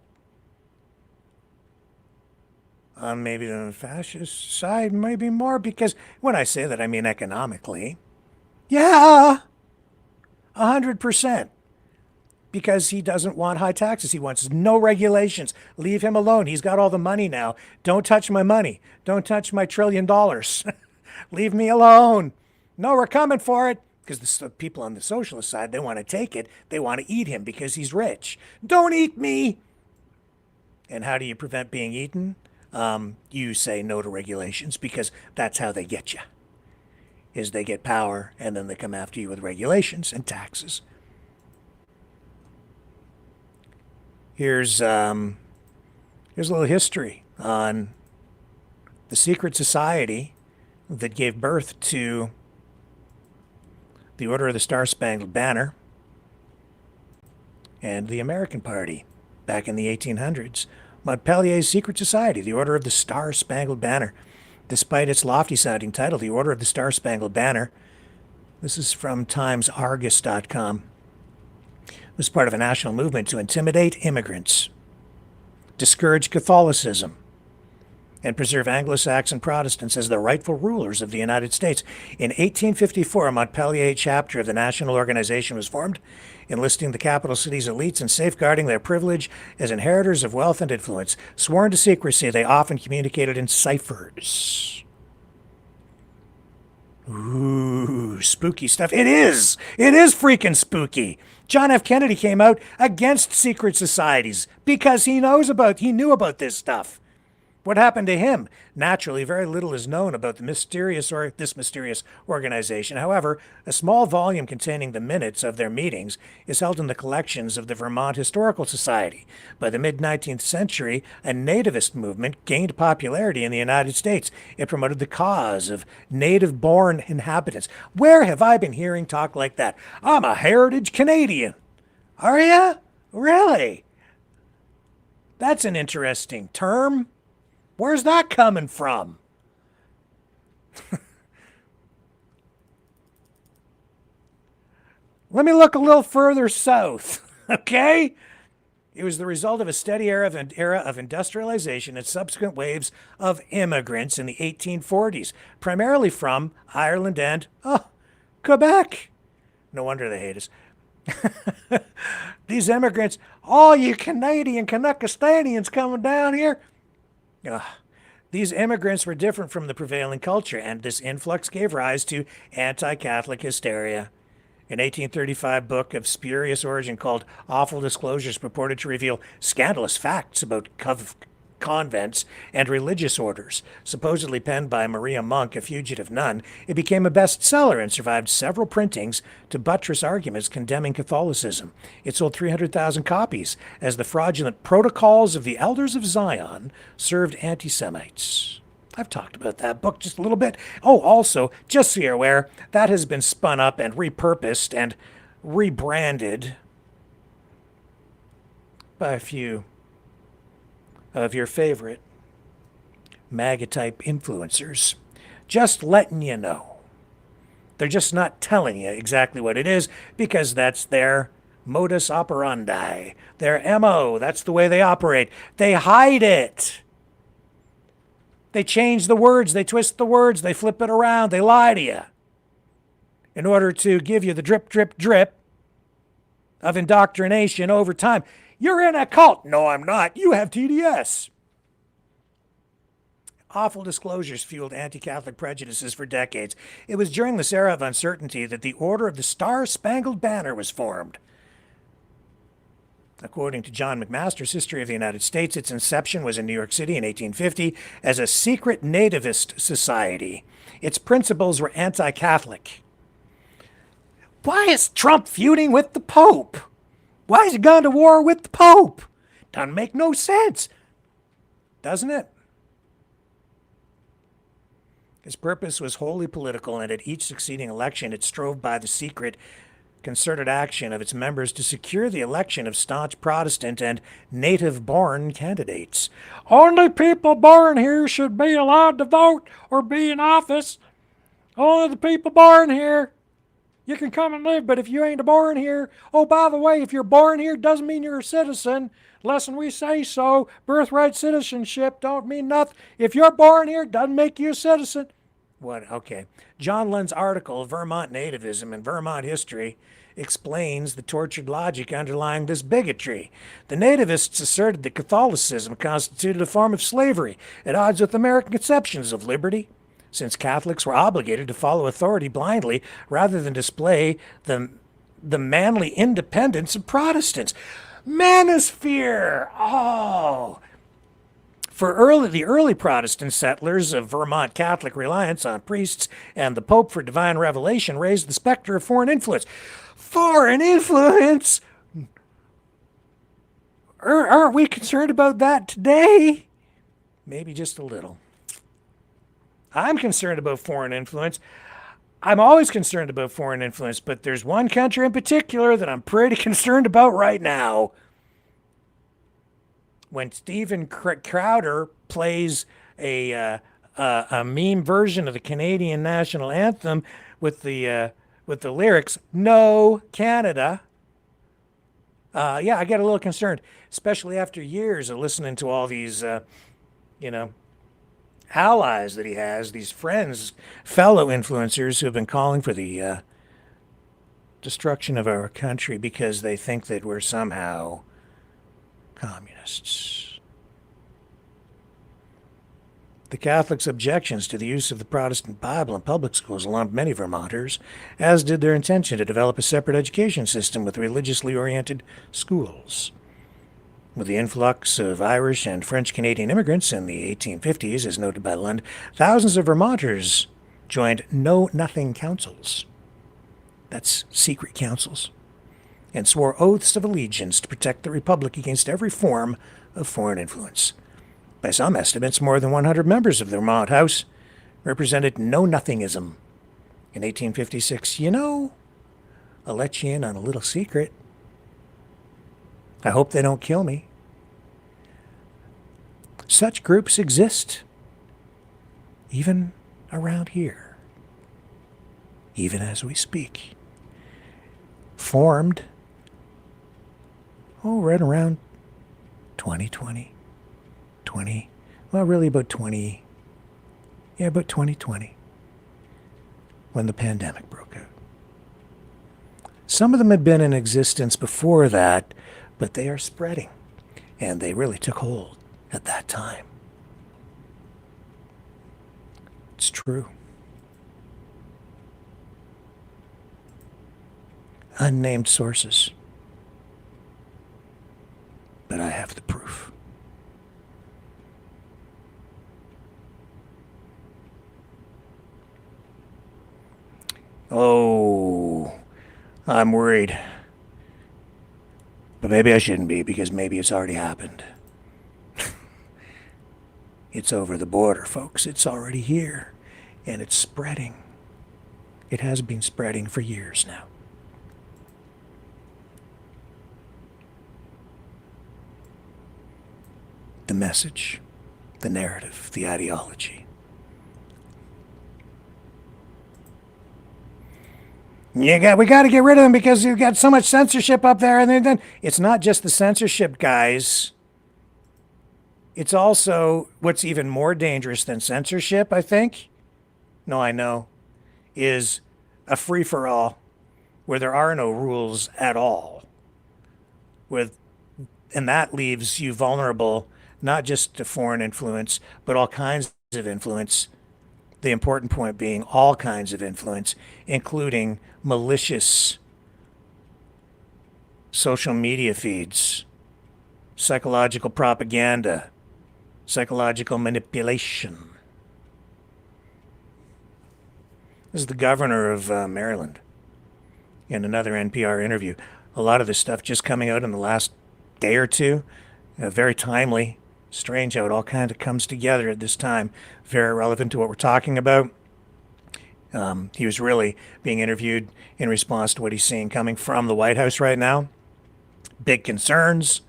Maybe the fascist side, maybe more, because when I say that, I mean economically. Yeah, 100%. Because he doesn't want high taxes. He wants no regulations. Leave him alone. He's got all the money now. Don't touch my money. Don't touch my $1 trillion. Leave me alone. No, we're coming for it. Because the people on the socialist side, they want to take it. They want to eat him because he's rich. Don't eat me. And how do you prevent being eaten? You say no to regulations, because that's how they get you. Is they get power and then they come after you with regulations and taxes. Here's a little history on the secret society that gave birth to the Order of the Star-Spangled Banner and the American Party back in the 1800s. Montpellier's secret society, the Order of the Star-Spangled Banner. Despite its lofty-sounding title, the Order of the Star-Spangled Banner, this is from TimesArgus.com, was part of a national movement to intimidate immigrants, discourage Catholicism, and preserve Anglo-Saxon Protestants as the rightful rulers of the United States. In 1854, a Montpellier chapter of the National Organization was formed, enlisting the capital city's elites and safeguarding their privilege as inheritors of wealth and influence. Sworn to secrecy, they often communicated in ciphers. Ooh, spooky stuff. It is! It is freaking spooky. John F. Kennedy came out against secret societies because he knew about this stuff. What happened to him? Naturally, very little is known about this mysterious organization. However, a small volume containing the minutes of their meetings is held in the collections of the Vermont Historical Society. By the mid-19th century, a nativist movement gained popularity in the United States. It promoted the cause of native-born inhabitants. Where have I been hearing talk like that? I'm a heritage Canadian. Are ya? Really? That's an interesting term. Where's that coming from? Let me look a little further south, okay? It was the result of a steady era of industrialization and subsequent waves of immigrants in the 1840s, primarily from Ireland and, Quebec. No wonder they hate us. These immigrants, all you Canadian Canuckistanians coming down here. These immigrants were different from the prevailing culture, and this influx gave rise to anti-Catholic hysteria. An 1835 book of spurious origin called Awful Disclosures purported to reveal scandalous facts about convents and religious orders. Supposedly penned by Maria Monk, a fugitive nun, it became a bestseller and survived several printings to buttress arguments condemning Catholicism. It sold 300,000 copies as the fraudulent Protocols of the Elders of Zion served anti-Semites. I've talked about that book just a little bit. Oh, also, just so you're aware, that has been spun up and repurposed and rebranded by a few of your favorite MAGA-type influencers. Just letting you know. They're just not telling you exactly what it is because that's their modus operandi, their MO. That's the way they operate. They hide it. They change the words. They twist the words. They flip it around. They lie to you in order to give you the drip, drip, drip of indoctrination over time. You're in a cult. No, I'm not. You have TDS. Awful Disclosures fueled anti-Catholic prejudices for decades. It was during this era of uncertainty that the Order of the Star-Spangled Banner was formed. According to John McMaster's History of the United States, its inception was in New York City in 1850 as a secret nativist society. Its principles were anti-Catholic. Why is Trump feuding with the Pope? Why has he gone to war with the Pope? Doesn't make no sense, doesn't it? His purpose was wholly political, and at each succeeding election it strove by the secret, concerted action of its members to secure the election of staunch Protestant and native-born candidates. Only people born here should be allowed to vote or be in office. Only the people born here. You can come and live, but if you ain't born here, oh, by the way, if you're born here, doesn't mean you're a citizen. Unless we say so. Birthright citizenship don't mean nothing. If you're born here, doesn't make you a citizen. What? Okay. John Lund's article, Vermont Nativism and Vermont History, explains the tortured logic underlying this bigotry. The nativists asserted that Catholicism constituted a form of slavery, at odds with American conceptions of liberty, since Catholics were obligated to follow authority blindly rather than display the manly independence of Protestants. Manosphere! Oh! For the early Protestant settlers of Vermont, Catholic reliance on priests and the Pope for divine revelation raised the specter of foreign influence. Foreign influence? Aren't we concerned about that today? Maybe just a little. I'm concerned about foreign influence. I'm always concerned about foreign influence, but there's one country in particular that I'm pretty concerned about right now. When Steven Crowder plays a meme version of the Canadian national anthem with the lyrics, "No Canada," yeah, I get a little concerned, especially after years of listening to all these, allies that he has, these friends, fellow influencers who have been calling for the destruction of our country because they think that we're somehow communists. The Catholics' objections to the use of the Protestant Bible in public schools alarmed many Vermonters, as did their intention to develop a separate education system with religiously oriented schools. With the influx of Irish and French-Canadian immigrants in the 1850s, as noted by Lund, thousands of Vermonters joined Know-Nothing councils. That's secret councils. And swore oaths of allegiance to protect the Republic against every form of foreign influence. By some estimates, more than 100 members of the Vermont House represented Know-Nothingism. In 1856, I'll let you in on a little secret. I hope they don't kill me. Such groups exist, even around here, even as we speak. Formed, right around 2020. About 2020, when the pandemic broke out. Some of them had been in existence before that, but they are spreading, and they really took hold at that time. It's true. Unnamed sources, but I have the proof. Oh, I'm worried. But maybe I shouldn't be, because maybe it's already happened. It's over the border, folks. It's already here. And it's spreading. It has been spreading for years now. The message, the narrative, the ideology. We got to get rid of them because you've got so much censorship up there. And then it's not just the censorship, guys. It's also what's even more dangerous than censorship, I think. No, I know. Is a free-for-all where there are no rules at all. And that leaves you vulnerable not just to foreign influence, but all kinds of influence. The important point being all kinds of influence, including malicious social media feeds, psychological propaganda, psychological manipulation. This is the governor of Maryland in another NPR interview. A lot of this stuff just coming out in the last day or two, very timely. Strange how it all kind of comes together at this time. Very relevant to what we're talking about. He was really being interviewed in response to what he's seeing coming from the White House right now. Big concerns.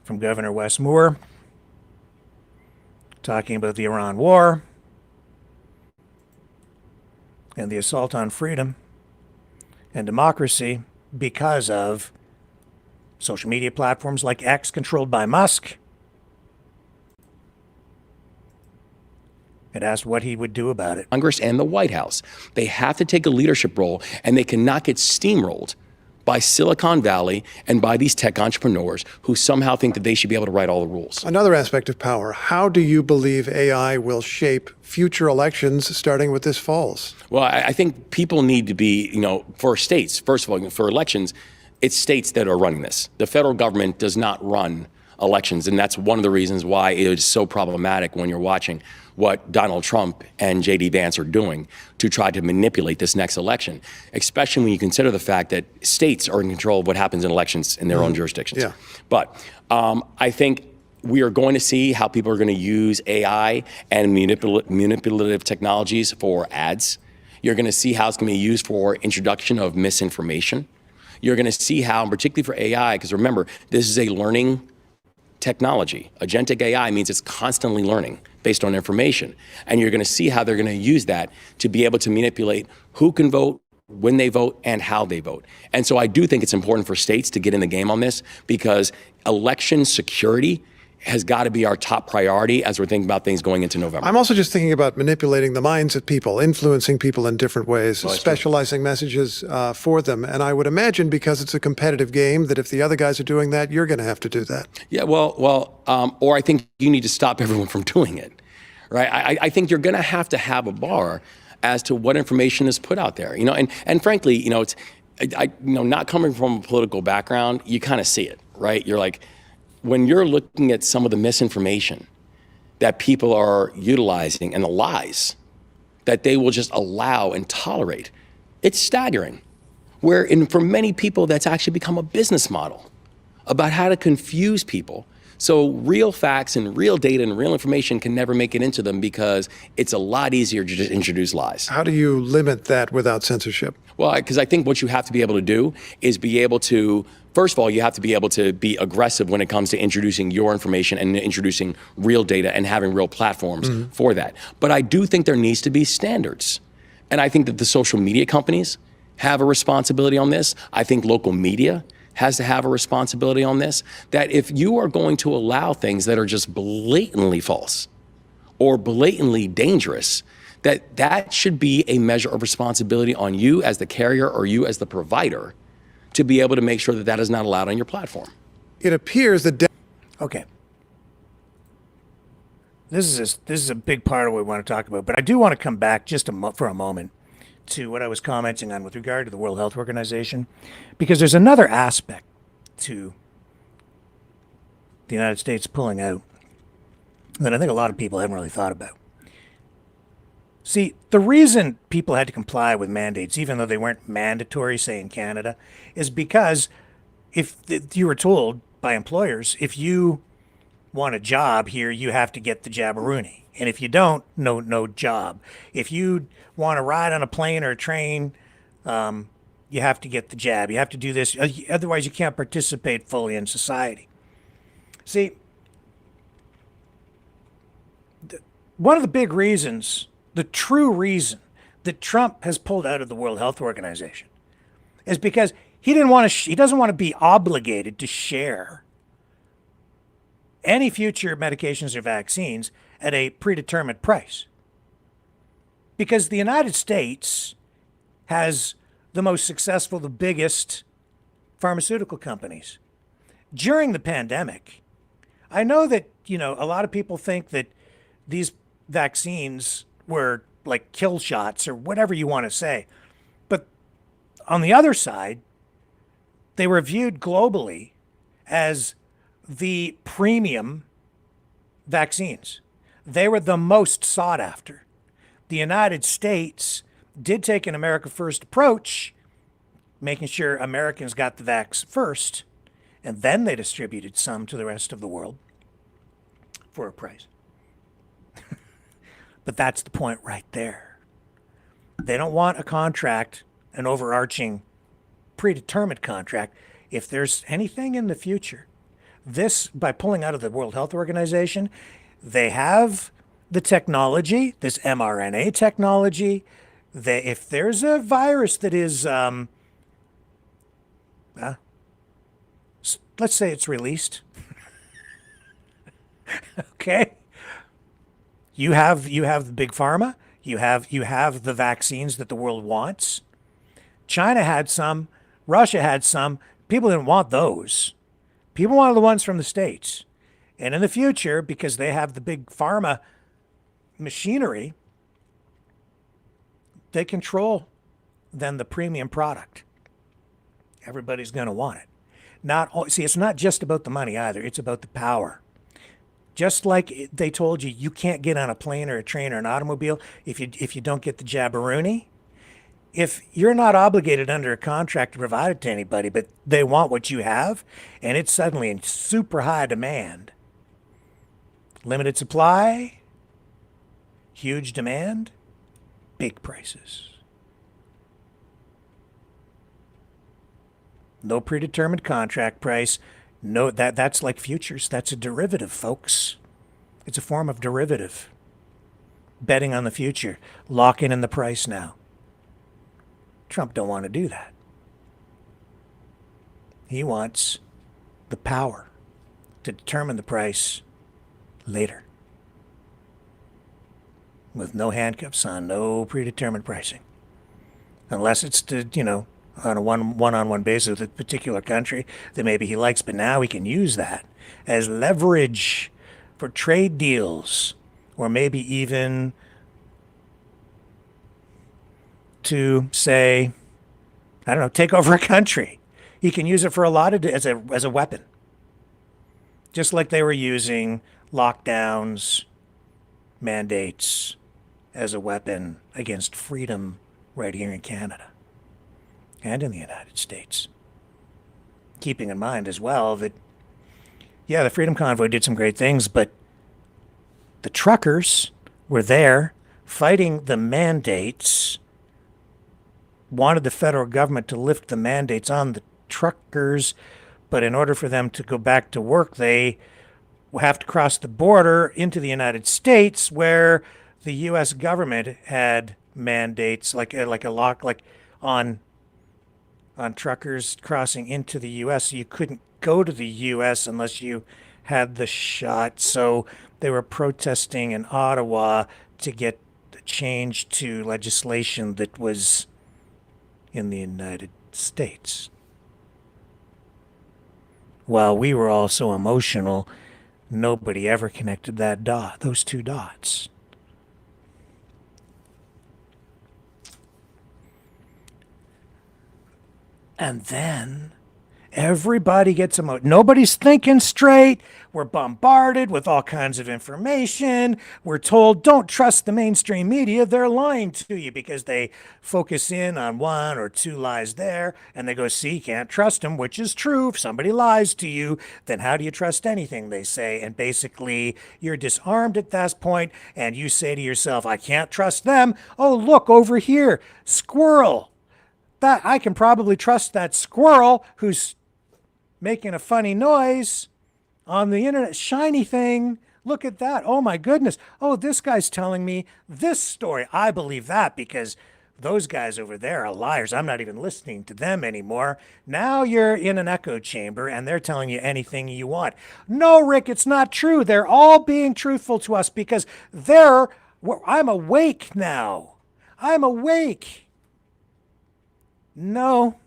From Governor Wes Moore, talking about the Iran war and the assault on freedom and democracy because of social media platforms like X, controlled by Musk. It asked what he would do about it. Congress and the White House, they have to take a leadership role, and they cannot get steamrolled by Silicon Valley and by these tech entrepreneurs who somehow think that they should be able to write all the rules. Another aspect of power, how do you believe AI will shape future elections starting with this fall's? Well, I think people need to be, for states, first of all, for elections, it's states that are running this. The federal government does not run elections, and that's one of the reasons why it is so problematic when you're watching what Donald Trump and J.D. Vance are doing to try to manipulate this next election, especially when you consider the fact that states are in control of what happens in elections in their own jurisdictions. Yeah. But I think we are going to see how people are going to use AI and manipulative technologies for ads. You're going to see how it's going to be used for introduction of misinformation. You're going to see how, and particularly for AI, because remember, this is a learning technology. Agentic AI means it's constantly learning based on information. And you're going to see how they're going to use that to be able to manipulate who can vote, when they vote and how they vote. And so I do think it's important for states to get in the game on this, because election security has got to be our top priority as we're thinking about things going into November. I'm also just thinking about manipulating the minds of people, influencing people in different ways, Well, specializing messages for them. And I would imagine, because it's a competitive game, that if the other guys are doing that, you're going to have to do that. Yeah, or I think you need to stop everyone from doing it, right? I think you're going to have a bar as to what information is put out there, and frankly, it's, not coming from a political background, you kind of see it, right? You're like, when you're looking at some of the misinformation that people are utilizing and the lies that they will just allow and tolerate, it's staggering. For many people, that's actually become a business model about how to confuse people. So real facts and real data and real information can never make it into them, because it's a lot easier to just introduce lies. How do you limit that without censorship? Well, because I think what you have to be able to do is be able to, first of all, you have to be able to be aggressive when it comes to introducing your information and introducing real data and having real platforms for that. But I do think there needs to be standards. And I think that the social media companies have a responsibility on this. I think local media has to have a responsibility on this, that if you are going to allow things that are just blatantly false or blatantly dangerous, that should be a measure of responsibility on you as the carrier or you as the provider to be able to make sure that that is not allowed on your platform. It appears that... Okay. This is a big part of what we want to talk about, but I do want to come back just for a moment to what I was commenting on with regard to the World Health Organization, because there's another aspect to the United States pulling out that I think a lot of people haven't really thought about. See, the reason people had to comply with mandates, even though they weren't mandatory, say in Canada, is because if you were told by employers, if you want a job here, you have to get the jabberoonie. And if you don't, no job. If you want to ride on a plane or a train, you have to get the jab. You have to do this. Otherwise, you can't participate fully in society. See, one of the big reasons, the true reason that Trump has pulled out of the World Health Organization is because he doesn't want to be obligated to share any future medications or vaccines at a predetermined price. Because the United States has the most successful, the biggest pharmaceutical companies. During the pandemic, I know that, a lot of people think that these vaccines were like kill shots or whatever you want to say. But on the other side, they were viewed globally as the premium vaccines. They were the most sought after. The United States did take an America First approach, making sure Americans got the vax first, and then they distributed some to the rest of the world for a price. But that's the point right there. They don't want a contract, an overarching, predetermined contract. If there's anything in the future, this, by pulling out of the World Health Organization, they have the technology, this mRNA technology. If there's a virus that is, let's say it's released, okay? You have the big pharma. You have the vaccines that the world wants. China had some. Russia had some. People didn't want those. People wanted the ones from the States. And in the future, because they have the big pharma machinery, they control then the premium product. Everybody's going to want it. See, it's not just about the money either. It's about the power. Just like they told you, you can't get on a plane or a train or an automobile if you don't get the jabberoonie. If you're not obligated under a contract to provide it to anybody, but they want what you have, and it's suddenly in super high demand, limited supply, huge demand, big prices. No predetermined contract price. No, that's like futures. That's a derivative, folks. It's a form of derivative. Betting on the future. Locking in the price now. Trump don't want to do that. He wants the power to determine the price later, with no handcuffs on, no predetermined pricing, unless it's to, on a one-on-one basis with a particular country that maybe he likes. But now he can use that as leverage for trade deals, or maybe even to say, I don't know, take over a country. He can use it for a lot of as a weapon, just like they were using lockdowns, mandates as a weapon against freedom right here in Canada and in the United States. Keeping in mind as well that, yeah, the Freedom Convoy did some great things, but the truckers were there fighting the mandates, wanted the federal government to lift the mandates on the truckers, but in order for them to go back to work, they have to cross the border into the United States, where the U.S. government had mandates like on truckers crossing into the U.S. So you couldn't go to the U.S. unless you had the shot. So they were protesting in Ottawa to get the change to legislation that was in the United States. While we were all so emotional, nobody ever connected those two dots. And then everybody gets emotional. Nobody's thinking straight. We're bombarded with all kinds of information. We're told, don't trust the mainstream media. They're lying to you, because they focus in on one or two lies there, and they go, see, you can't trust them, which is true. If somebody lies to you, then how do you trust anything they say? And basically, you're disarmed at that point, and you say to yourself, I can't trust them. Oh, look, over here, squirrel. That I can probably trust that squirrel who's making a funny noise on the internet. Shiny thing. Look at that. Oh my goodness. Oh, this guy's telling me this story. I believe that because those guys over there are liars. I'm not even listening to them anymore. Now you're in an echo chamber and they're telling you anything you want. No, Rick, it's not true. They're all being truthful to us because I'm awake now. I'm awake. No.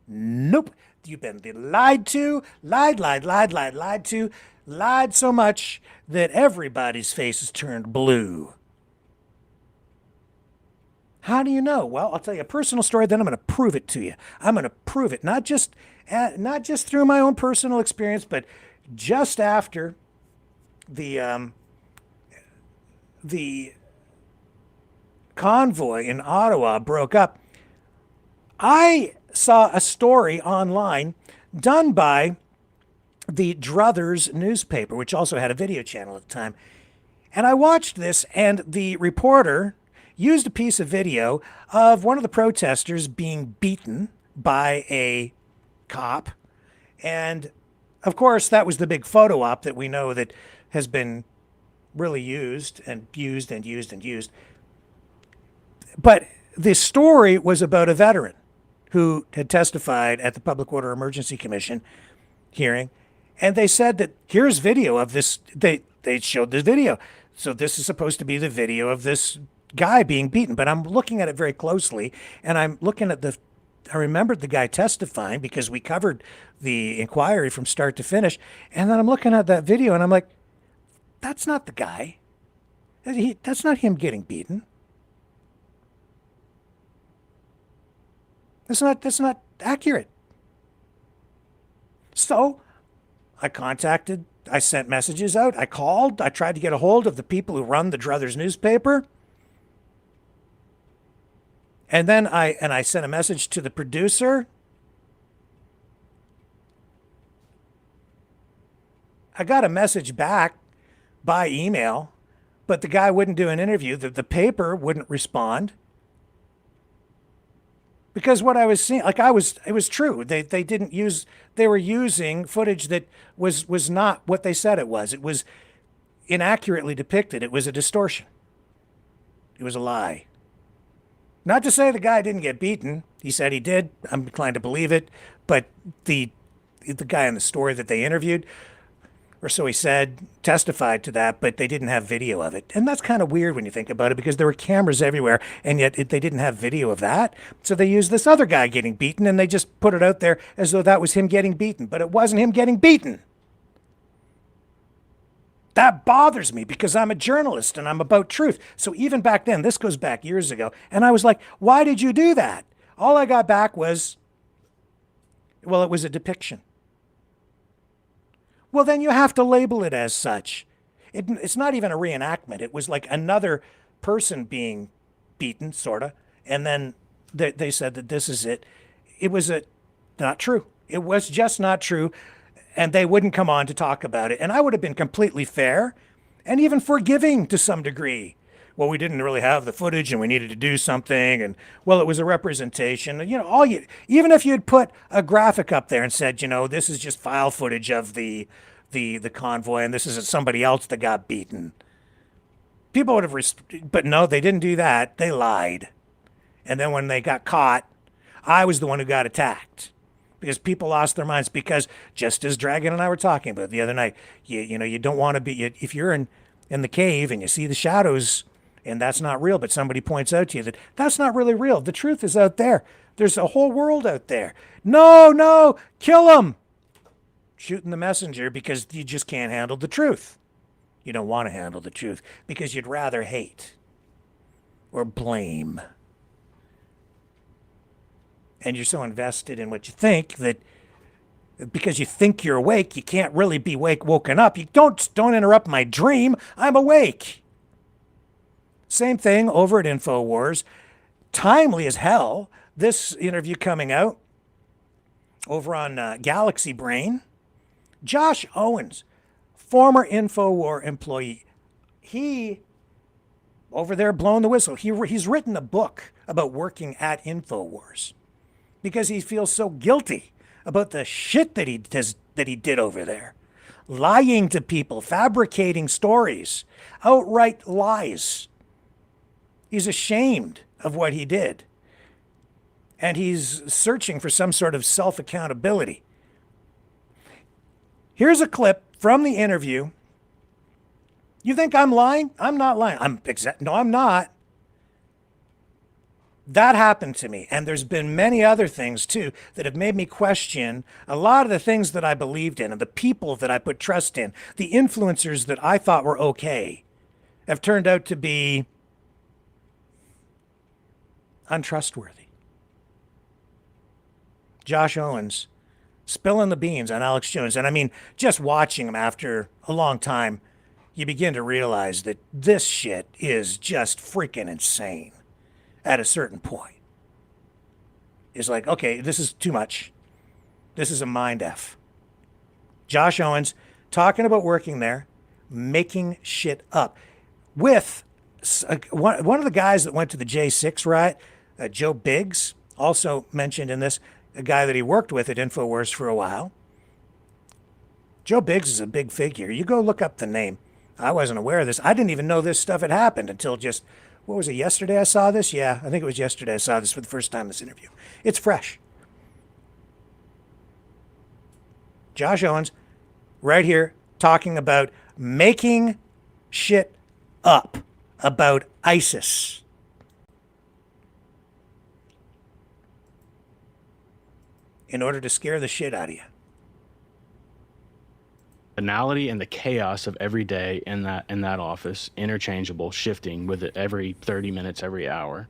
Nope. You've been lied to, lied to, lied so much that everybody's face is turned blue. How do you know? Well, I'll tell you a personal story, then I'm going to prove it to you. I'm going to prove it, not just through my own personal experience, but just after the convoy in Ottawa broke up. I saw a story online done by the Druthers newspaper, which also had a video channel at the time. And I watched this, and the reporter used a piece of video of one of the protesters being beaten by a cop. And of course, that was the big photo op that we know that has been really used. But the story was about a veteran who had testified at the Public Order Emergency Commission hearing. And they said that here's video of this. They showed the video. So this is supposed to be the video of this guy being beaten. But I'm looking at it very closely, and I'm looking at I remembered the guy testifying because we covered the inquiry from start to finish. And then I'm looking at that video, and I'm like, that's not the guy. That's not him getting beaten. That's not accurate. So I sent messages out. I called. I tried to get a hold of the people who run the Druthers newspaper. And then I sent a message to the producer. I got a message back by email, but the guy wouldn't do an interview. The paper wouldn't respond. Because what I was seeing, it was true. They were using footage that was not what they said it was. It was inaccurately depicted. It was a distortion. It was a lie. Not to say the guy didn't get beaten. He said he did. I'm inclined to believe it. But the guy in the story that they interviewed, or so he said, testified to that, but they didn't have video of it. And that's kind of weird when you think about it, because there were cameras everywhere, and yet they didn't have video of that. So they used this other guy getting beaten, and they just put it out there as though that was him getting beaten. But it wasn't him getting beaten. That bothers me because I'm a journalist and I'm about truth. So even back then, this goes back years ago, and I was like, why did you do that? All I got back was, well, it was a depiction. Well, then you have to label it as such. It's not even a reenactment. It was like another person being beaten, sort of, and then they said that this is it. It was not true. It was just not true. And they wouldn't come on to talk about it. And I would have been completely fair and even forgiving to some degree. Well, we didn't really have the footage and we needed to do something. And, well, it was a representation. And, even if you had put a graphic up there and said, this is just file footage of the convoy and this is somebody else that got beaten. People would have, but no, they didn't do that. They lied. And then when they got caught, I was the one who got attacked. Because people lost their minds, because just as Dragon and I were talking about the other night, you don't want to be, if you're in the cave and you see the shadows and that's not real, but somebody points out to you that that's not really real. The truth is out there. There's a whole world out there. No, kill him. Shooting the messenger because you just can't handle the truth. You don't want to handle the truth because you'd rather hate or blame. And you're so invested in what you think that because you think you're awake, you can't really be woken up. You don't interrupt my dream. I'm awake. Same thing over at InfoWars. Timely as hell. This interview coming out over on Galaxy Brain. Josh Owens, former InfoWar employee. He, over there blowing the whistle, he's written a book about working at InfoWars. Because he feels so guilty about the shit that he did over there. Lying to people, fabricating stories, outright lies. He's ashamed of what he did. And he's searching for some sort of self-accountability. Here's a clip from the interview. You think I'm lying? I'm not lying. No, I'm not. That happened to me. And there's been many other things, too, that have made me question a lot of the things that I believed in and the people that I put trust in. The influencers that I thought were okay have turned out to be untrustworthy. Josh Owens spilling the beans on Alex Jones. And I mean, just watching him after a long time, you begin to realize that this shit is just freaking insane. At a certain point, it's like, okay, this is too much. This is a mind F. Josh Owens talking about working there, making shit up. With one of the guys that went to the J6 riot, Joe Biggs, also mentioned in this, a guy that he worked with at InfoWars for a while. Joe Biggs is a big figure. You go look up the name. I wasn't aware of this. I didn't even know this stuff had happened until just, what was it, yesterday I saw this? Yeah, I think it was yesterday I saw this for the first time, this interview. It's fresh. Josh Owens, right here, talking about making shit up about ISIS. In order to scare the shit out of you. Banality and the chaos of every day in that office, interchangeable, shifting with it every 30 minutes, every hour.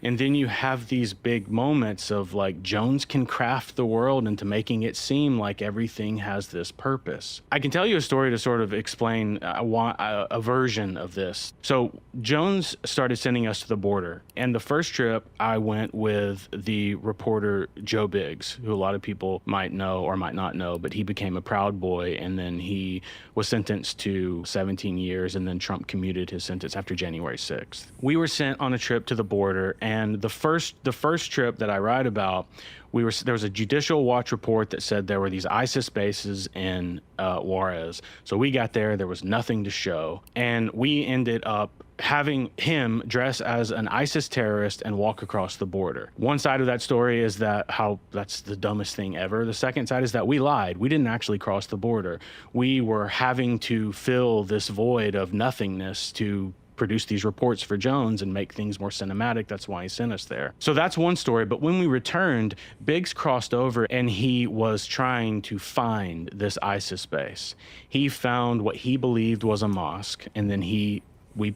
And then you have these big moments of like Jones can craft the world into making it seem like everything has this purpose. I can tell you a story to sort of explain a version of this. So Jones started sending us to the border. And the first trip I went with the reporter Joe Biggs, who a lot of people might know or might not know, but he became a Proud Boy and then he was sentenced to 17 years and then Trump commuted his sentence after January 6th. We were sent on a trip to the border And the first trip that I write about, there was a judicial watch report that said there were these ISIS bases in Juarez. So we got there was nothing to show, and we ended up having him dress as an ISIS terrorist and walk across the border. One side of that story is that's the dumbest thing ever. The second side is that we lied. We didn't actually cross the border. We were having to fill this void of nothingness to produce these reports for Jones and make things more cinematic. That's why he sent us there. So that's one story. But when we returned, Biggs crossed over and he was trying to find this ISIS base. He found what he believed was a mosque, and then we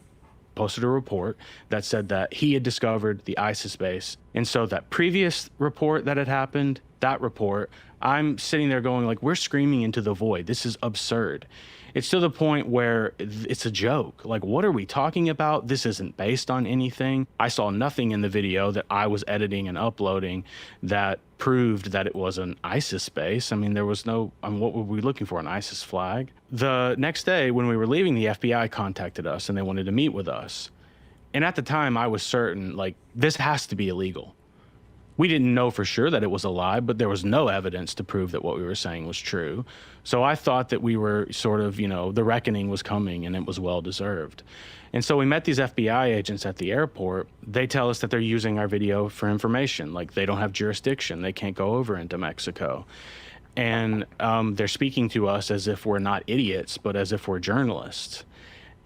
posted a report that said that he had discovered the ISIS base. And so that previous report that had happened, that report, I'm sitting there going like, we're screaming into the void. This is absurd. It's to the point where it's a joke. Like, what are we talking about? This isn't based on anything. I saw nothing in the video that I was editing and uploading that proved that it was an ISIS base. I mean, there was no, what were we looking for, an ISIS flag? The next day when we were leaving, the FBI contacted us and they wanted to meet with us. And at the time I was certain, like, this has to be illegal. We didn't know for sure that it was a lie, but there was no evidence to prove that what we were saying was true. So I thought that we were sort of, the reckoning was coming and it was well-deserved. And so we met these FBI agents at the airport. They tell us that they're using our video for information. Like, they don't have jurisdiction. They can't go over into Mexico. And they're speaking to us as if we're not idiots, but as if we're journalists.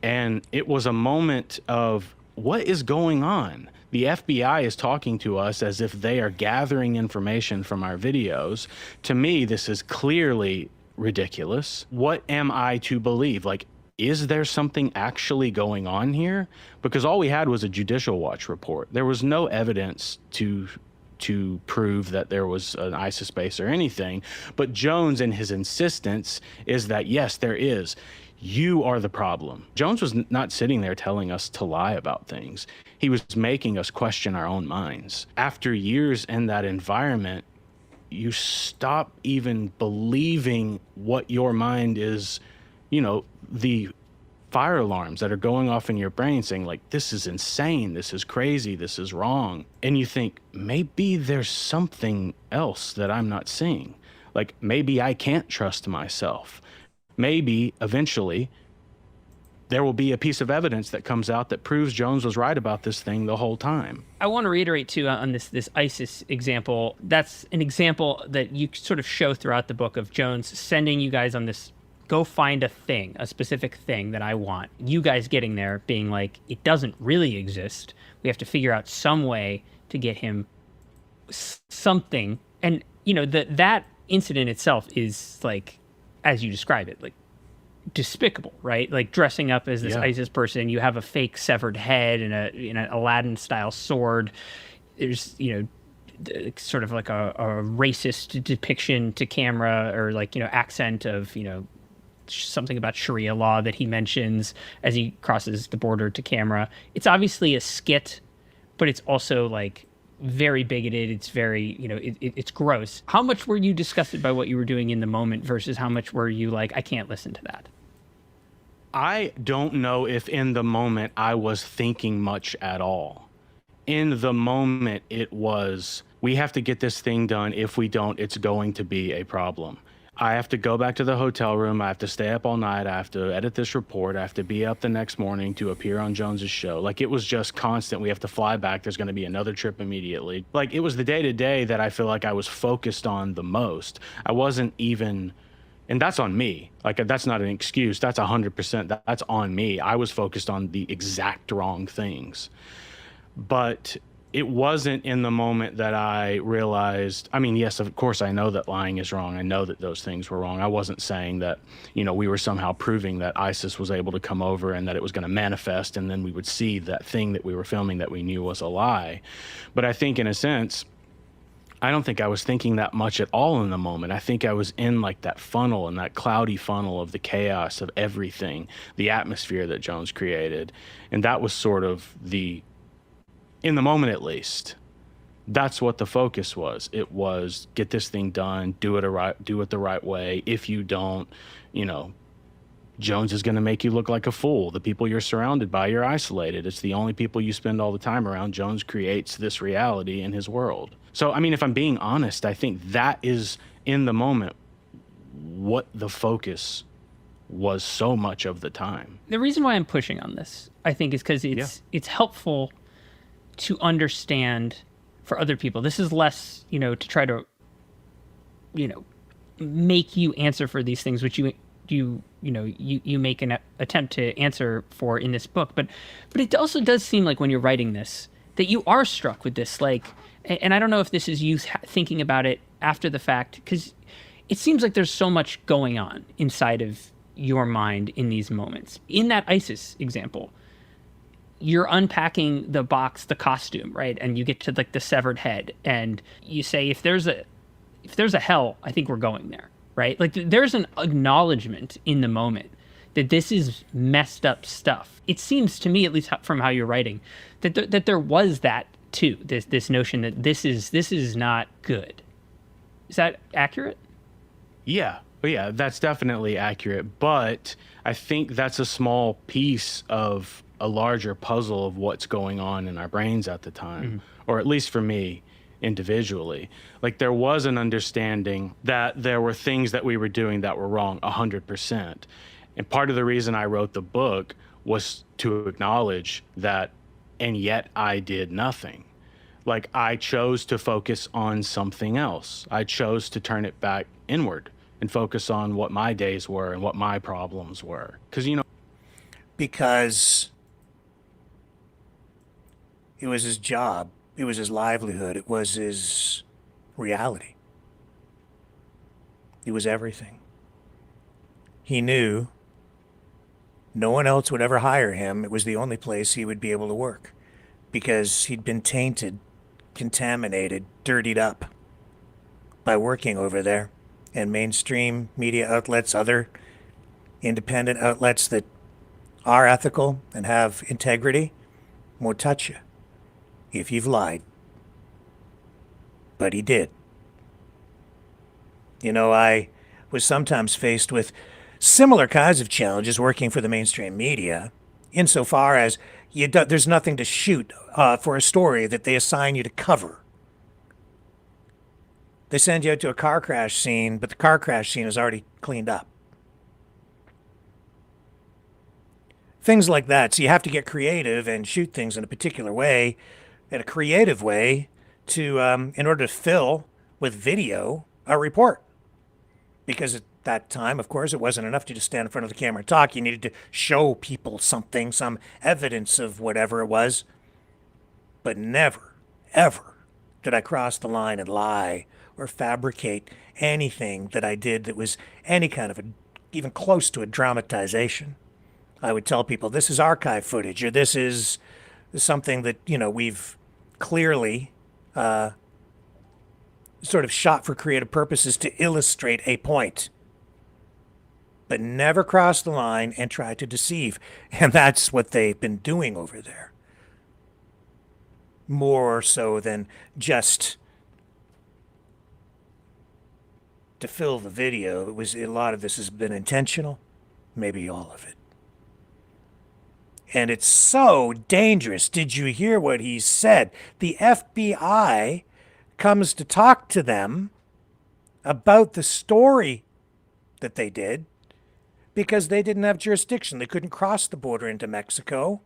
And it was a moment of, what is going on? The FBI is talking to us as if they are gathering information from our videos. To me, this is clearly ridiculous. What am I to believe? Like, is there something actually going on here? Because all we had was a judicial watch report. There was no evidence to prove that there was an ISIS base or anything. But Jones and his insistence is that, yes, there is. You are the problem. Jones was not sitting there telling us to lie about things. He was making us question our own minds. After years in that environment, you stop even believing what your mind is, the fire alarms that are going off in your brain saying, like, this is insane, this is crazy, this is wrong. And you think, maybe there's something else that I'm not seeing. Like, maybe I can't trust myself. Maybe eventually there will be a piece of evidence that comes out that proves Jones was right about this thing the whole time. I want to reiterate too on this ISIS example. That's an example that you sort of show throughout the book of Jones sending you guys on this, go find a thing, a specific thing that I want. You guys getting there being like, it doesn't really exist. We have to figure out some way to get him something. And that incident itself is like, as you describe it, like, despicable, right? Like, dressing up as this ISIS person, you have a fake severed head and an Aladdin-style sword. There's, sort of like a racist depiction to camera, or like, accent of, something about Sharia law that he mentions as he crosses the border to camera. It's obviously a skit, but it's also like very bigoted. It's very, it's gross. How much were you disgusted by what you were doing in the moment versus how much were you like, I can't listen to that? I don't know if in the moment I was thinking much at all. In the moment, it was, we have to get this thing done. If we don't, it's going to be a problem. I have to go back to the hotel room. I have to stay up all night. I have to edit this report. I have to be up the next morning to appear on Jones's show. Like, it was just constant. We have to fly back. There's going to be another trip immediately. Like, it was the day-to-day that I feel like I was focused on the most. I wasn't even, and that's on me. Like, that's not an excuse. That's 100%. That's on me. I was focused on the exact wrong things. But it wasn't in the moment that I realized, I mean, yes, of course, I know that lying is wrong. I know that those things were wrong. I wasn't saying that, we were somehow proving that ISIS was able to come over and that it was going to manifest, and then we would see that thing that we were filming that we knew was a lie. But I think in a sense, I don't think I was thinking that much at all in the moment. I think I was in like that funnel, and that cloudy funnel of the chaos of everything, the atmosphere that Jones created. And that was sort of in the moment at least, that's what the focus was. It was, get this thing done, do it the right way. If you don't, Jones is going to make you look like a fool. The people you're surrounded by, you're isolated. It's the only people you spend all the time around. Jones creates this reality in his world. So, I mean, if I'm being honest, I think that is, in the moment, what the focus was so much of the time. The reason why I'm pushing on this, I think, is because it's helpful to understand for other people. This is less, to try to, make you answer for these things, which you make an attempt to answer for in this book. But it also does seem like when you're writing this, that you are struck with this, and I don't know if this is you thinking about it after the fact, because it seems like there's so much going on inside of your mind in these moments. In that ISIS example, you're unpacking the box, the costume, right? And you get to the severed head, and you say, if there's a hell, I think we're going there, right? There's an acknowledgement in the moment that this is messed up stuff. It seems to me, at least from how you're writing, that there was that too. This notion that this is not good. Is that accurate? Yeah, that's definitely accurate. But I think that's a small piece of a larger puzzle of what's going on in our brains at the time, or at least for me individually. There was an understanding that there were things that we were doing that were wrong 100%. And part of the reason I wrote the book was to acknowledge that, and yet I did nothing. I chose to focus on something else. I chose to turn it back inward and focus on what my days were and what my problems were. Because it was his job, it was his livelihood, it was his reality. It was everything. He knew no one else would ever hire him. It was the only place he would be able to work because he'd been tainted, contaminated, dirtied up by working over there. And mainstream media outlets, other independent outlets that are ethical and have integrity, won't touch you if you've lied. But he did. I was sometimes faced with similar kinds of challenges working for the mainstream media, insofar as there's nothing to shoot for a story that they assign you to cover. They send you out to a car crash scene, but the car crash scene is already cleaned up. Things like that. So you have to get creative and shoot things in a particular way, in a creative way, to in order to fill with video a report. Because at that time, of course, it wasn't enough to just stand in front of the camera and talk. You needed to show people something, some evidence of whatever it was. But never, ever did I cross the line and lie or fabricate anything that I did that was any kind of even close to a dramatization. I would tell people, this is archive footage, or this is something that, we've clearly sort of shot for creative purposes to illustrate a point. But never cross the line and try to deceive. And that's what they've been doing over there. More so than just to fill the video. A lot of this has been intentional, maybe all of it. And it's so dangerous. Did you hear what he said? The FBI comes to talk to them about the story that they did because they didn't have jurisdiction. They couldn't cross the border into Mexico.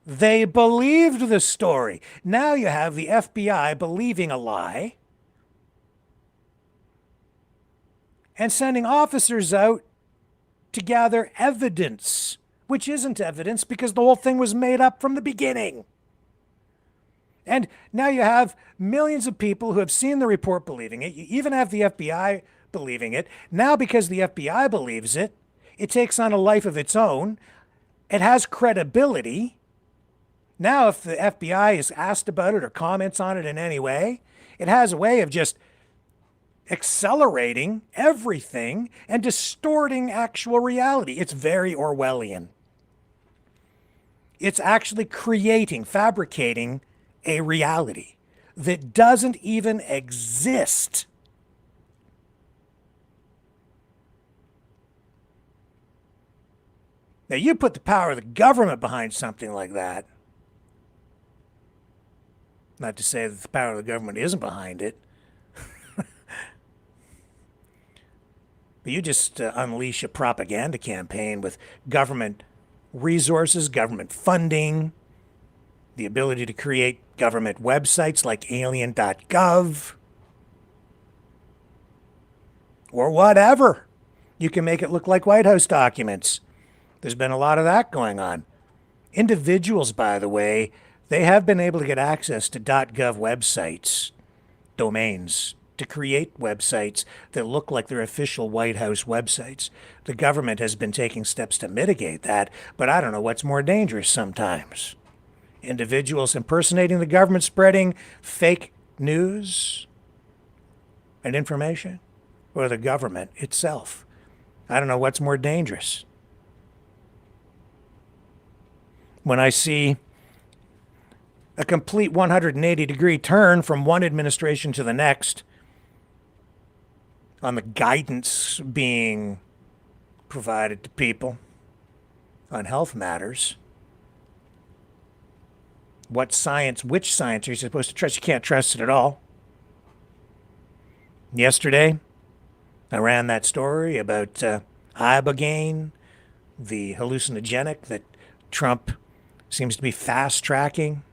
They believed the story. Now you have the FBI believing a lie and sending officers out to gather evidence, which isn't evidence because the whole thing was made up from the beginning. And now you have millions of people who have seen the report believing it. You even have the FBI believing it. Now, because the FBI believes it, it takes on a life of its own. It has credibility. Now, if the FBI is asked about it or comments on it in any way, it has a way of just accelerating everything and distorting actual reality. It's very Orwellian. It's actually fabricating a reality that doesn't even exist. Now, you put the power of the government behind something like that. Not to say that the power of the government isn't behind it. But you just unleash a propaganda campaign with government resources, government funding, the ability to create government websites like alien.gov, or whatever. You can make it look like White House documents. There's been a lot of that going on. Individuals, by the way, they have been able to get access to .gov websites, domains, to create websites that look like they're official White House websites. The government has been taking steps to mitigate that, but I don't know what's more dangerous sometimes. Individuals impersonating the government, spreading fake news and information, or the government itself. I don't know what's more dangerous. When I see a complete 180-degree turn from one administration to the next on the guidance being provided to people on health matters, what science, which science are you supposed to trust? You can't trust it at all. Yesterday, I ran that story about ibogaine, the hallucinogenic that Trump seems to be fast-tracking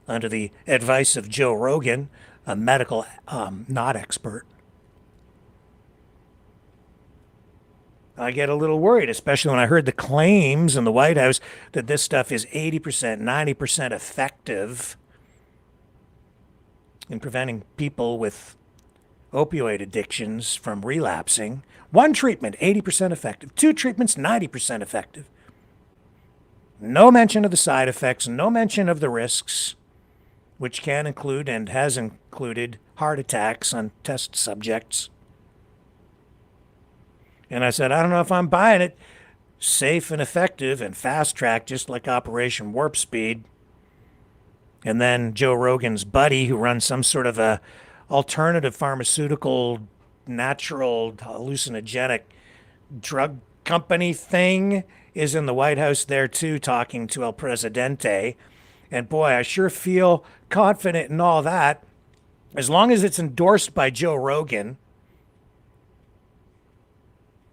under the advice of Joe Rogan, a medical not expert. I get a little worried, especially when I heard the claims in the White House that this stuff is 80%, 90% effective in preventing people with opioid addictions from relapsing. One treatment, 80% effective. Two treatments, 90% effective. No mention of the side effects, no mention of the risks, which can include and has included heart attacks on test subjects. And I said, I don't know if I'm buying it. Safe and effective and fast track, just like Operation Warp Speed. And then Joe Rogan's buddy, who runs some sort of a alternative pharmaceutical, natural, hallucinogenic drug company thing, is in the White House there too, talking to El Presidente. And boy, I sure feel confident in all that. As long as it's endorsed by Joe Rogan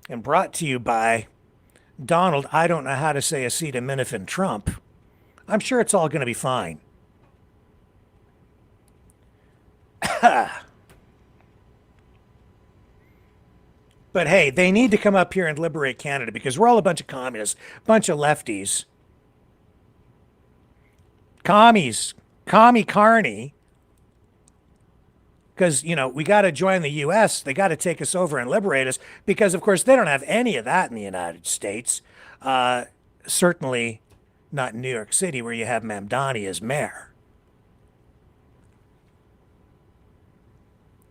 and brought to you by Donald, I don't know how to say acetaminophen Trump, I'm sure it's all going to be fine. But hey, they need to come up here and liberate Canada because we're all a bunch of communists, a bunch of lefties. Commies, Carney. Because, you know, we got to join the U.S. They got to take us over and liberate us because, of course, they don't have any of that in the United States. Certainly not in New York City where you have Mamdani as mayor.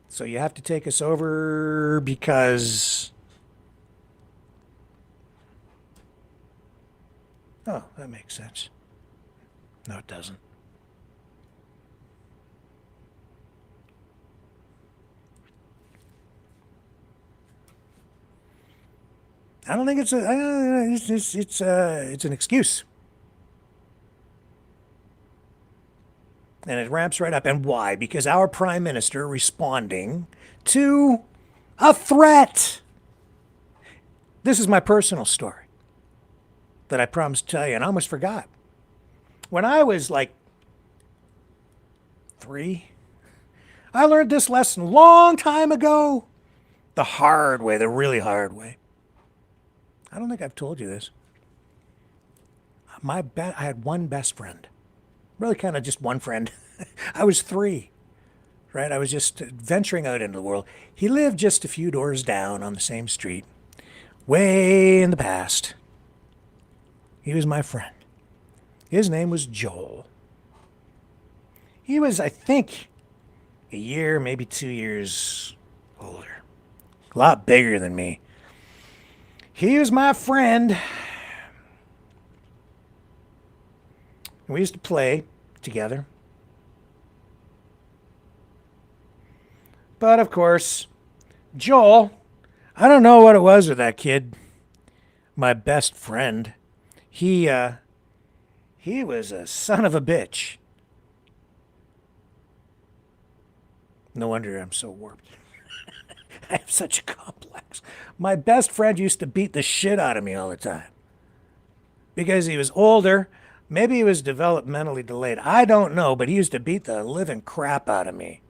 So you have to take us over because... Oh, that makes sense. No, it doesn't. I don't think it's an excuse. And it ramps right up. And why? Because our prime minister responding to a threat. This is my personal story that I promised to tell you and I almost forgot. When I was like 3, I learned this lesson long time ago. The hard way, the really hard way. I don't think I've told you this. I had one best friend. Really kind of just one friend. I was 3, right? I was just venturing out into the world. He lived just a few doors down on the same street, way in the past. He was my friend. His name was Joel. He was, I think, a year, maybe 2 years older. A lot bigger than me. He was my friend. We used to play together. But of course, Joel, I don't know what it was with that kid, my best friend. He was a son of a bitch. No wonder I'm so warped. I have such a complex. My best friend used to beat the shit out of me all the time. Because he was older. Maybe he was developmentally delayed. I don't know, but he used to beat the living crap out of me.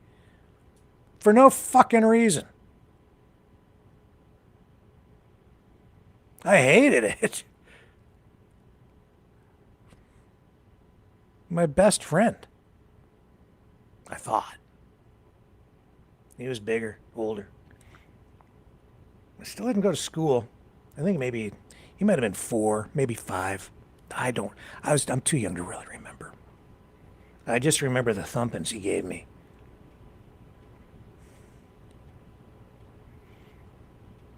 For no fucking reason. I hated it. My best friend. I thought. He was bigger, older. I still didn't go to school. I think maybe he might have been 4, maybe 5. I'm too young to really remember. I just remember the thumpings he gave me.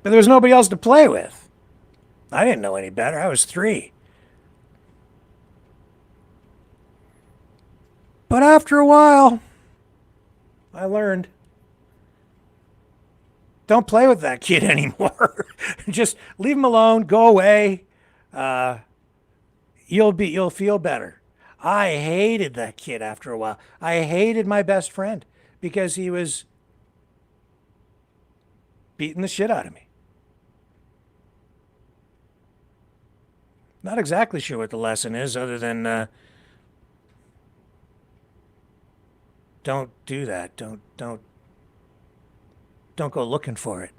But there was nobody else to play with. I didn't know any better. I was 3. But after a while, I learned. Don't play with that kid anymore. Just leave him alone. Go away. You'll feel better. I hated that kid after a while. I hated my best friend because he was beating the shit out of me. Not exactly sure what the lesson is, other than don't do that. Don't go looking for it.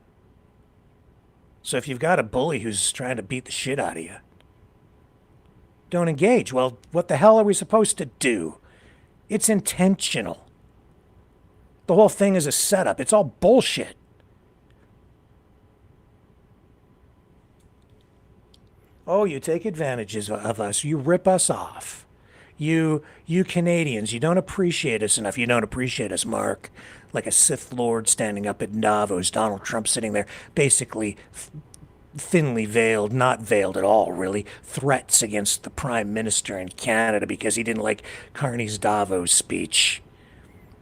So if you've got a bully who's trying to beat the shit out of you, don't engage. Well, what the hell are we supposed to do? It's intentional. The whole thing is a setup. It's all bullshit. Oh, you take advantages of us. You rip us off. You Canadians, you don't appreciate us enough. You don't appreciate us, Mark. Like a Sith Lord standing up at Davos, Donald Trump sitting there, basically thinly veiled, not veiled at all, really, threats against the Prime Minister in Canada because he didn't like Carney's Davos speech.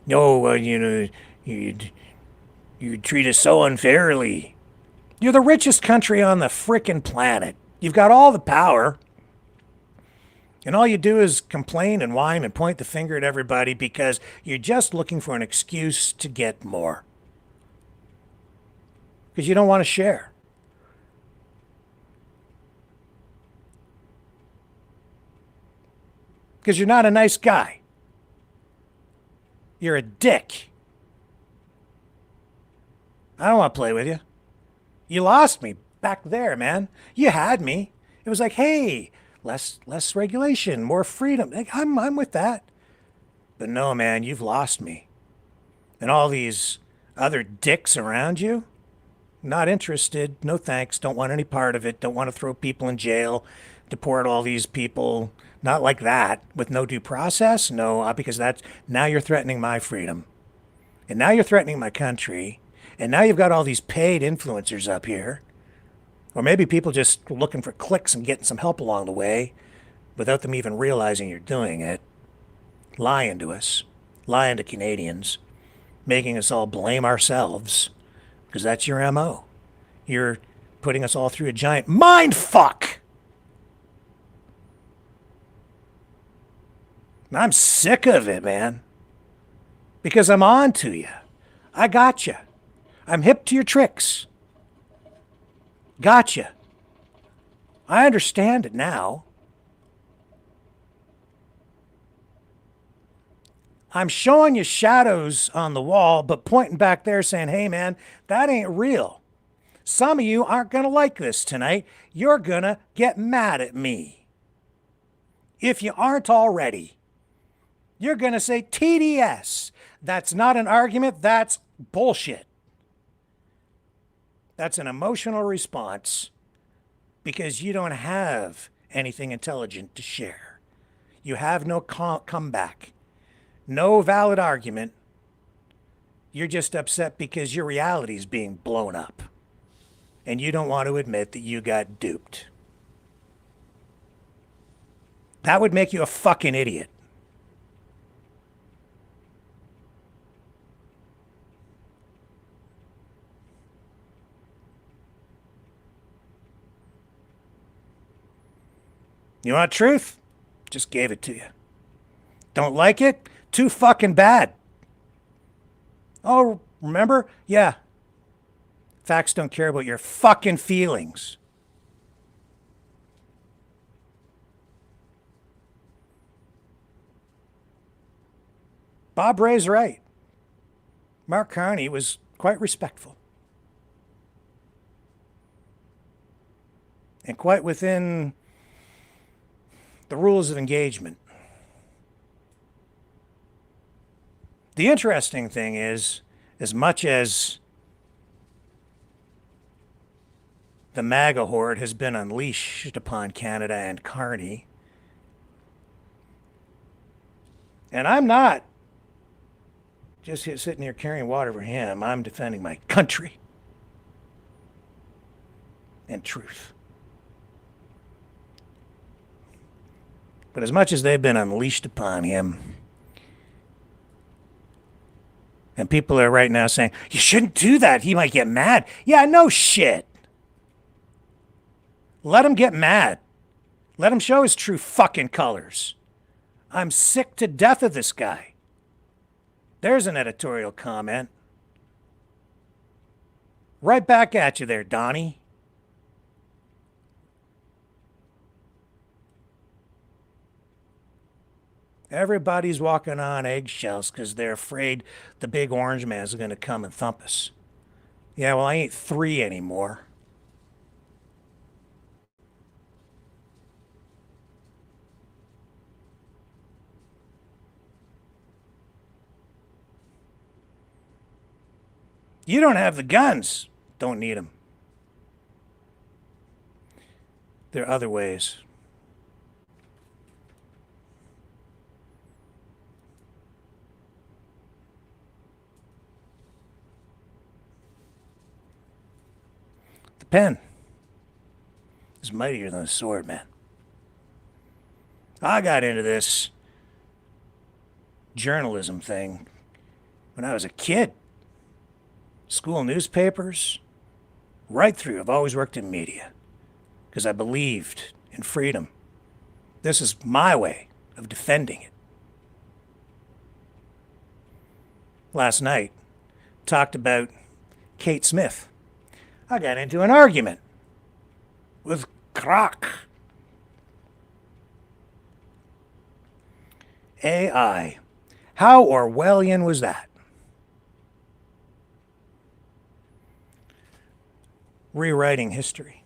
No, you treat us so unfairly. You're the richest country on the frickin' planet. You've got all the power. And all you do is complain and whine and point the finger at everybody because you're just looking for an excuse to get more. Because you don't want to share. Because you're not a nice guy. You're a dick. I don't want to play with you. You lost me back there, man. You had me. It was like, hey, less regulation, more freedom. Like, I'm with that. But no, man, you've lost me. And all these other dicks around you, not interested. No thanks. Don't want any part of it. Don't want to throw people in jail, deport all these people. Not like that, with no due process. No, because now you're threatening my freedom. And now you're threatening my country. And now you've got all these paid influencers up here. Or maybe people just looking for clicks and getting some help along the way without them even realizing you're doing it. Lying to us. Lying to Canadians. Making us all blame ourselves. Because that's your MO. You're putting us all through a giant mind fuck! I'm sick of it, man. Because I'm on to you. I got you. I'm hip to your tricks. Gotcha. I understand it now. I'm showing you shadows on the wall, but pointing back there saying, hey man, that ain't real. Some of you aren't going to like this tonight. You're going to get mad at me. If you aren't already, you're going to say TDS. That's not an argument. That's bullshit. That's an emotional response because you don't have anything intelligent to share. You have no comeback, no valid argument. You're just upset because your reality is being blown up and you don't want to admit that you got duped. That would make you a fucking idiot. You want truth? Just gave it to you. Don't like it? Too fucking bad. Oh, remember? Yeah. Facts don't care about your fucking feelings. Bob Ray's right. Mark Carney was quite respectful. And quite within the rules of engagement. The interesting thing is, as much as the MAGA horde has been unleashed upon Canada and Carney, and I'm not just sitting here carrying water for him, I'm defending my country and truth. But as much as they've been unleashed upon him, and people are right now saying, you shouldn't do that, he might get mad. Yeah, no shit. Let him get mad. Let him show his true fucking colors. I'm sick to death of this guy. There's an editorial comment. Right back at you there, Donnie. Everybody's walking on eggshells because they're afraid the big orange man is going to come and thump us. Yeah, well, I ain't 3 anymore. You don't have the guns. Don't need them. There are other ways. The pen is mightier than the sword, man. I got into this journalism thing when I was a kid. School newspapers, right through. I've always worked in media because I believed in freedom. This is my way of defending it. Last night, talked about Kate Smith. I got into an argument with Croc. AI. How Orwellian was that? Rewriting history.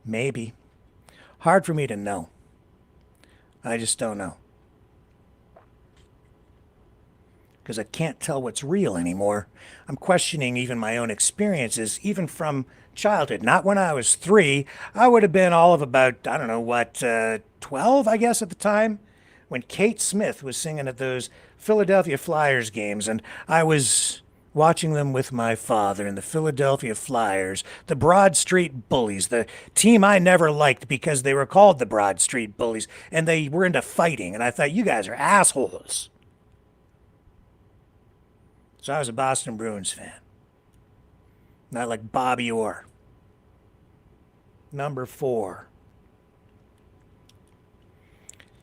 Maybe. Hard for me to know. I just don't know. Because I can't tell what's real anymore. I'm questioning even my own experiences, even from childhood. Not when I was 3. I would have been all of about, 12, I guess, at the time, when Kate Smith was singing at those Philadelphia Flyers games, and I was watching them with my father and the Philadelphia Flyers, the Broad Street Bullies, the team I never liked because they were called the Broad Street Bullies, and they were into fighting, and I thought, you guys are assholes. So I was a Boston Bruins fan. Not like Bobby Orr. Number 4.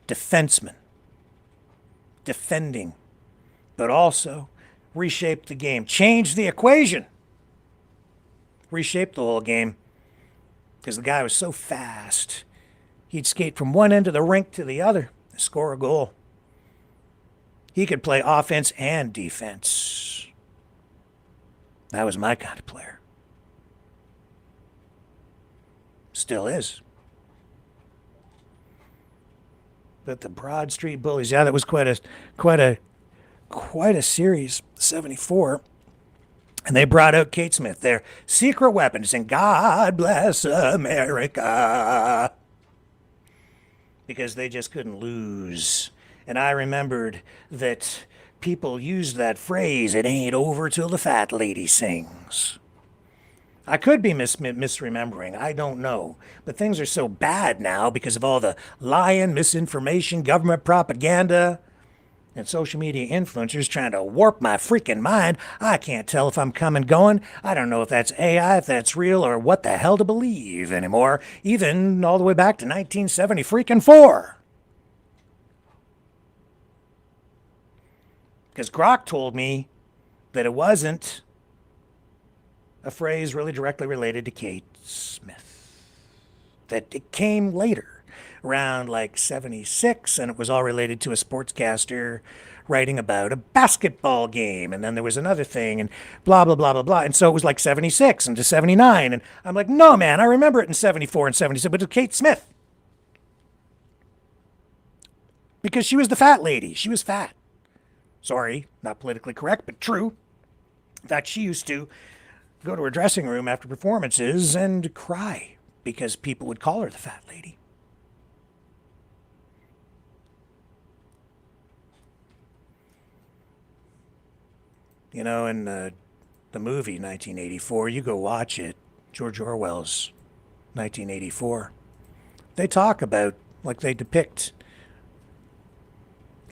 Defenseman. Defending. But also reshape the game. Change the equation. Reshape the whole game. Because the guy was so fast. He'd skate from one end of the rink to the other and score a goal. He could play offense and defense. That was my kind of player. Still is. But the Broad Street Bullies, yeah, that was quite a series, 74. And they brought out Kate Smith, their secret weapon, saying, God bless America. Because they just couldn't lose. And I remembered that people used that phrase, it ain't over till the fat lady sings. I could be misremembering, I don't know. But things are so bad now because of all the lying, misinformation, government propaganda. and social media influencers trying to warp my freaking mind. I can't tell if I'm coming going. I don't know if that's AI, if that's real, or what the hell to believe anymore, even all the way back to 1970 freaking 4. Because Grok told me that it wasn't a phrase really directly related to Kate Smith, that it came later, around like 76, and it was all related to a sportscaster writing about a basketball game, and then there was another thing, and blah, blah, blah, blah, blah. And so it was like 76 and to 79, and I'm like, no, man, I remember it in 74 and 76, but it was Kate Smith. Because she was the fat lady. She was fat. Sorry, not politically correct, but true. In fact, she used to go to her dressing room after performances and cry because people would call her the fat lady. You know, in the movie 1984, you go watch it, George Orwell's 1984. They talk about, like they depict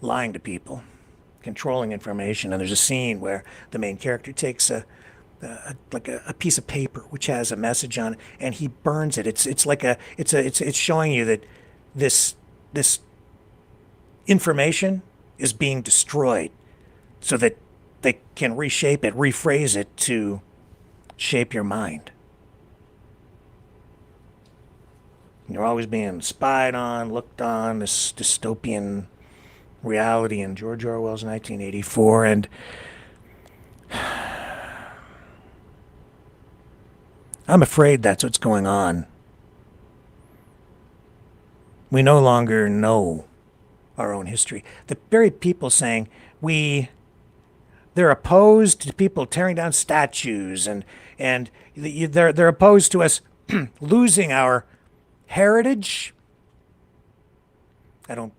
lying to people, controlling information, and there's a scene where the main character takes a piece of paper which has a message on it, and he burns it. It's showing you that this information is being destroyed so that they can reshape it, rephrase it to shape your mind. You're always being spied on, looked on, this dystopian reality in George Orwell's 1984, and I'm afraid that's what's going on. We no longer know our own history. The very people saying they're opposed to people tearing down statues, and they're opposed to us losing our heritage. I don't.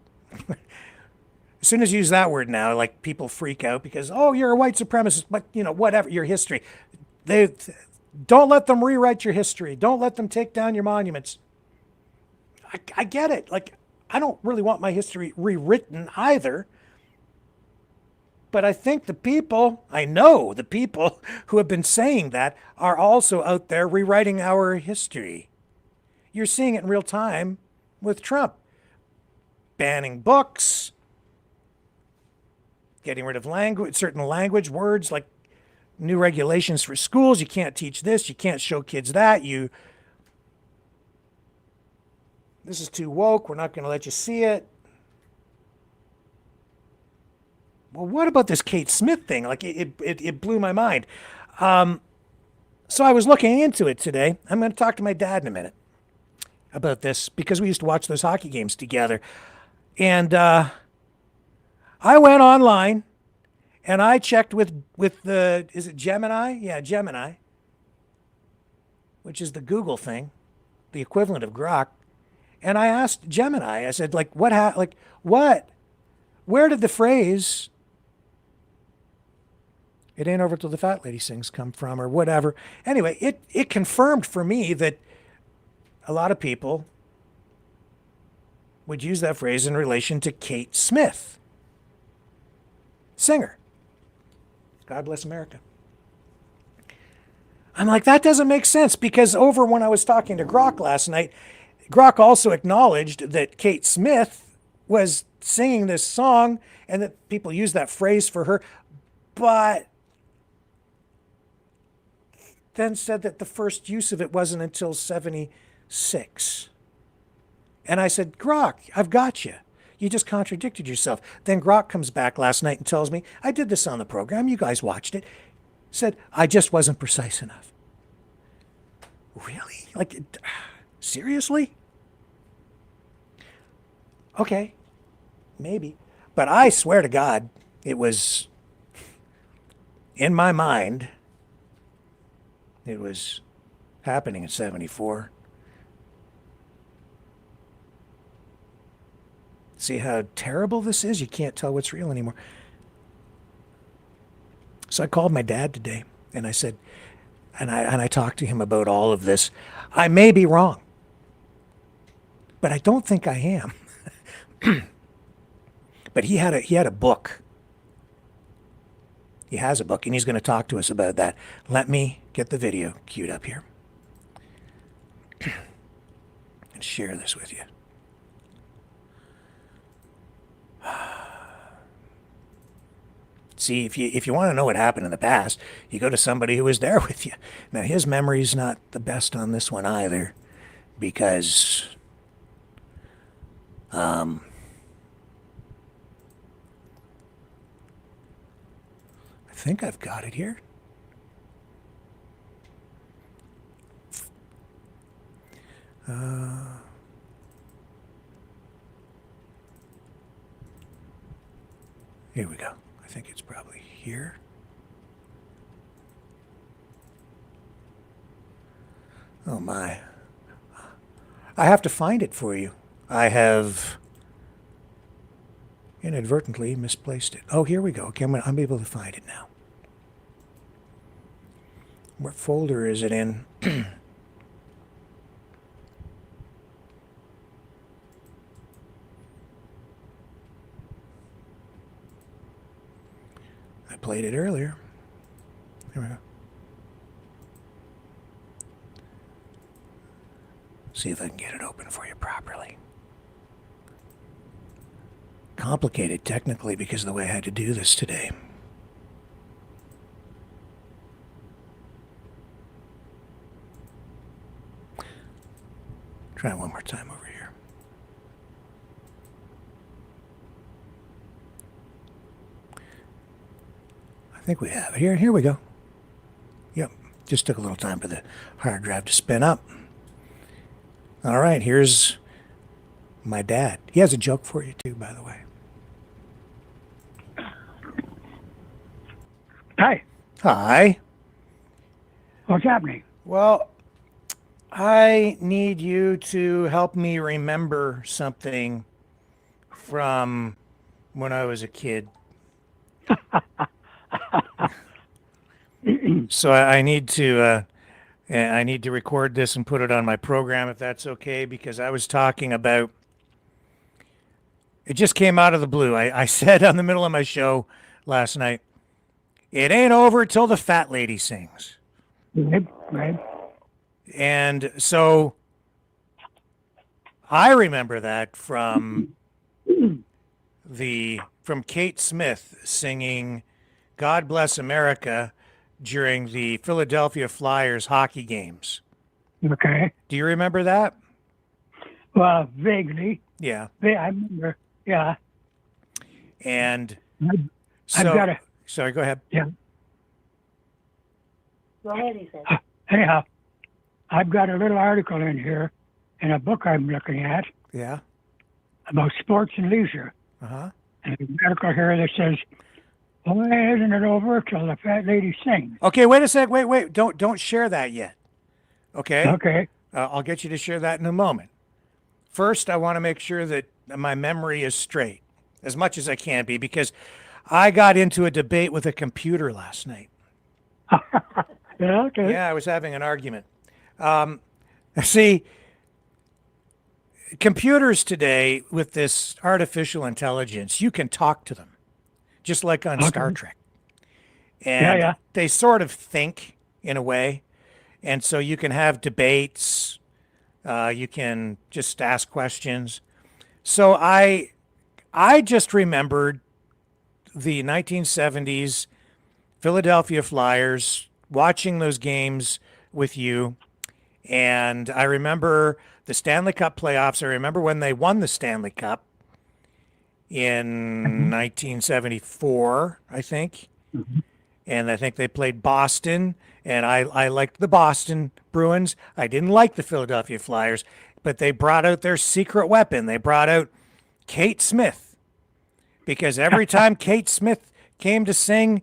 As soon as you use that word now, like people freak out because, oh, you're a white supremacist, but you know, whatever, your history. Don't let them rewrite your history. Don't let them take down your monuments. I get it. Like, I don't really want my history rewritten either. But I think I know the people who have been saying that are also out there rewriting our history. You're seeing it in real time with Trump. Banning books, getting rid of certain language, words, like new regulations for schools. You can't teach this, you can't show kids that. This is too woke, we're not going to let you see it. Well, what about this Kate Smith thing? Like, it blew my mind. So I was looking into it today. I'm going to talk to my dad in a minute about this because we used to watch those hockey games together. And I went online and I checked with is it Gemini? Yeah, Gemini, which is the Google thing, the equivalent of Grok. And I asked Gemini, I said, like, what? Where did the phrase, "It ain't over till the fat lady sings," come from, or whatever? Anyway, it confirmed for me that a lot of people would use that phrase in relation to Kate Smith, singer. God bless America. I'm like, that doesn't make sense, because over when I was talking to Grok last night, Grok also acknowledged that Kate Smith was singing this song and that people use that phrase for her, but then said that the first use of it wasn't until 76. And I said, Grok, I've got you. You just contradicted yourself. Then Grok comes back last night and tells me, I did this on the program, you guys watched it. Said, I just wasn't precise enough. Really? Like, seriously? Okay, maybe. But I swear to God, it was, in my mind, it was happening in 74. See how terrible this is? You can't tell what's real anymore. So I called my dad today and I said, and I talked to him about all of this. I may be wrong, but I don't think I am. But he had a book. He has a book, and he's going to talk to us about that. Let me get the video queued up here and share this with you. See, if you want to know what happened in the past, you go to somebody who was there with you. Now, his memory's not the best on this one either, because I think I've got it here. Here we go. I think it's probably here. Oh my. I have to find it for you. I have inadvertently misplaced it. Oh, here we go. Okay, I'm able to find it now. What folder is it in? I played it earlier. Here we go. See if I can get it open for you properly. Complicated technically because of the way I had to do this today. Try one more time over here. I think we have it. Here we go. Yep. Just took a little time for the hard drive to spin up. All right, here's my dad. He has a joke for you too, by the way. Hi. Hi. What's happening? Well, I need you to help me remember something from when I was a kid. So I need to record this and put it on my program if that's okay, because I was talking about, it just came out of the blue. I said on the middle of my show last night, it ain't over till the fat lady sings. Right. And so I remember that from Kate Smith singing God Bless America during the Philadelphia Flyers hockey games. Okay. Do you remember that? Well, vaguely. Yeah. I remember. Yeah. And I've got a. Sorry, go ahead. Yeah. Go ahead, he said. Anyhow, I've got a little article in here in a book I'm looking at. Yeah. About sports and leisure. Uh-huh. And there's an article here that says, why isn't it over till the fat lady sings? Okay, wait a sec. Wait. Don't share that yet. Okay? Okay. I'll get you to share that in a moment. First, I want to make sure that my memory is straight, as much as I can be, because I got into a debate with a computer last night. Yeah, okay. Yeah, I was having an argument. See, computers today, with this artificial intelligence, you can talk to them, just like on Star Trek. And they sort of think in a way. And so you can have debates. You can just ask questions. So I just remembered the 1970s Philadelphia Flyers, watching those games with you. And I remember the Stanley Cup playoffs. I remember when they won the Stanley Cup in 1974, I think. Mm-hmm. And I think they played Boston. And I liked the Boston Bruins. I didn't like the Philadelphia Flyers. But they brought out their secret weapon. They brought out Kate Smith. Because every time Kate Smith came to sing,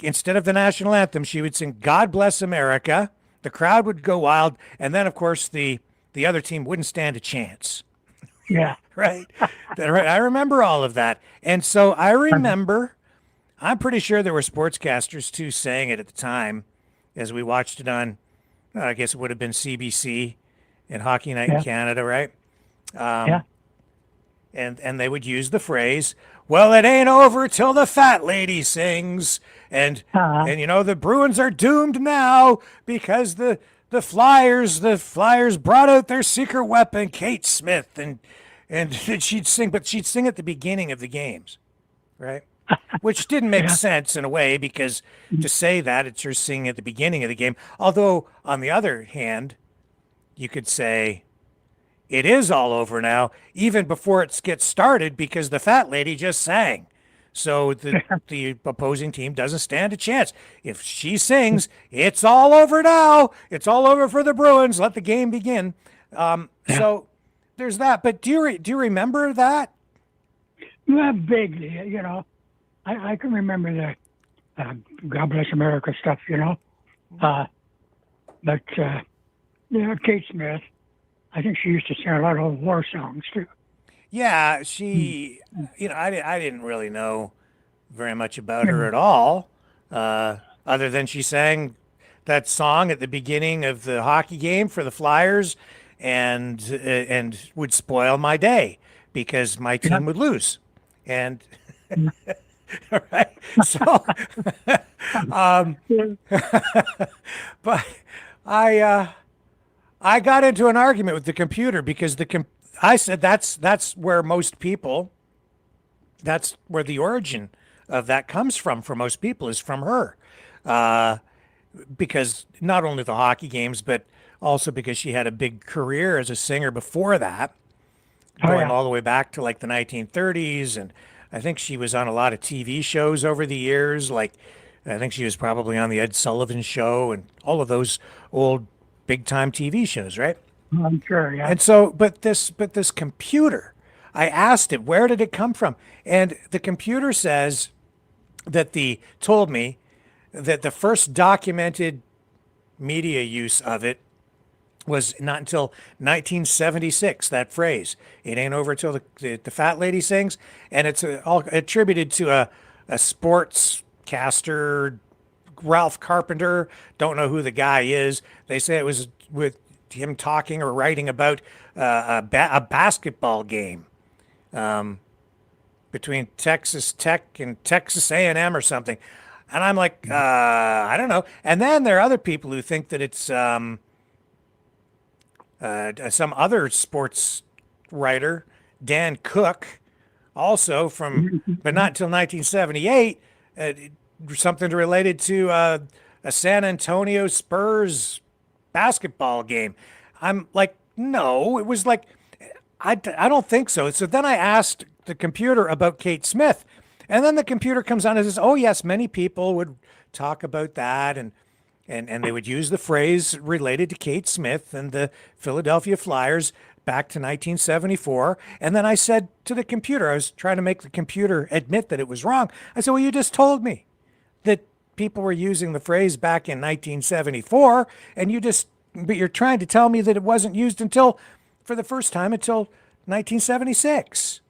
instead of the national anthem, she would sing God Bless America. The crowd would go wild. And then, of course, the other team wouldn't stand a chance. Yeah. Right? I remember all of that. And so I remember, I'm pretty sure there were sportscasters, too, saying it at the time as we watched it on, I guess it would have been CBC and Hockey Night in Canada, right? Yeah. and they would use the phrase, "Well, it ain't over till the fat lady sings," and the Bruins are doomed now because the Flyers brought out their secret weapon, Kate Smith, and she'd sing, but she'd sing at the beginning of the games, right? Which didn't make sense in a way, because to say that, it's her singing at the beginning of the game. Although, on the other hand, you could say it is all over now, even before it gets started, because the fat lady just sang. So the opposing team doesn't stand a chance. If she sings, it's all over now. It's all over for the Bruins. Let the game begin. So there's that. But do you remember that? Well, vaguely, I can remember the God Bless America stuff, But Kate Smith, I think she used to sing a lot of war songs too. Yeah, she, I didn't really know very much about her at all, other than she sang that song at the beginning of the hockey game for the Flyers, and would spoil my day because my team would lose. And all right, so, but I got into an argument with the computer because I said that's where most people, that's where the origin of that comes from for most people, is from her. Because not only the hockey games, but also because she had a big career as a singer before that, going all the way back to like the 1930s. And I think she was on a lot of TV shows over the years. Like, I think she was probably on the Ed Sullivan Show and all of those old big time TV shows, right? I'm sure, yeah. And so, but this computer, I asked it, where did it come from? And the computer says told me that the first documented media use of it was not until 1976, that phrase. It ain't over till the fat lady sings. And it's all attributed to a sportscaster, Ralph Carpenter. Don't know who the guy is. They say it was with him talking or writing about a basketball game between Texas Tech and Texas A&M or something. And I'm like, I don't know. And then there are other people who think that it's some other sports writer, Dan Cook, also from, but not until 1978, something related to a San Antonio Spurs basketball game. I'm like, no, it was like, I don't think so. So then I asked the computer about Kate Smith, and then the computer comes on and says, oh yes, many people would talk about that, and they would use the phrase related to Kate Smith and the Philadelphia Flyers back to 1974. And then I said to the computer, I was trying to make the computer admit that it was wrong. I said, well, you just told me that people were using the phrase back in 1974, but you're trying to tell me that it wasn't used for the first time until 1976.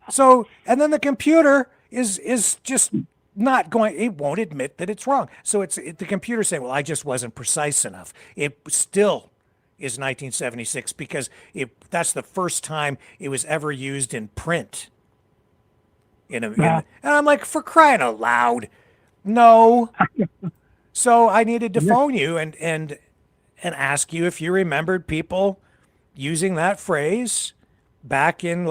So, and then the computer is just not going, it won't admit that it's wrong. So the computer saying, well, I just wasn't precise enough. It still is 1976 because that's the first time it was ever used in print. And I'm like, for crying out loud, no. So I needed to phone you and ask you if you remembered people using that phrase back in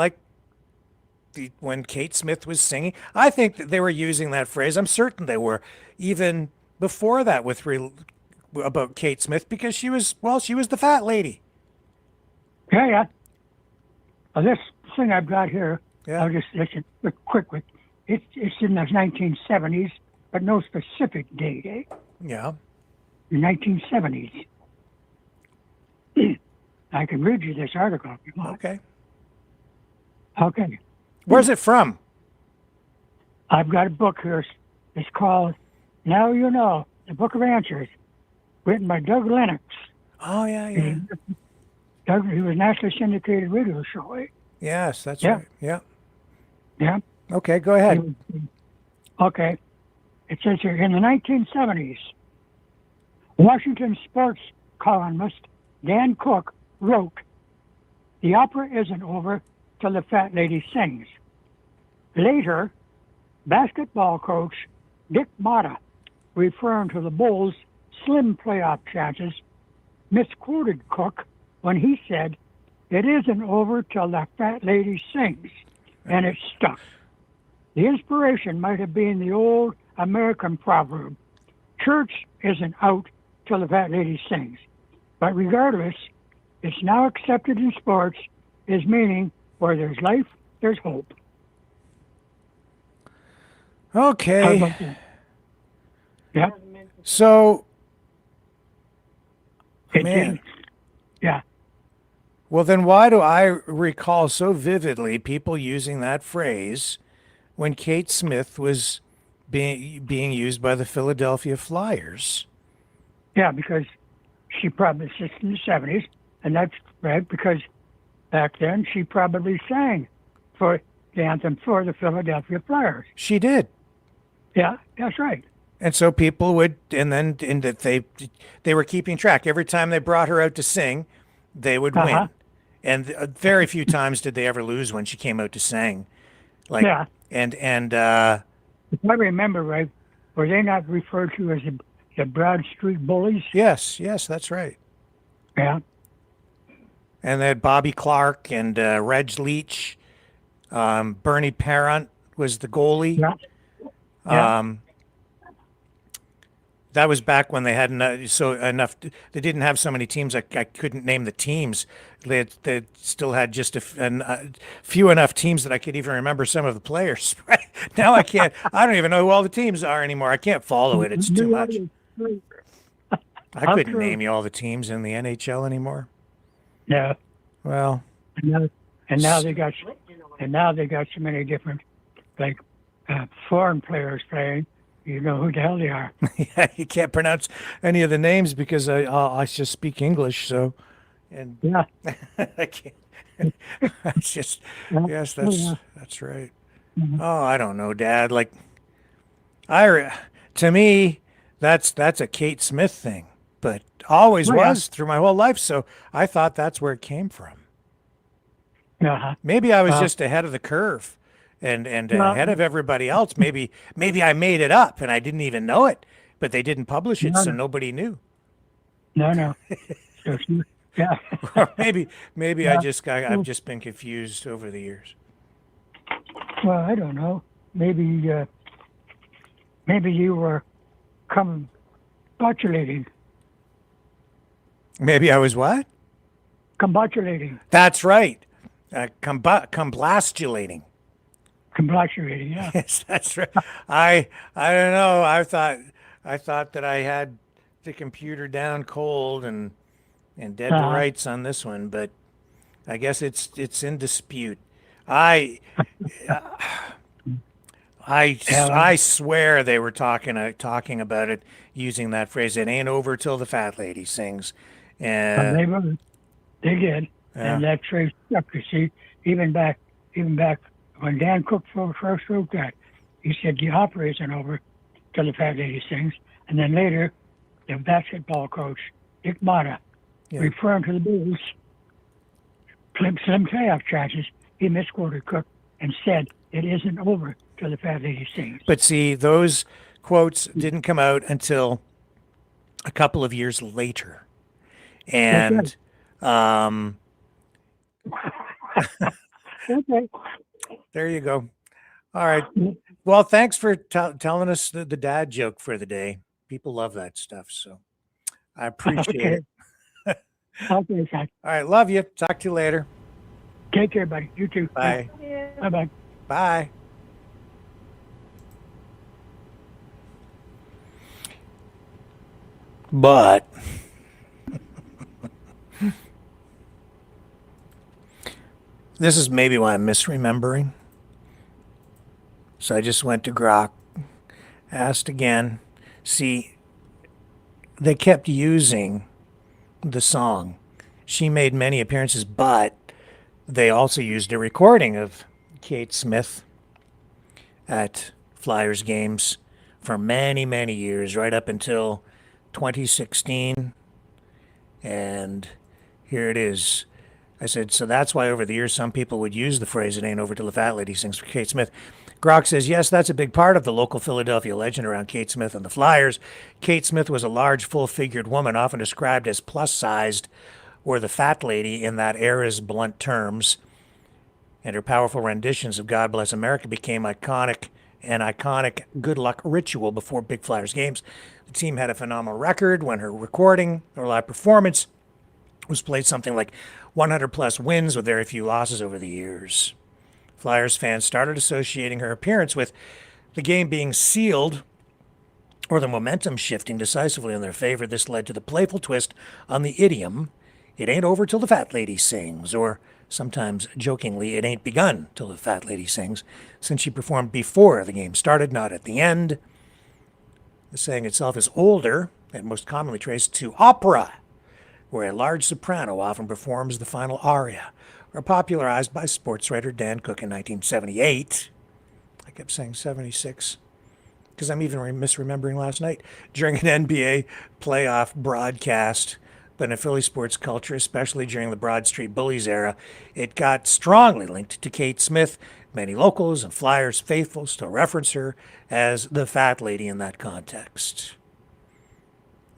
when Kate Smith was singing. I think that they were using that phrase. I'm certain they were, even before that, about Kate Smith, because she was the fat lady. Yeah. Well, this thing I've got here, I'll just listen quickly. It's in the 1970s, but no specific date, eh? Yeah. The 1970s. I can read you this article if you want. Okay. Where's it from? I've got a book here. It's called Now You Know, the Book of Answers, written by Doug Lennox. Oh, yeah. Doug, he was a nationally syndicated radio show, eh? Yes, that's right. Yeah. Yeah. Okay, go ahead. Okay. It says here, in the 1970s, Washington sports columnist Dan Cook wrote, the opera isn't over till the fat lady sings. Later, basketball coach Dick Motta, referring to the Bulls' slim playoff chances, misquoted Cook when he said, "It isn't over till the fat lady sings," and it stuck. The inspiration might have been the old American proverb, "Church isn't out till the fat lady sings." But regardless, it's now accepted in sports as meaning where there's life, there's hope. Okay. Yeah. So, man. Yeah. Well, then why do I recall so vividly people using that phrase when Kate Smith was being used by the Philadelphia Flyers? Yeah, because she probably was in the 70s, and that's right, because back then she probably sang for the anthem for the Philadelphia Flyers. She did. Yeah, that's right. And so people would, and that they were keeping track. Every time they brought her out to sing, they would win. And very few times did they ever lose when she came out to sing. Like, yeah. And if I remember right, were they not referred to as the Broad Street Bullies? Yes, that's right. Yeah. And they had Bobby Clark and Reg Leach. Bernie Parent was the goalie. Yeah. Yeah. That was back when they had enough. They didn't have so many teams. I couldn't name the teams. They still had just a few enough teams that I could even remember some of the players. Right now, I can't. I don't even know who all the teams are anymore. I can't follow it. It's too much. I couldn't name you all the teams in the NHL anymore. Yeah. Well. And now they got so many different foreign players playing. You know who the hell they are. Yeah, you can't pronounce any of the names because I just speak English. So, and yeah, I can't. It's just yes, that's right. Mm-hmm. Oh, I don't know, Dad. Like, to me, that's a Kate Smith thing, but always was through my whole life. So I thought that's where it came from. Maybe I was just ahead of the curve. And ahead of everybody else. Maybe I made it up and I didn't even know it, but they didn't publish it, so nobody knew. No. Yeah. Or maybe I've just been confused over the years. Well, I don't know. Maybe you were combobulating. Maybe I was what? Combobulating. That's right. Combobulating. Combobulating, yeah. Yes, that's right. I don't know. I thought that I had the computer down cold and dead to rights on this one, but I guess it's in dispute. I swear they were talking about it using that phrase. It ain't over till the fat lady sings. And they did, and that phrase stuck. You see, even back when Dan Cook first wrote that, he said the opera isn't over till the fat lady sings, and then later, the basketball coach Dick Motta, referring to the Bulls' slim playoff chances, he misquoted Cook and said it isn't over till the fat lady sings. But see, those quotes didn't come out until a couple of years later, and okay. There you go. All right. Well, thanks for telling us the dad joke for the day. People love that stuff, so I appreciate it. Okay, Zach. All right. Love you. Talk to you later. Take care, buddy. You too. Bye. Bye-bye. Bye. But this is maybe why I'm misremembering. So I just went to Grok, asked again. See, they kept using the song. She made many appearances, but they also used a recording of Kate Smith at Flyers games for many, many years, right up until 2016. And here it is. I said, so that's why over the years some people would use the phrase, it ain't over till the fat lady sings for Kate Smith. Grok says, yes, that's a big part of the local Philadelphia legend around Kate Smith and the Flyers. Kate Smith was a large, full-figured woman, often described as plus-sized, or the fat lady in that era's blunt terms. And her powerful renditions of God Bless America became an iconic good luck ritual before big Flyers games. The team had a phenomenal record when her recording or live performance was played, something like 100 plus wins with very few losses over the years. Flyers fans started associating her appearance with the game being sealed or the momentum shifting decisively in their favor. This led to the playful twist on the idiom, it ain't over till the fat lady sings, or sometimes jokingly, it ain't begun till the fat lady sings, since she performed before the game started, not at the end. The saying itself is older and most commonly traced to opera, where a large soprano often performs the final aria, or popularized by sports writer Dan Cook in 1978. I kept saying 76 because I'm even misremembering last night, during an NBA playoff broadcast. But in Philly sports culture, especially during the Broad Street Bullies era, it got strongly linked to Kate Smith. Many locals and Flyers faithful still reference her as the fat lady in that context.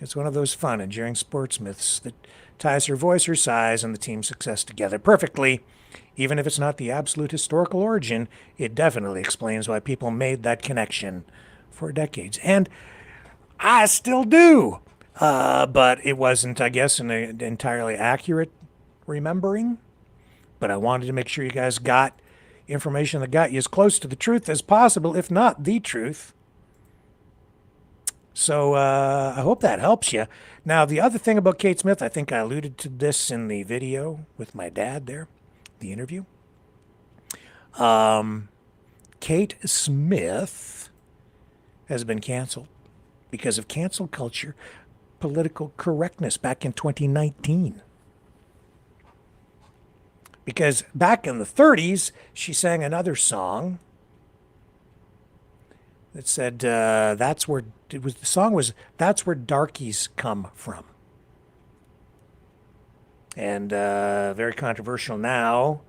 It's one of those fun, enduring sports myths that ties her voice, her size, and the team's success together perfectly. Even if it's not the absolute historical origin, it definitely explains why people made that connection for decades. And I still do. But it wasn't, I guess, an entirely accurate remembering. But I wanted to make sure you guys got information that got you as close to the truth as possible, if not the truth. So I hope that helps you. Now, the other thing about Kate Smith, I think I alluded to this in the video with my dad there, the interview. Kate Smith has been canceled because of cancel culture, political correctness back in 2019. Because back in the 30s, she sang another song that said, that's where darkies come from. And very controversial now,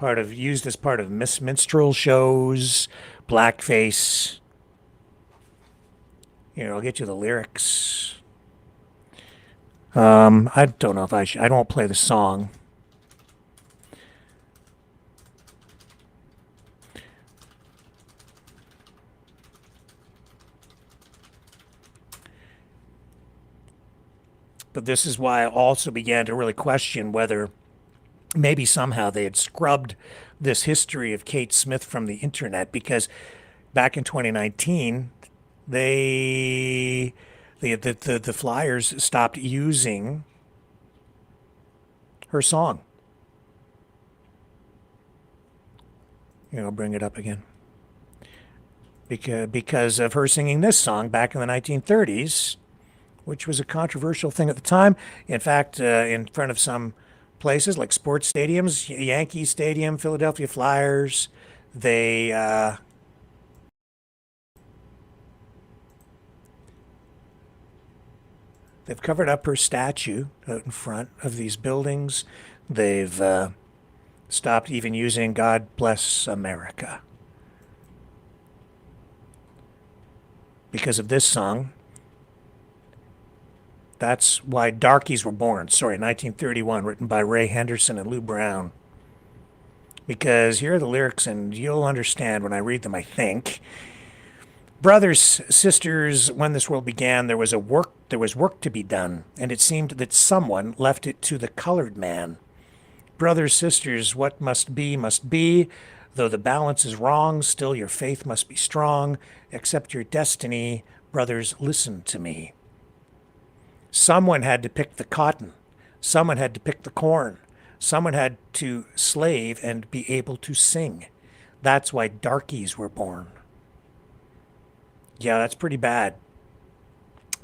used as part of minstrel shows, blackface. Here, I'll get you the lyrics. I don't know if I won't play the song. But this is why I also began to really question whether maybe somehow they had scrubbed this history of Kate Smith from the internet, because back in 2019, the Flyers stopped using her song. I'll bring it up again. Because of her singing this song back in the 1930s, which was a controversial thing at the time. In fact, in front of some places like sports stadiums, Yankee Stadium, Philadelphia Flyers, they've covered up her statue out in front of these buildings. They've stopped even using God Bless America because of this song. That's why Darkies were born. 1931, written by Ray Henderson and Lou Brown. Because here are the lyrics, and you'll understand when I read them, I think. Brothers, sisters, when this world began, there was work to be done, and it seemed that someone left it to the colored man. Brothers, sisters, what must be. Though the balance is wrong, still your faith must be strong. Accept your destiny. Brothers, listen to me. Someone had to pick the cotton. Someone had to pick the corn. Someone had to slave and be able to sing. That's why darkies were born. Yeah, that's pretty bad.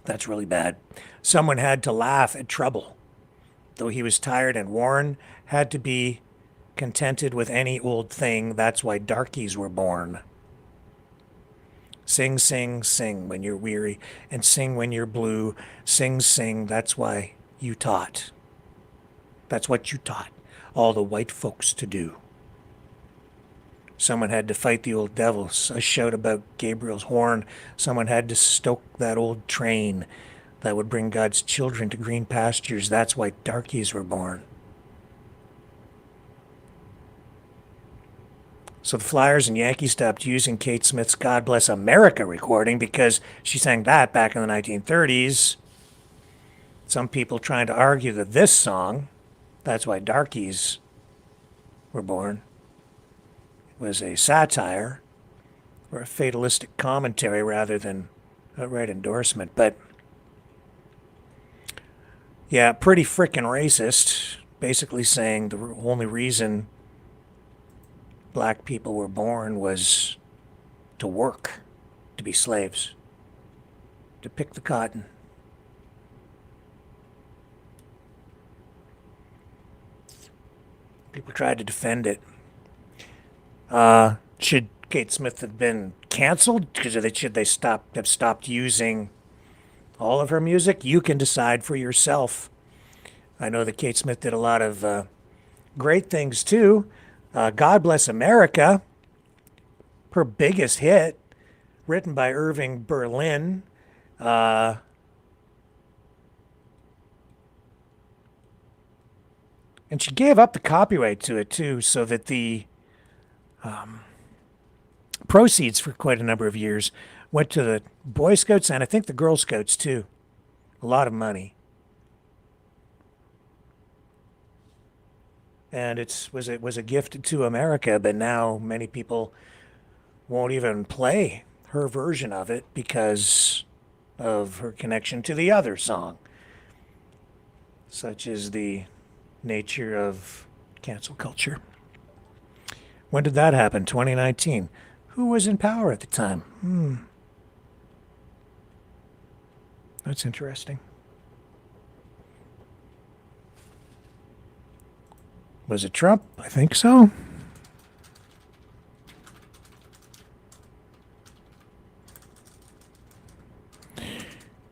That's really bad. Someone had to laugh at trouble. Though he was tired and worn, had to be contented with any old thing. That's why darkies were born. Sing, sing, sing when you're weary, and sing when you're blue. Sing, sing, that's why you taught. That's what you taught. all the white folks to do. Someone had to fight the old devils. A shout about Gabriel's horn. Someone had to stoke that old train that would bring God's children to green pastures. That's why darkies were born. So the Flyers and Yankees stopped using Kate Smith's God Bless America recording because she sang that back in the 1930s. Some people trying to argue that this song, That's Why Darkies Were Born, was a satire or a fatalistic commentary rather than outright endorsement. But yeah, pretty frickin' racist, basically saying the only reason black people were born was to work, to be slaves, to pick the cotton. People tried to defend it. Should Kate Smith have been canceled? Should they have stopped using all of her music? You can decide for yourself. I know that Kate Smith did a lot of great things too. God Bless America, her biggest hit, written by Irving Berlin. And she gave up the copyright to it too, so that the proceeds for quite a number of years went to the Boy Scouts and I think the Girl Scouts too. A lot of money. And it was a gift to America, but now many people won't even play her version of it because of her connection to the other song. Such is the nature of cancel culture. When did that happen? 2019. Who was in power at the time? That's interesting. Was it Trump? I think so.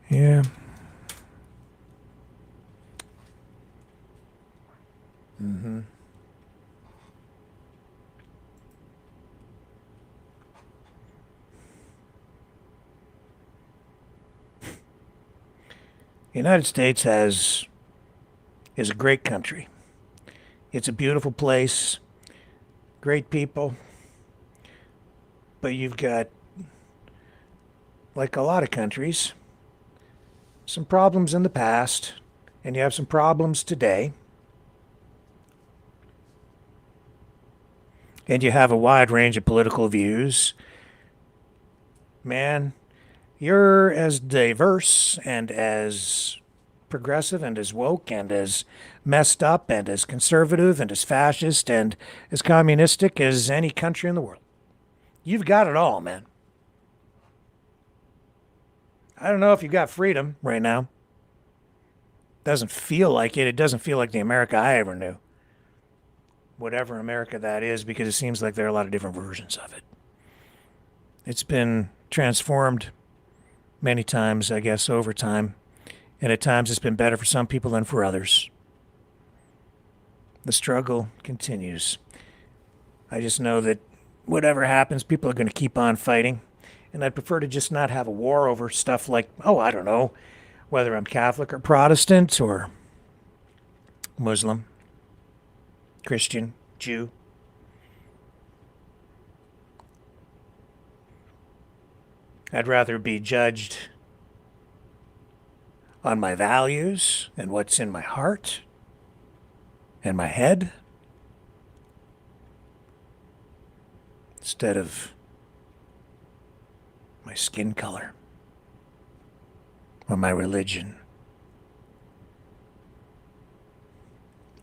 Yeah. Mm-hmm. The United States is a great country. It's a beautiful place, great people, but you've got, like a lot of countries, some problems in the past, and you have some problems today. And you have a wide range of political views. Man, you're as diverse and as progressive and as woke and as messed up and as conservative and as fascist and as communistic as any country in the world. You've got it all, man. I don't know if you've got freedom right now. Doesn't feel like it. It doesn't feel like the America I ever knew. Whatever America that is, because it seems like there are a lot of different versions of it. It's been transformed many times, I guess, over time. And at times it's been better for some people than for others. The struggle continues. I just know that whatever happens, people are going to keep on fighting. And I'd prefer to just not have a war over stuff like, I don't know, whether I'm Catholic or Protestant or Muslim, Christian, Jew. I'd rather be judged on my values and what's in my heart and my head instead of my skin color or my religion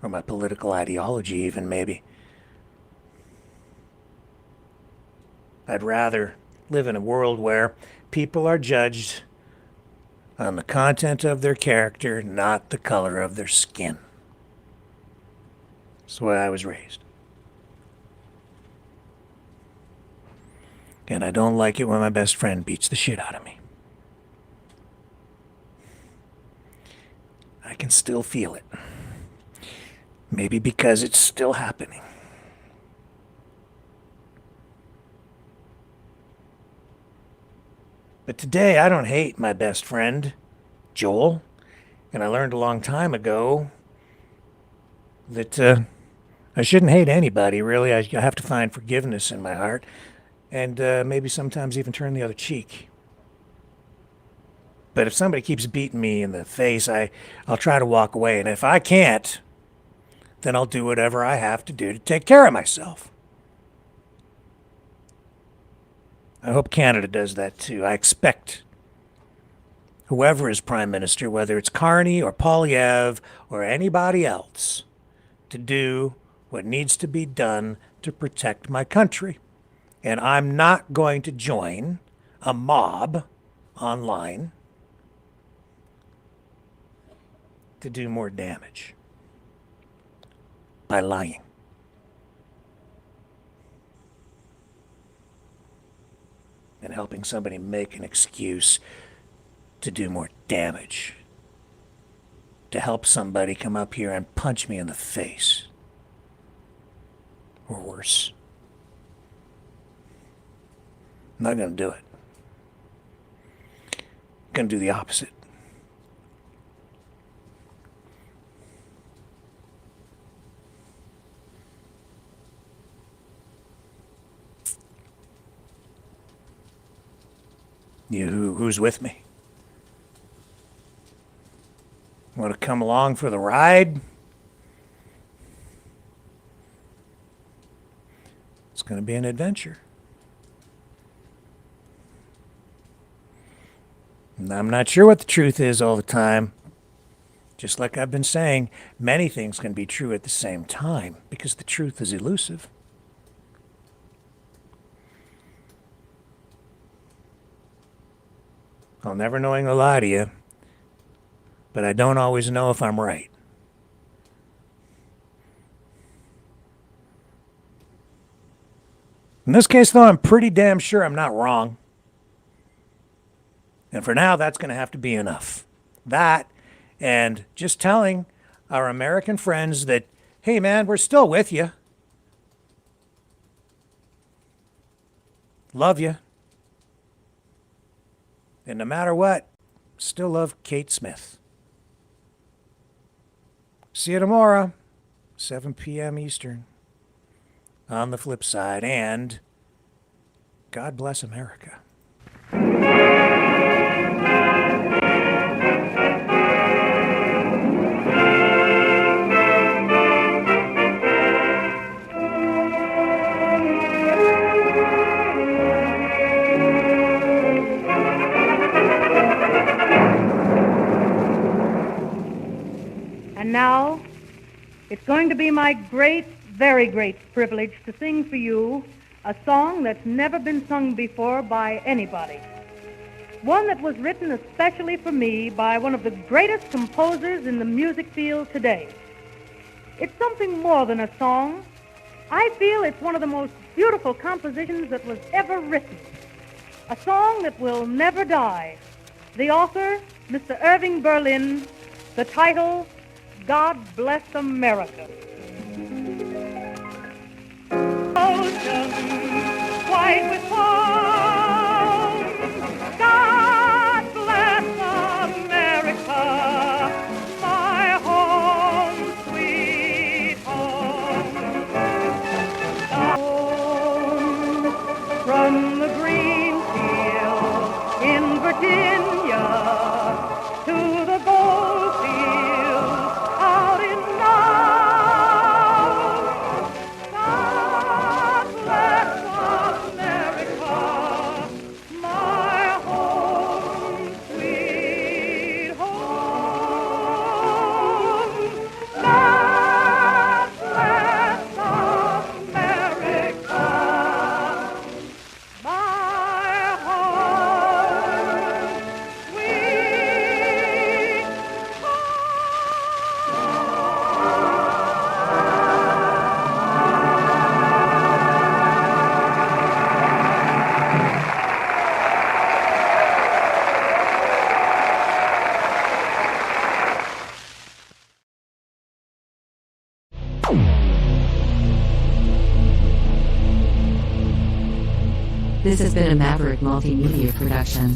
or my political ideology even, maybe. I'd rather live in a world where people are judged on the content of their character, not the color of their skin. That's the way I was raised. And I don't like it when my best friend beats the shit out of me. I can still feel it. Maybe because it's still happening. But today, I don't hate my best friend, Joel. And I learned a long time ago that I shouldn't hate anybody, really. I have to find forgiveness in my heart. And maybe sometimes even turn the other cheek. But if somebody keeps beating me in the face, I'll try to walk away. And if I can't, then I'll do whatever I have to do to take care of myself. I hope Canada does that too. I expect whoever is Prime Minister, whether it's Carney or Poilievre or anybody else, to do what needs to be done to protect my country. And I'm not going to join a mob online to do more damage by lying. And helping somebody make an excuse to do more damage. To help somebody come up here and punch me in the face. Or worse. I'm not going to do it. I'm going to do the opposite. Who's with me? Want to come along for the ride? It's going to be an adventure. And I'm not sure what the truth is all the time. Just like I've been saying, many things can be true at the same time because the truth is elusive. I'll never knowing a lie to you, but I don't always know if I'm right. In this case, though, I'm pretty damn sure I'm not wrong. And for now, that's going to have to be enough. That, and just telling our American friends that, hey man, we're still with you. Love you. And no matter what, still love Kate Smith. See you tomorrow, 7 p.m. Eastern. On the flip side, and God bless America. And now, it's going to be my great, very great privilege to sing for you a song that's never been sung before by anybody. One that was written especially for me by one of the greatest composers in the music field today. It's something more than a song. I feel it's one of the most beautiful compositions that was ever written. A song that will never die. The author, Mr. Irving Berlin. The title, God Bless America. Ocean, white with foam, God bless America, my home, sweet home. Home from the green fields in Virginia to the gold fields out in Now. God bless America. This has been a Maverick Multimedia production.